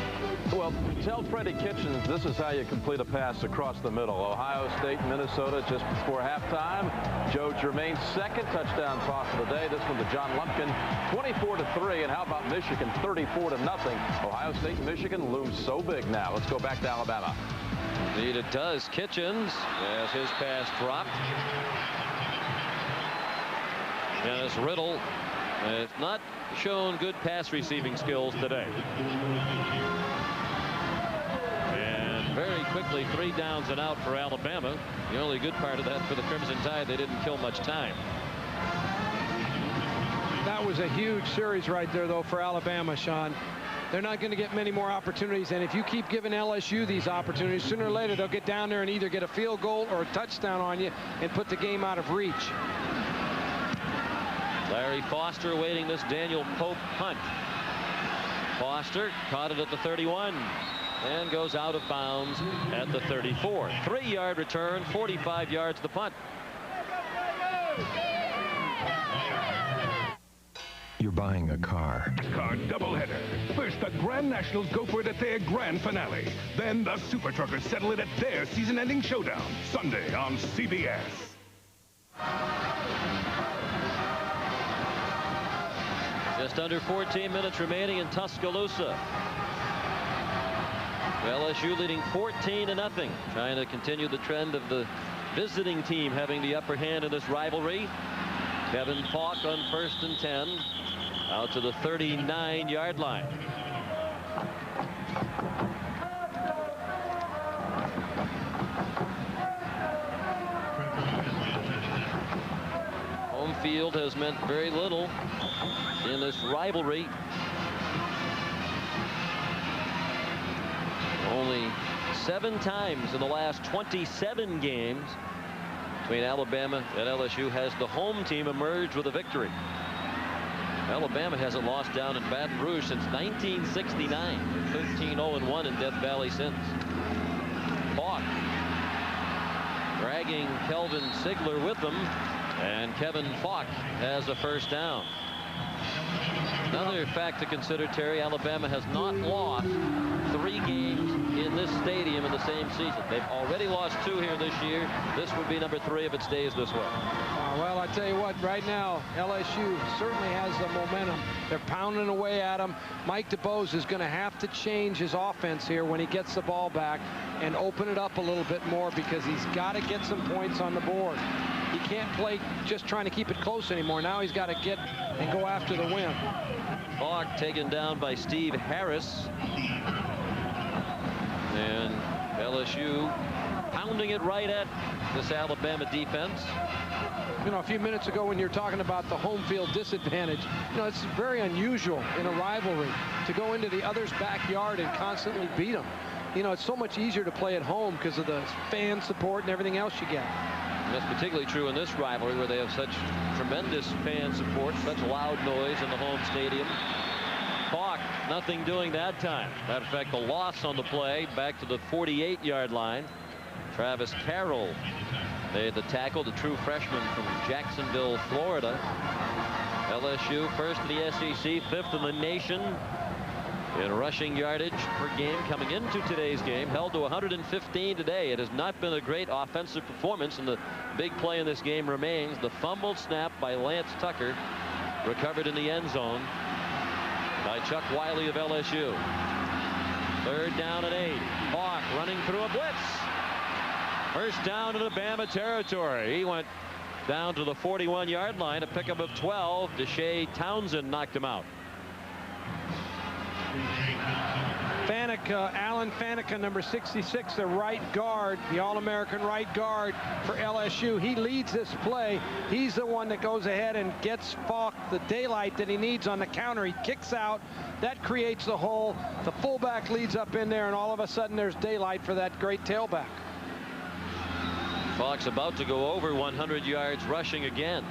Well, tell Freddie Kitchens this is how you complete a pass across the middle. Ohio State, Minnesota just before halftime. Joe Germain's second touchdown toss of the day. This one to John Lumpkin, 24-3. And how about Michigan, 34-0. Ohio State and Michigan looms so big now. Let's go back to Alabama. Indeed it does. Kitchens, as his pass dropped. Dennis Riddle has not shown good pass receiving skills today. And very quickly, 3 downs and out for Alabama. The only good part of that for the Crimson Tide, they didn't kill much time. That was a huge series right there, though, for Alabama, Sean. They're not going to get many more opportunities, and if you keep giving LSU these opportunities, sooner or later they'll get down there and either get a field goal or a touchdown on you and put the game out of reach. Larry Foster waiting this Daniel Pope punt. Foster caught it at the 31 and goes out of bounds at the 34. 3-yard return, 45 yards the punt. You're buying a car. Car doubleheader. First, the Grand Nationals go for it at their grand finale. Then the Super Truckers settle it at their season-ending showdown. Sunday on CBS. Just under 14 minutes remaining in Tuscaloosa. LSU leading 14-0, trying to continue the trend of the visiting team having the upper hand in this rivalry. Kevin Falk on 1st and 10, out to the 39-yard line. Home field has meant very little in this rivalry. Only 7 times in the last 27 games between Alabama and LSU has the home team emerged with a victory. Alabama hasn't lost down in Baton Rouge since 1969. 13-0-1 in Death Valley since. Falk dragging Kelvin Sigler with them, and Kevin Falk has a first down. Another fact to consider, Terry, Alabama has not lost 3 games in this stadium in the same season. They've already lost 2 here this year. This would be number 3 if it stays this way. Well, I tell you what, right now, LSU certainly has the momentum. They're pounding away at him. Mike DeBose is going to have to change his offense here when he gets the ball back and open it up a little bit more, because he's got to get some points on the board. He can't play just trying to keep it close anymore. Now he's got to get and go after the win. Falk taken down by Steve Harris. And LSU pounding it right at this Alabama defense. You know, a few minutes ago when you're talking about the home field disadvantage, you know, it's very unusual in a rivalry to go into the other's backyard and constantly beat them. You know, it's so much easier to play at home because of the fan support and everything else you get. And that's particularly true in this rivalry where they have such tremendous fan support, such loud noise in the home stadium. Falk, nothing doing that time. Matter of fact, the loss on the play back to the 48-yard line. Travis Carroll made the tackle, the true freshman from Jacksonville, Florida. LSU first in the SEC, 5th in the nation in rushing yardage per game coming into today's game. Held to 115 today. It has not been a great offensive performance, and the big play in this game remains the fumbled snap by Lance Tucker, recovered in the end zone by Chuck Wiley of LSU. 3rd down and 8. Falk running through a blitz. First down in Alabama territory. He went down to the 41-yard line, a pickup of 12. Deshae Townsend knocked him out. Faneca, Alan Faneca, number 66, the right guard, the All-American right guard for LSU. He leads this play. He's the one that goes ahead and gets Falk the daylight that he needs on the counter. He kicks out. That creates the hole. The fullback leads up in there, and all of a sudden there's daylight for that great tailback. Falk's about to go over 100 yards rushing again.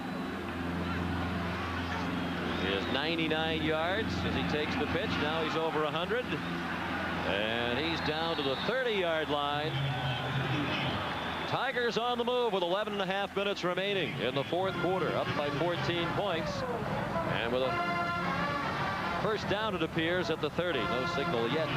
He has 99 yards as he takes the pitch. Now he's over 100. And he's down to the 30-yard line. Tigers on the move with 11.5 minutes remaining in the 4th quarter, up by 14 points. And with a first down, it appears, at the 30. No signal yet.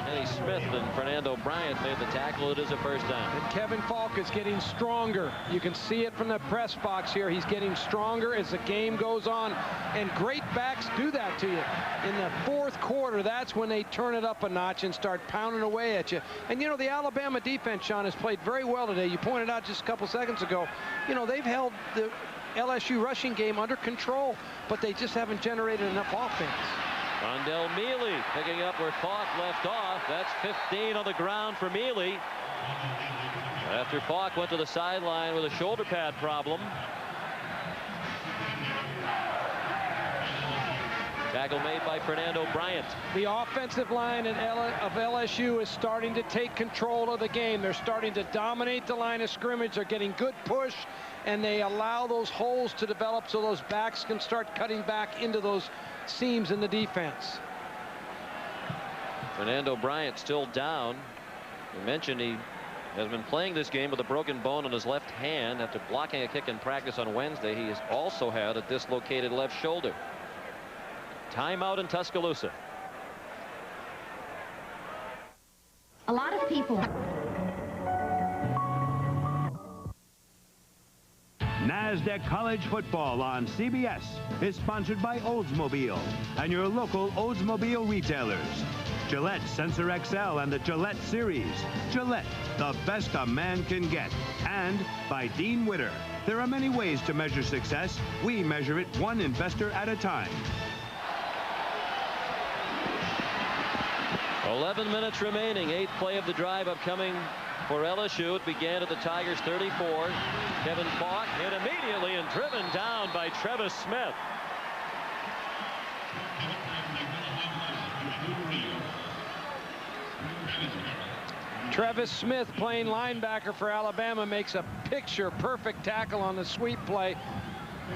Kenny Smith and Fernando Bryant made the tackle. It is a first down. And Kevin Falk is getting stronger. You can see it from the press box here. He's getting stronger as the game goes on. And great backs do that to you. In the 4th quarter, that's when they turn it up a notch and start pounding away at you. And, you know, the Alabama defense, Sean, has played very well today. You pointed out just a couple seconds ago, you know, they've held the LSU rushing game under control, but they just haven't generated enough offense. Rondell Mealy picking up where Falk left off. That's 15 on the ground for Mealy. After Falk went to the sideline with a shoulder pad problem. Tackle made by Fernando Bryant. The offensive line of LSU is starting to take control of the game. They're starting to dominate the line of scrimmage. They're getting good push, and they allow those holes to develop so those backs can start cutting back into those seams in the defense. Fernando Bryant still down. We mentioned he has been playing this game with a broken bone in his left hand after blocking a kick in practice on Wednesday. He has also had a dislocated left shoulder. Timeout in Tuscaloosa. A lot of people. NASDAQ College Football on CBS is sponsored by Oldsmobile and your local Oldsmobile retailers. Gillette Sensor XL and the Gillette Series. Gillette, the best a man can get. And by Dean Witter. There are many ways to measure success. We measure it one investor at a time. 11 minutes remaining. 8th play of the drive upcoming for LSU. It began at the Tigers 34. Kevin Falk hit immediately and driven down by Travis Smith. Travis Smith, playing linebacker for Alabama, makes a picture-perfect tackle on the sweep play.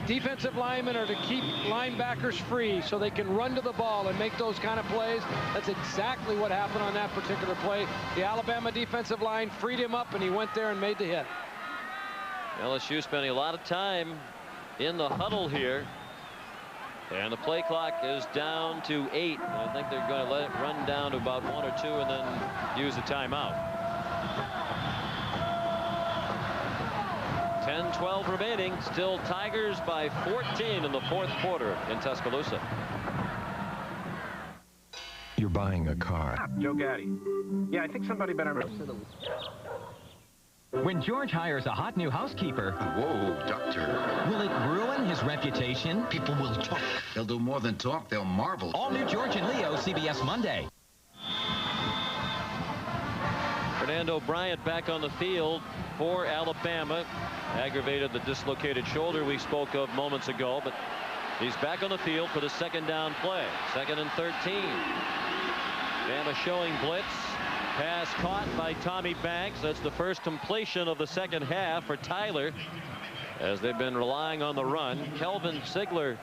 defensive linemen are to keep linebackers free so they can run to the ball and make those kind of plays. That's exactly what happened on that particular play. The Alabama defensive line freed him up, and he went there and made the hit. LSU spending a lot of time in the huddle here. And the play clock is down to 8. And I think they're going to let it run down to about 1 or 2 and then use a timeout. 10-12 remaining. Still Tigers by 14 in the fourth quarter in Tuscaloosa. You're buying a car. Joe Gaddy. Yeah, I think somebody better. When George hires a hot new housekeeper... Whoa, doctor. Will it ruin his reputation? People will talk. They'll do more than talk. They'll marvel. All new George and Leo, CBS Monday. Fernando Bryant back on the field for Alabama. Aggravated the dislocated shoulder we spoke of moments ago, but he's back on the field for the second down play. 2nd and 13. Bama showing blitz. Pass caught by Tommy Banks. That's the first completion of the second half for Tyler, as they've been relying on the run. Kelvin Sigler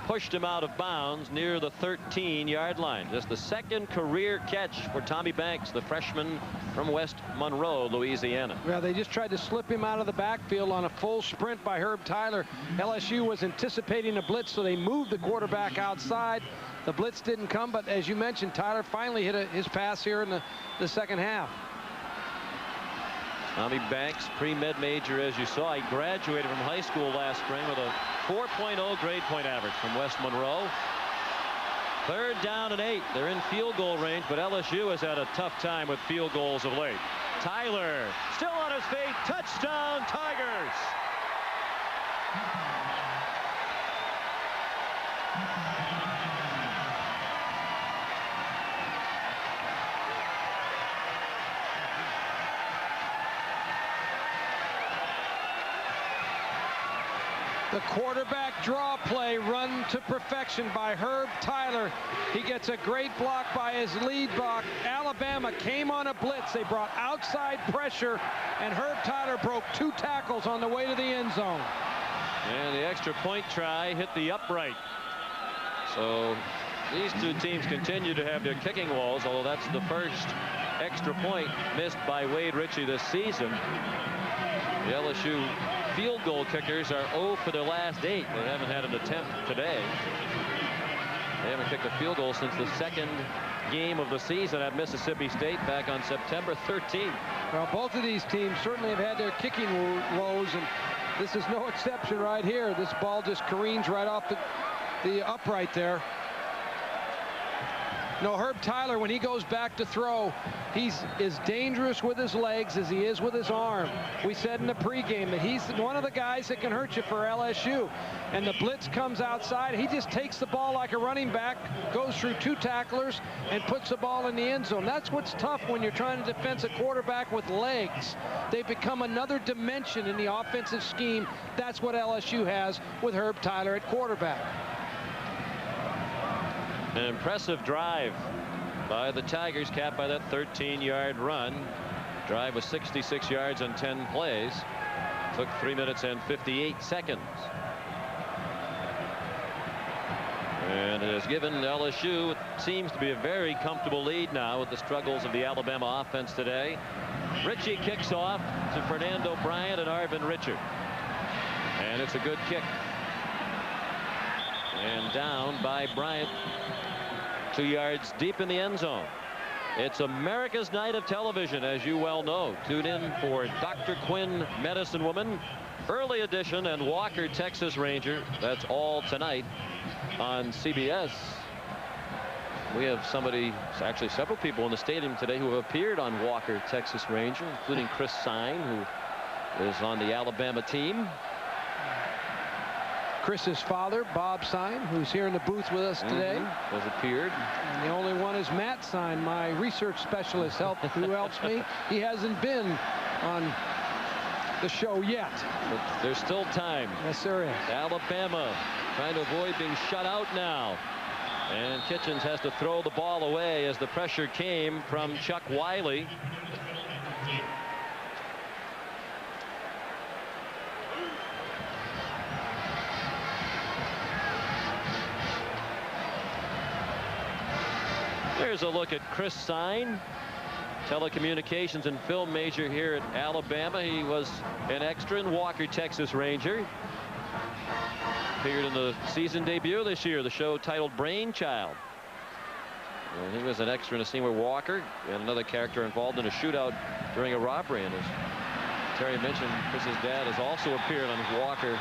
pushed him out of bounds near the 13-yard line. Just the second career catch for Tommy Banks, the freshman from West Monroe, Louisiana. Well, they just tried to slip him out of the backfield on a full sprint by Herb Tyler. LSU was anticipating a blitz, so they moved the quarterback outside. The blitz didn't come, but as you mentioned, Tyler finally hit his pass here in the second half. Tommy Banks, pre-med major, as you saw. He graduated from high school last spring with a 4.0 grade point average from West Monroe. 3rd down and 8. They're in field goal range, but LSU has had a tough time with field goals of late. Tyler still on his feet. Touchdown, Tigers. The quarterback draw play run to perfection by Herb Tyler. He gets a great block by his lead block. Alabama came on a blitz. They brought outside pressure, and Herb Tyler broke 2 tackles on the way to the end zone. And the extra point try hit the upright. So these two teams continue to have their kicking walls, although that's the first extra point missed by Wade Ritchie this season. The LSU field goal kickers are 0 for their last 8. They haven't had an attempt today. They haven't kicked a field goal since the second game of the season at Mississippi State back on September 13th. Well, both of these teams certainly have had their kicking woes, and this is no exception right here. This ball just careens right off the upright there. No, Herb Tyler, when he goes back to throw, he's as dangerous with his legs as he is with his arm. We said in the pregame that he's one of the guys that can hurt you for LSU. And the blitz comes outside. He just takes the ball like a running back, goes through 2 tacklers, and puts the ball in the end zone. That's what's tough when you're trying to defend a quarterback with legs. They've become another dimension in the offensive scheme. That's what LSU has with Herb Tyler at quarterback. An impressive drive by the Tigers, capped by that 13-yard run. Drive was 66 yards on 10 plays. Took 3 minutes and 58 seconds. And it has given LSU what seems to be a very comfortable lead now with the struggles of the Alabama offense today. Ritchie kicks off to Fernando Bryant and Arvin Richard. And it's a good kick. And down by Bryant. 2 yards deep in the end zone. It's America's Night of Television, as you well know. Tune in for Dr. Quinn, Medicine Woman, Early Edition, and Walker, Texas Ranger. That's all tonight on CBS. We have actually several people in the stadium today who have appeared on Walker, Texas Ranger, including Chris Sine, who is on the Alabama team. Chris's father, Bob Sine, who's here in the booth with us today. Has appeared. And the only one is Matt Sine, my research specialist, who helps me. He hasn't been on the show yet. But there's still time. Yes, there is. Alabama trying to avoid being shut out now. And Kitchens has to throw the ball away as the pressure came from Chuck Wiley. There's a look at Chris Sine, telecommunications and film major here at Alabama. He was an extra in Walker, Texas Ranger. Appeared in the season debut this year, the show titled Brainchild. And he was an extra in a scene with Walker and another character involved in a shootout during a robbery. And as Terry mentioned, Chris's dad has also appeared on Walker,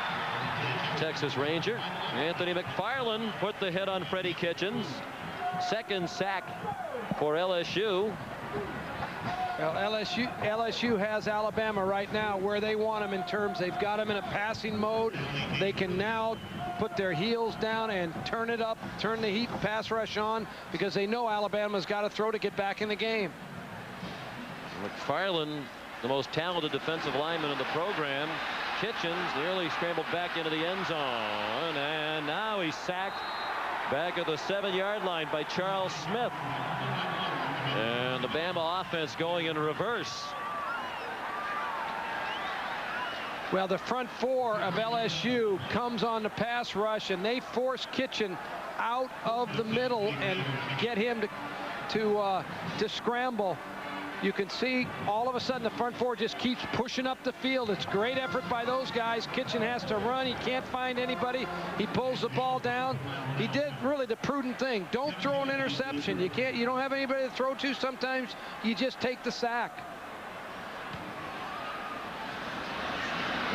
Texas Ranger. Anthony McFarland put the hit on Freddie Kitchens. Second sack for LSU. Well, LSU has Alabama right now where they want them in terms. They've got them in a passing mode. They can now put their heels down and turn it up, turn the heat pass rush on, because they know Alabama's got to throw to get back in the game. McFarland, the most talented defensive lineman in the program. Kitchens nearly scrambled back into the end zone, and now he's sacked back at the 7-yard line by Charles Smith. And the Bama offense going in reverse. Well, the front four of LSU comes on the pass rush, and they force Kitchen out of the middle and get him to scramble. You can see all of a sudden the front four just keeps pushing up the field. It's great effort by those guys. Kitchen has to run. He can't find anybody. He pulls the ball down. He did really the prudent thing. Don't throw an interception. You don't have anybody to throw to. Sometimes you just take the sack.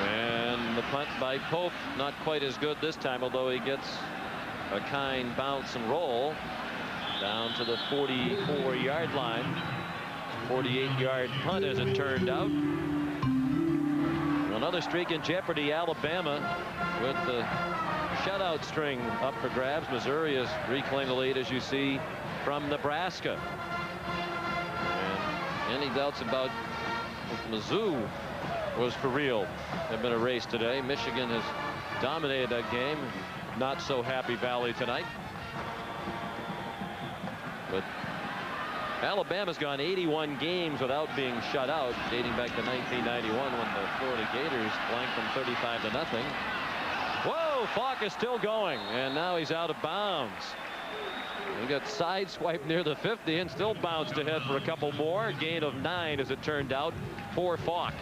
And the punt by Pope, not quite as good this time, although he gets a kind bounce and roll down to the 44-yard line. 48-yard punt, as it turned out. Another streak in jeopardy. Alabama with the shutout string up for grabs. Missouri has reclaimed the lead, as you see, from Nebraska. And any doubts about if Mizzou was for real have been erased today. Michigan has dominated that game. Not so happy Valley tonight. But Alabama's gone 81 games without being shut out, dating back to 1991 when the Florida Gators blanked them 35-0. Whoa, Falk is still going, and now he's out of bounds. He got sideswiped near the 50 and still bounced ahead for a couple more. Gain of 9, as it turned out, for Falk.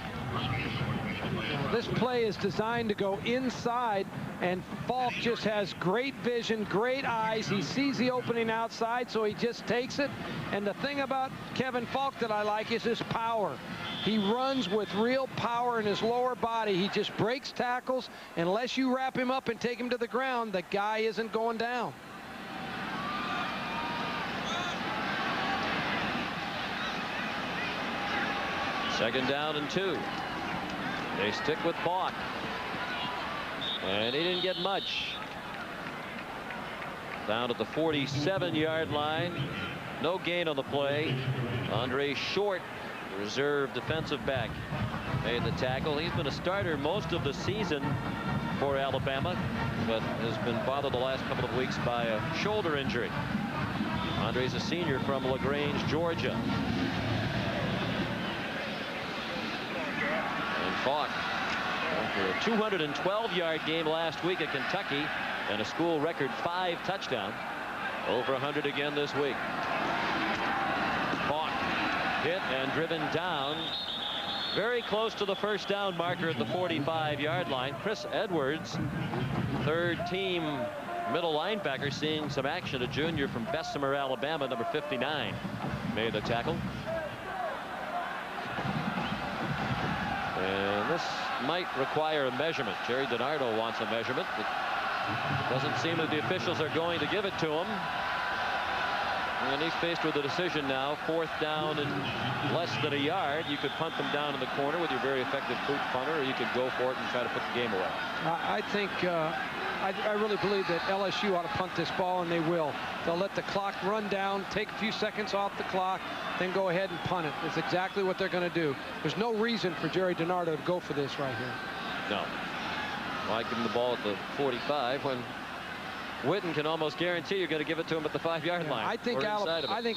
This play is designed to go inside, and Falk just has great vision, great eyes. He sees the opening outside, so he just takes it. And the thing about Kevin Falk that I like is his power. He runs with real power in his lower body. He just breaks tackles. Unless you wrap him up and take him to the ground, the guy isn't going down. Second down and 2. They stick with Falk. And he didn't get much. Down at the 47-yard line. No gain on the play. Andre Short, reserve defensive back, made the tackle. He's been a starter most of the season for Alabama, but has been bothered the last couple of weeks by a shoulder injury. Andre's a senior from LaGrange, Georgia. And Falk, after a 212-yard game last week at Kentucky and a school record 5 touchdowns, over 100 again this week. Falk hit and driven down very close to the first down marker at the 45-yard line. Chris Edwards, third-team middle linebacker, seeing some action. A junior from Bessemer, Alabama, number 59, made the tackle. And this might require a measurement. Jerry DiNardo wants a measurement. It doesn't seem that the officials are going to give it to him. And he's faced with a decision now. 4th down and less than a yard. You could punt them down in the corner with your very effective boot punter, or you could go for it and try to put the game away. I think I really believe that LSU ought to punt this ball, and they will. They'll let the clock run down, take a few seconds off the clock, then go ahead and punt it. It's exactly what they're going to do. There's no reason for Jerry DiNardo to go for this right here. No. Why give him the ball at the 45 when Witten can almost guarantee you're going to give it to him at the 5-yard line? I think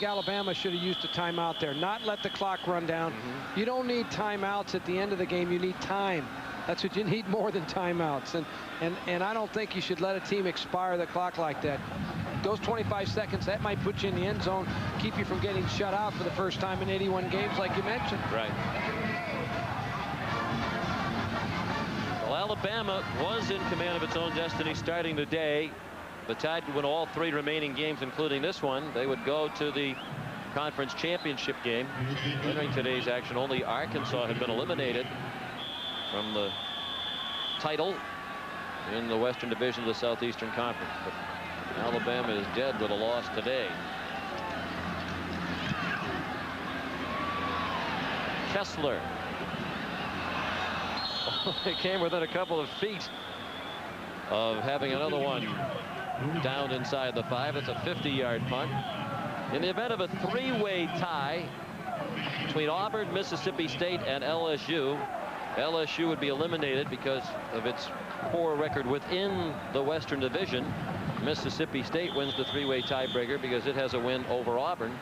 Alabama should have used a timeout there, not let the clock run down. You don't need timeouts at the end of the game. You need time. That's what you need, more than timeouts. And I don't think you should let a team expire the clock like that. those 25 seconds, that might put you in the end zone, keep you from getting shut out for the first time in 81 games, like you mentioned. Right. Well, Alabama was in command of its own destiny starting the day. The Tide would win all 3 remaining games, including this one. They would go to the conference championship game. Entering today's action, only Arkansas had been eliminated from the title in the Western Division of the Southeastern Conference. But Alabama is dead with a loss today. Kessler. They came within a couple of feet of having another one down inside the 5. It's a 50-yard punt. In the event of a 3-way tie between Auburn, Mississippi State, and LSU, LSU would be eliminated because of its poor record within the Western Division. Mississippi State wins the 3-way tiebreaker because it has a win over Auburn.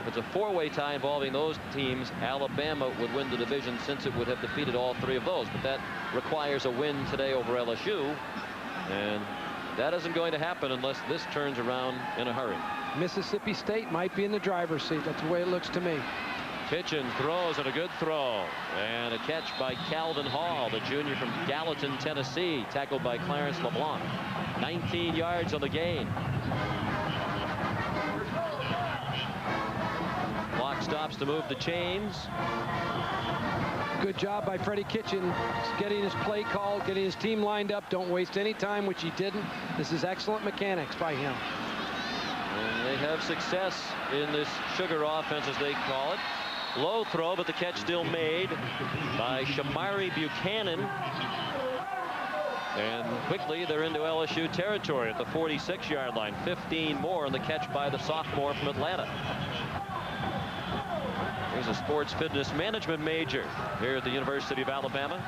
If it's a 4-way tie involving those teams, Alabama would win the division since it would have defeated all 3 of those. But that requires a win today over LSU. And that isn't going to happen unless this turns around in a hurry. Mississippi State might be in the driver's seat. That's the way it looks to me. Kitchens throws, and a good throw. And a catch by Calvin Hall, the junior from Gallatin, Tennessee, tackled by Clarence LeBlanc. 19 yards on the gain. Clock stops to move the chains. Good job by Freddie Kitchens getting his play called, getting his team lined up. Don't waste any time, which he didn't. This is excellent mechanics by him. And they have success in this sugar offense, as they call it. Low throw, but the catch still made by Shamari Buchanan. And quickly they're into LSU territory at the 46-yard line. 15 more on the catch by the sophomore from Atlanta. He's a sports fitness management major here at the University of Alabama.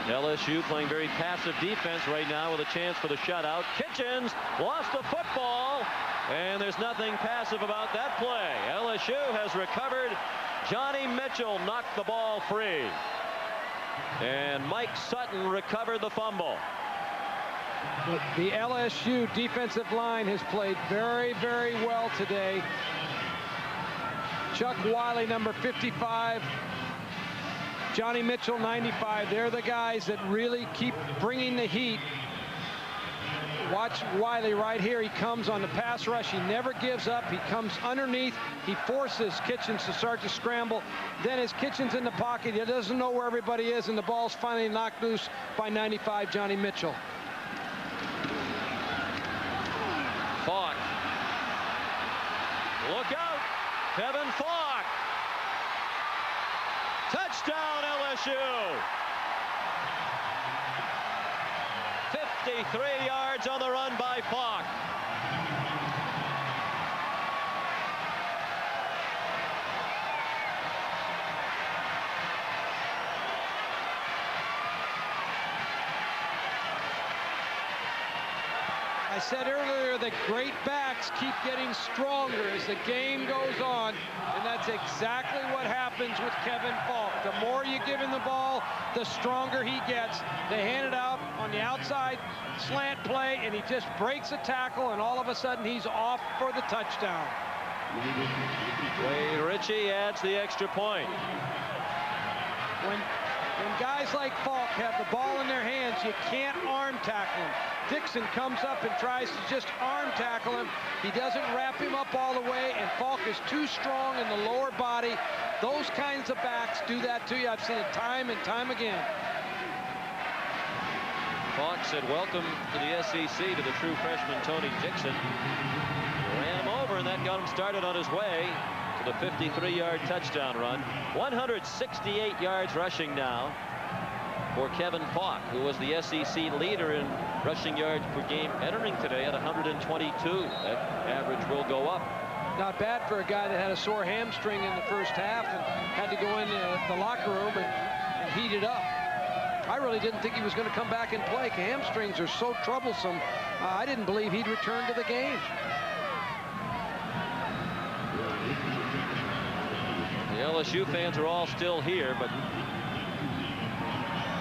LSU playing very passive defense right now with a chance for the shutout. Kitchens lost the football, and there's nothing passive about that play. LSU has recovered. Johnny Mitchell knocked the ball free, and Mike Sutton recovered the fumble. The LSU defensive line has played very, very well today. Chuck Wiley, number 55. Johnny Mitchell, 95. They're the guys that really keep bringing the heat. Watch Wiley right here. He comes on the pass rush. He never gives up. He comes underneath. He forces Kitchens to start to scramble. Then as Kitchens in the pocket, he doesn't know where everybody is, and the ball's finally knocked loose by 95 Johnny Mitchell. Falk. Look out. Kevin Falk. Touchdown LSU. 53 yards on the run by Falk. I said earlier that great backs keep getting stronger as the game goes on, and that's exactly what happens with Kevin Falk. The more you give him the ball, the stronger he gets. They hand it out on the outside slant play, and he just breaks a tackle, and all of a sudden he's off for the touchdown. Wade Ritchie adds the extra point. When guys like Falk have the ball in their hands, you can't arm tackle him. Dixon comes up and tries to just arm tackle him. He doesn't wrap him up all the way, and Falk is too strong in the lower body. Those kinds of backs do that to you. I've seen it time and time again. Falk said welcome to the SEC to the true freshman Tony Dixon. Ran him over, and that got him started on his way to the 53-yard touchdown run. 168 yards rushing now for Kevin Falk, who was the SEC leader in rushing yards per game entering today at 122. That average will go up. Not bad for a guy that had a sore hamstring in the first half and had to go in the locker room and heat it up. I really didn't think he was going to come back and play. Hamstrings are so troublesome. I didn't believe he'd return to the game. The LSU fans are all still here, but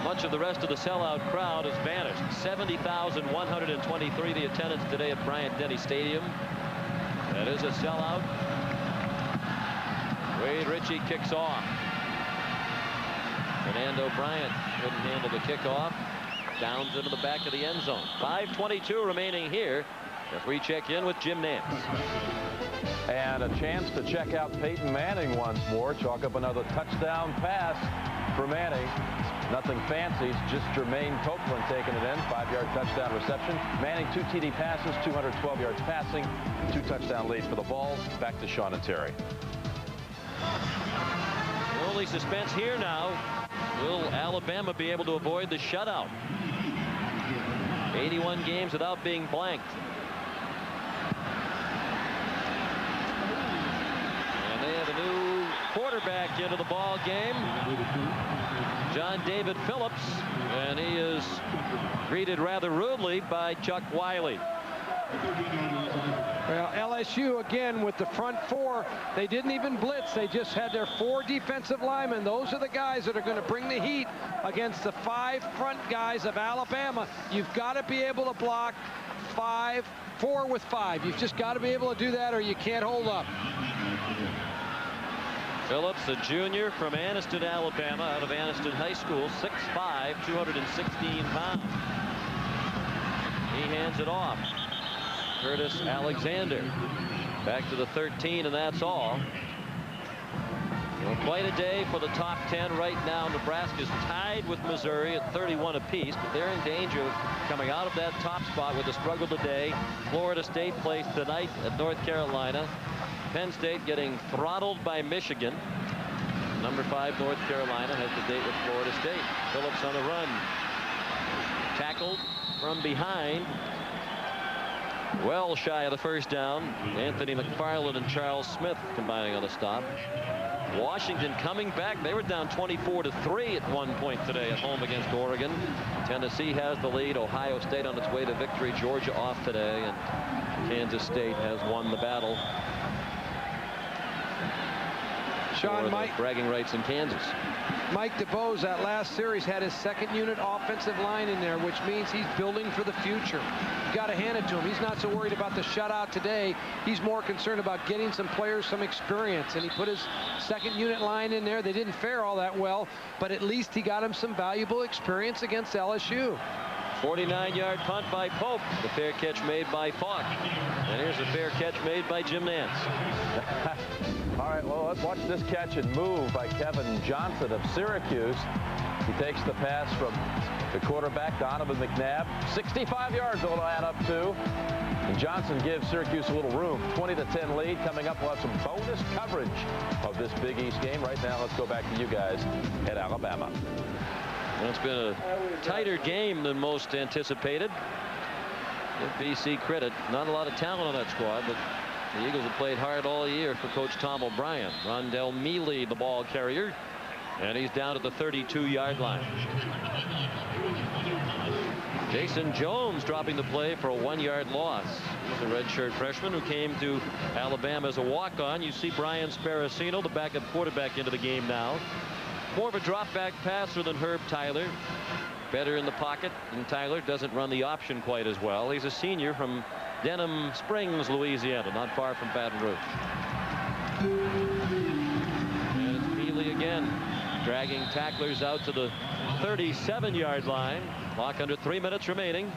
much of the rest of the sellout crowd has vanished. 70,123 the attendance today at Bryant-Denny Stadium. That is a sellout. Wade Ritchie kicks off. Fernando Bryant couldn't handle the kickoff. Downs into the back of the end zone. 5:22 remaining here as we check in with Jim Nantz. And a chance to check out Peyton Manning once more. Chalk up another touchdown pass for Manning. Nothing fancy, it's just Jermaine Copeland taking it in. 5-yard touchdown reception. Manning 2 TD passes, 212 yards passing, 2 touchdown lead for the Vols. Back to Sean and Terry. The only suspense here now, will Alabama be able to avoid the shutout? 81 games without being blanked. And they have a new quarterback into the ball game. John David Phillips, and he is greeted rather rudely by Chuck Wiley. Well, LSU again with the front 4. They didn't even blitz. They just had their 4 defensive linemen. Those are the guys that are going to bring the heat against the 5 front guys of Alabama. You've got to be able to block 4 with 5. You've just got to be able to do that or you can't hold up. Phillips, a junior from Anniston, Alabama, out of Anniston High School, 6'5", 216 pounds. He hands it off. Curtis Alexander back to the 13, and that's all. Well, quite a day for the top 10 right now. Nebraska's tied with Missouri at 31 apiece, but they're in danger of coming out of that top spot with a struggle today. Florida State plays tonight at North Carolina. Penn State getting throttled by Michigan. Number 5 North Carolina has the date with Florida State. Phillips on the run. Tackled from behind. Well shy of the first down. Anthony McFarland and Charles Smith combining on the stop. Washington coming back. They were down 24-3 at one point today at home against Oregon. Tennessee has the lead. Ohio State on its way to victory. Georgia off today, and Kansas State has won the battle. Sean, Mike, bragging rights in Kansas. Mike DeBose, that last series, had his 2nd unit offensive line in there, which means he's building for the future. You got to hand it to him. He's not so worried about the shutout today. He's more concerned about getting some players some experience, and he put his 2nd unit line in there. They didn't fare all that well, but at least he got him some valuable experience against LSU. 49-yard punt by Pope. The fair catch made by Falk. And here's a fair catch made by Jim Nantz. All right, well, let's watch this catch and move by Kevin Johnson of Syracuse. He takes the pass from the quarterback, Donovan McNabb. 65 yards it'll add up to. And Johnson gives Syracuse a little room. 20-10 lead. Coming up, we'll have some bonus coverage of this Big East game. Right now, let's go back to you guys at Alabama. Well, it's been a tighter game than most anticipated. Give BC credit. Not a lot of talent on that squad, but the Eagles have played hard all year for Coach Tom O'Brien. Rondell Mealy, the ball carrier, and he's down at the 32-yard line. Jason Jones dropping the play for a 1-yard loss. He's a redshirt freshman who came to Alabama as a walk-on. You see Brian Sparacino, the backup quarterback, into the game now. More of a drop-back passer than Herb Tyler. Better in the pocket, and Tyler doesn't run the option quite as well. He's a senior from Denham Springs, Louisiana, not far from Baton Rouge. And it's Mealy again, dragging tacklers out to the 37-yard line. Clock under 3 minutes remaining.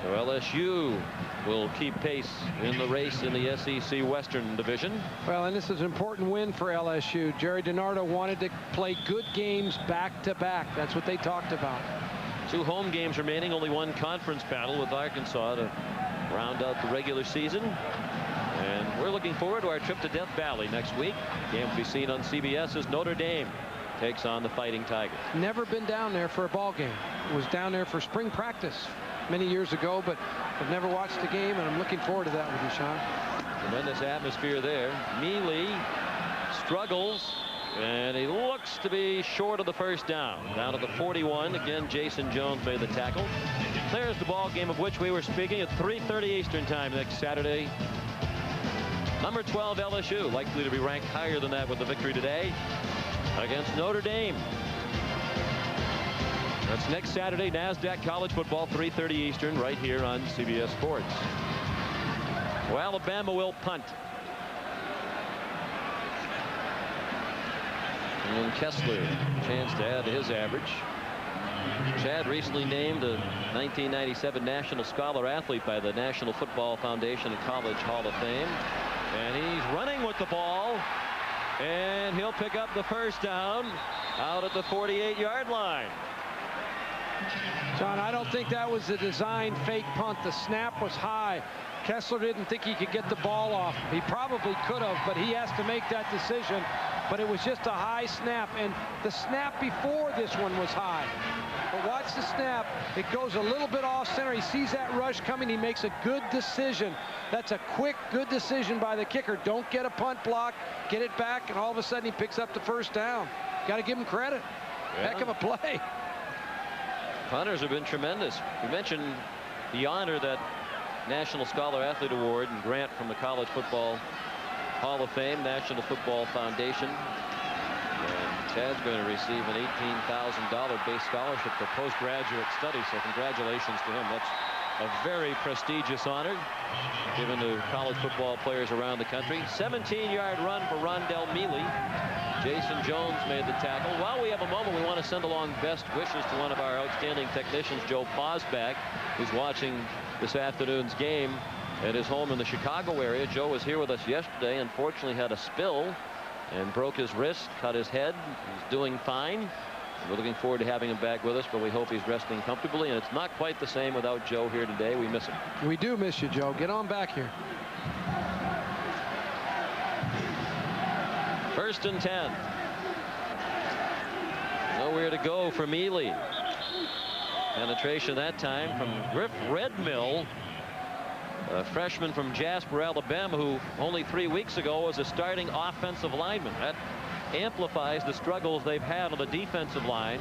So LSU will keep pace in the race in the SEC Western Division. Well, and this is an important win for LSU. Jerry DiNardo wanted to play good games back-to-back. That's what they talked about. 2 home games remaining, only 1 conference battle with Arkansas to round out the regular season. And we're looking forward to our trip to Death Valley next week. Game to be seen on CBS as Notre Dame takes on the Fighting Tigers. Never been down there for a ball game. Was down there for spring practice many years ago, but I've never watched a game, and I'm looking forward to that with you, Sean. Tremendous atmosphere there. Mealy struggles, and he looks to be short of the first down. Down at the 41. Again, Jason Jones made the tackle. There's the ball game of which we were speaking at 3:30 Eastern time next Saturday. Number 12 LSU likely to be ranked higher than that with the victory today against Notre Dame. That's next Saturday, NASDAQ College Football, 3:30 Eastern, right here on CBS Sports. Well, Alabama will punt. And Kessler, chance to add to his average. Chad recently named a 1997 National Scholar Athlete by the National Football Foundation and College Hall of Fame. And he's running with the ball. And he'll pick up the first down out at the 48-yard line. John, I don't think that was a designed fake punt. The snap was high. Kessler didn't think he could get the ball off. He probably could have, but he has to make that decision. But it was just a high snap, and the snap before this one was high. But watch the snap. It goes a little bit off center. He sees that rush coming. He makes a good decision. That's a quick, good decision by the kicker. Don't get a punt block. Get it back, and all of a sudden he picks up the first down. Got to give him credit. Yeah. Heck of a play. Punters have been tremendous. We mentioned the honor that National Scholar Athlete Award and grant from the College Football Hall of Fame, National Football Foundation. And Chad's going to receive an $18,000 base scholarship for postgraduate studies, so congratulations to him. That's a very prestigious honor given to college football players around the country. 17-yard run for Rondell Mealy. Jason Jones made the tackle. While we have a moment, we want to send along best wishes to one of our outstanding technicians, Joe Posback, who's watching this afternoon's game at his home in the Chicago area. Joe was here with us yesterday. Unfortunately had a spill and broke his wrist, cut his head. He's doing fine. We're looking forward to having him back with us, but we hope he's resting comfortably, and it's not quite the same without Joe here today. We miss him. We do miss you, Joe. Get on back here. 1st and 10. Nowhere to go for Mealy. Penetration that time from Griff Redmill, a freshman from Jasper, Alabama, who only 3 weeks ago was a starting offensive lineman. That amplifies the struggles they've had on the defensive line.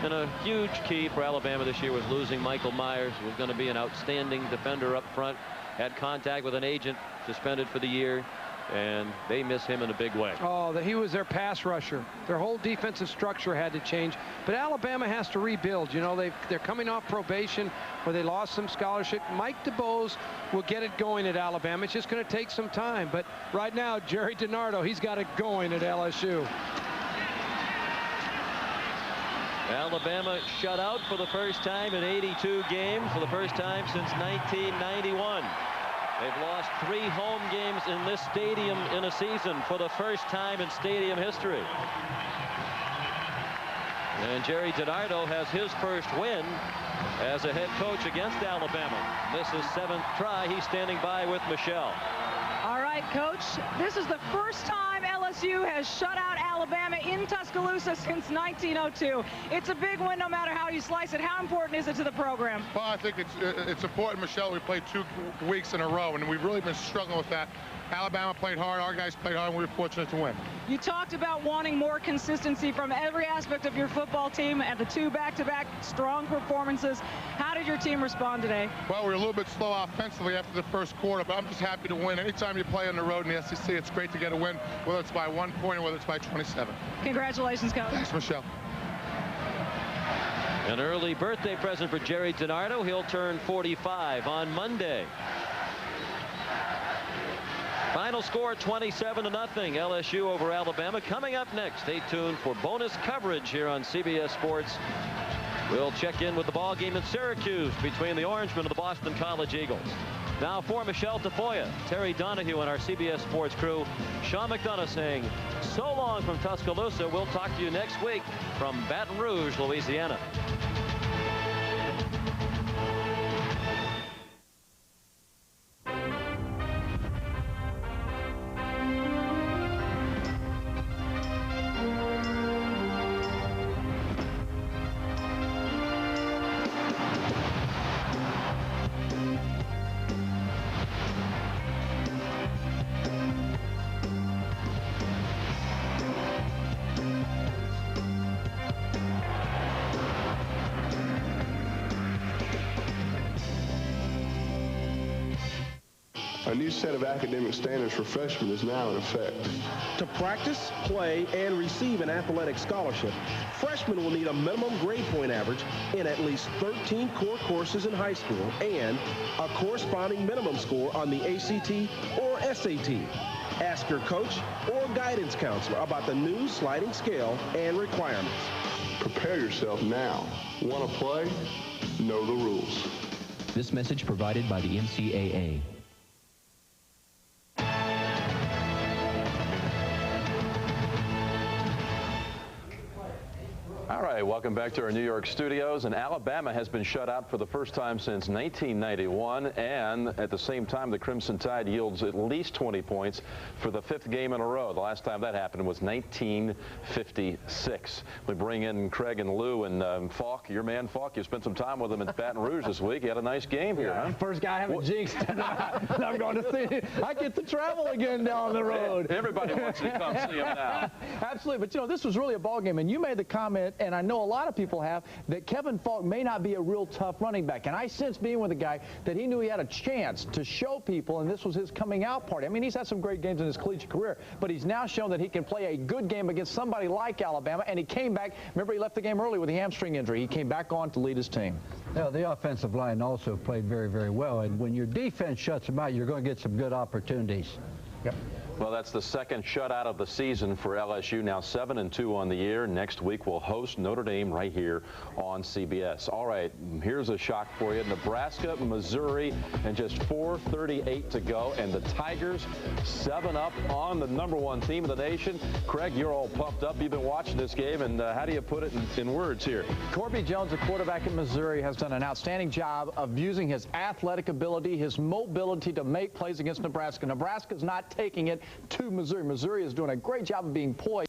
And a huge key for Alabama this year was losing Michael Myers, who was going to be an outstanding defender up front. Had contact with an agent, suspended for the year, and they miss him in a big way. Oh, he was their pass rusher. Their whole defensive structure had to change. But Alabama has to rebuild. You know, they're coming off probation where they lost some scholarship. Mike DeBose will get it going at Alabama. It's just going to take some time. But right now, Jerry DiNardo, he's got it going at LSU. Alabama shut out for the first time in 82 games, for the first time since 1991. They've lost 3 home games in this stadium in a season for the first time in stadium history. And Jerry DiNardo has his first win as a head coach against Alabama. This is 7th try. He's standing by with Michelle. All right, Coach, this is the first time LSU has shut out Alabama in Tuscaloosa since 1902. It's a big win no matter how you slice it. How important is it to the program? Well, I think it's important, Michelle. We played 2 weeks in a row, and we've really been struggling with that. Alabama played hard. Our guys played hard, and we were fortunate to win. You talked about wanting more consistency from every aspect of your football team and the 2 back-to-back strong performances. How did your team respond today? Well, we were a little bit slow offensively after the first quarter, but I'm just happy to win. Anytime you play on the road in the SEC, it's great to get a win, whether it's by 1 point or whether it's by 27. Congratulations, Coach. Thanks, Michelle. An early birthday present for Jerry DiNardo. He'll turn 45 on Monday. Final score 27-0. LSU over Alabama. Coming up next, stay tuned for bonus coverage here on CBS Sports. We'll check in with the ball game in Syracuse between the Orangemen and the Boston College Eagles. Now for Michelle Tafoya, Terry Donahue, and our CBS Sports crew, Sean McDonough saying so long from Tuscaloosa. We'll talk to you next week from Baton Rouge, Louisiana. A new set of academic standards for freshmen is now in effect. To practice, play, and receive an athletic scholarship, freshmen will need a minimum grade point average in at least 13 core courses in high school and a corresponding minimum score on the ACT or SAT. Ask your coach or guidance counselor about the new sliding scale and requirements. Prepare yourself now. Want to play? Know the rules. This message provided by the NCAA. All right, welcome back to our New York studios. And Alabama has been shut out for the first time since 1991. And at the same time, the Crimson Tide yields at least 20 points for the 5th game in a row. The last time that happened was 1956. We bring in Craig and Lou and Falk, your man Falk. You spent some time with him at Baton Rouge this week. You had a nice game here, huh? First guy I haven't jinxed. I'm going to see it. I get to travel again down the road. Everybody wants to come see him now. Absolutely. But, you know, this was really a ball game. And you made the comment, and I know a lot of people have, that Kevin Falk may not be a real tough running back. And I sense, being with a guy, that he knew he had a chance to show people, and this was his coming out party. I mean, he's had some great games in his collegiate career, but he's now shown that he can play a good game against somebody like Alabama, and he came back. Remember, he left the game early with a hamstring injury. He came back on to lead his team. Yeah, the offensive line also played very, very well, and when your defense shuts them out, you're going to get some good opportunities. Yep. Well, that's the second shutout of the season for LSU, now 7-2 on the year. Next week, we'll host Notre Dame right here on CBS. All right, here's a shock for you. Nebraska, Missouri, and just 4:38 to go, and the Tigers 7-up on the #1 team of the nation. Craig, you're all pumped up. You've been watching this game, and how do you put it in words here? Corby Jones, the quarterback in Missouri, has done an outstanding job of using his athletic ability, his mobility to make plays against Nebraska. Nebraska's not taking it to Missouri. Missouri is doing a great job of being poised.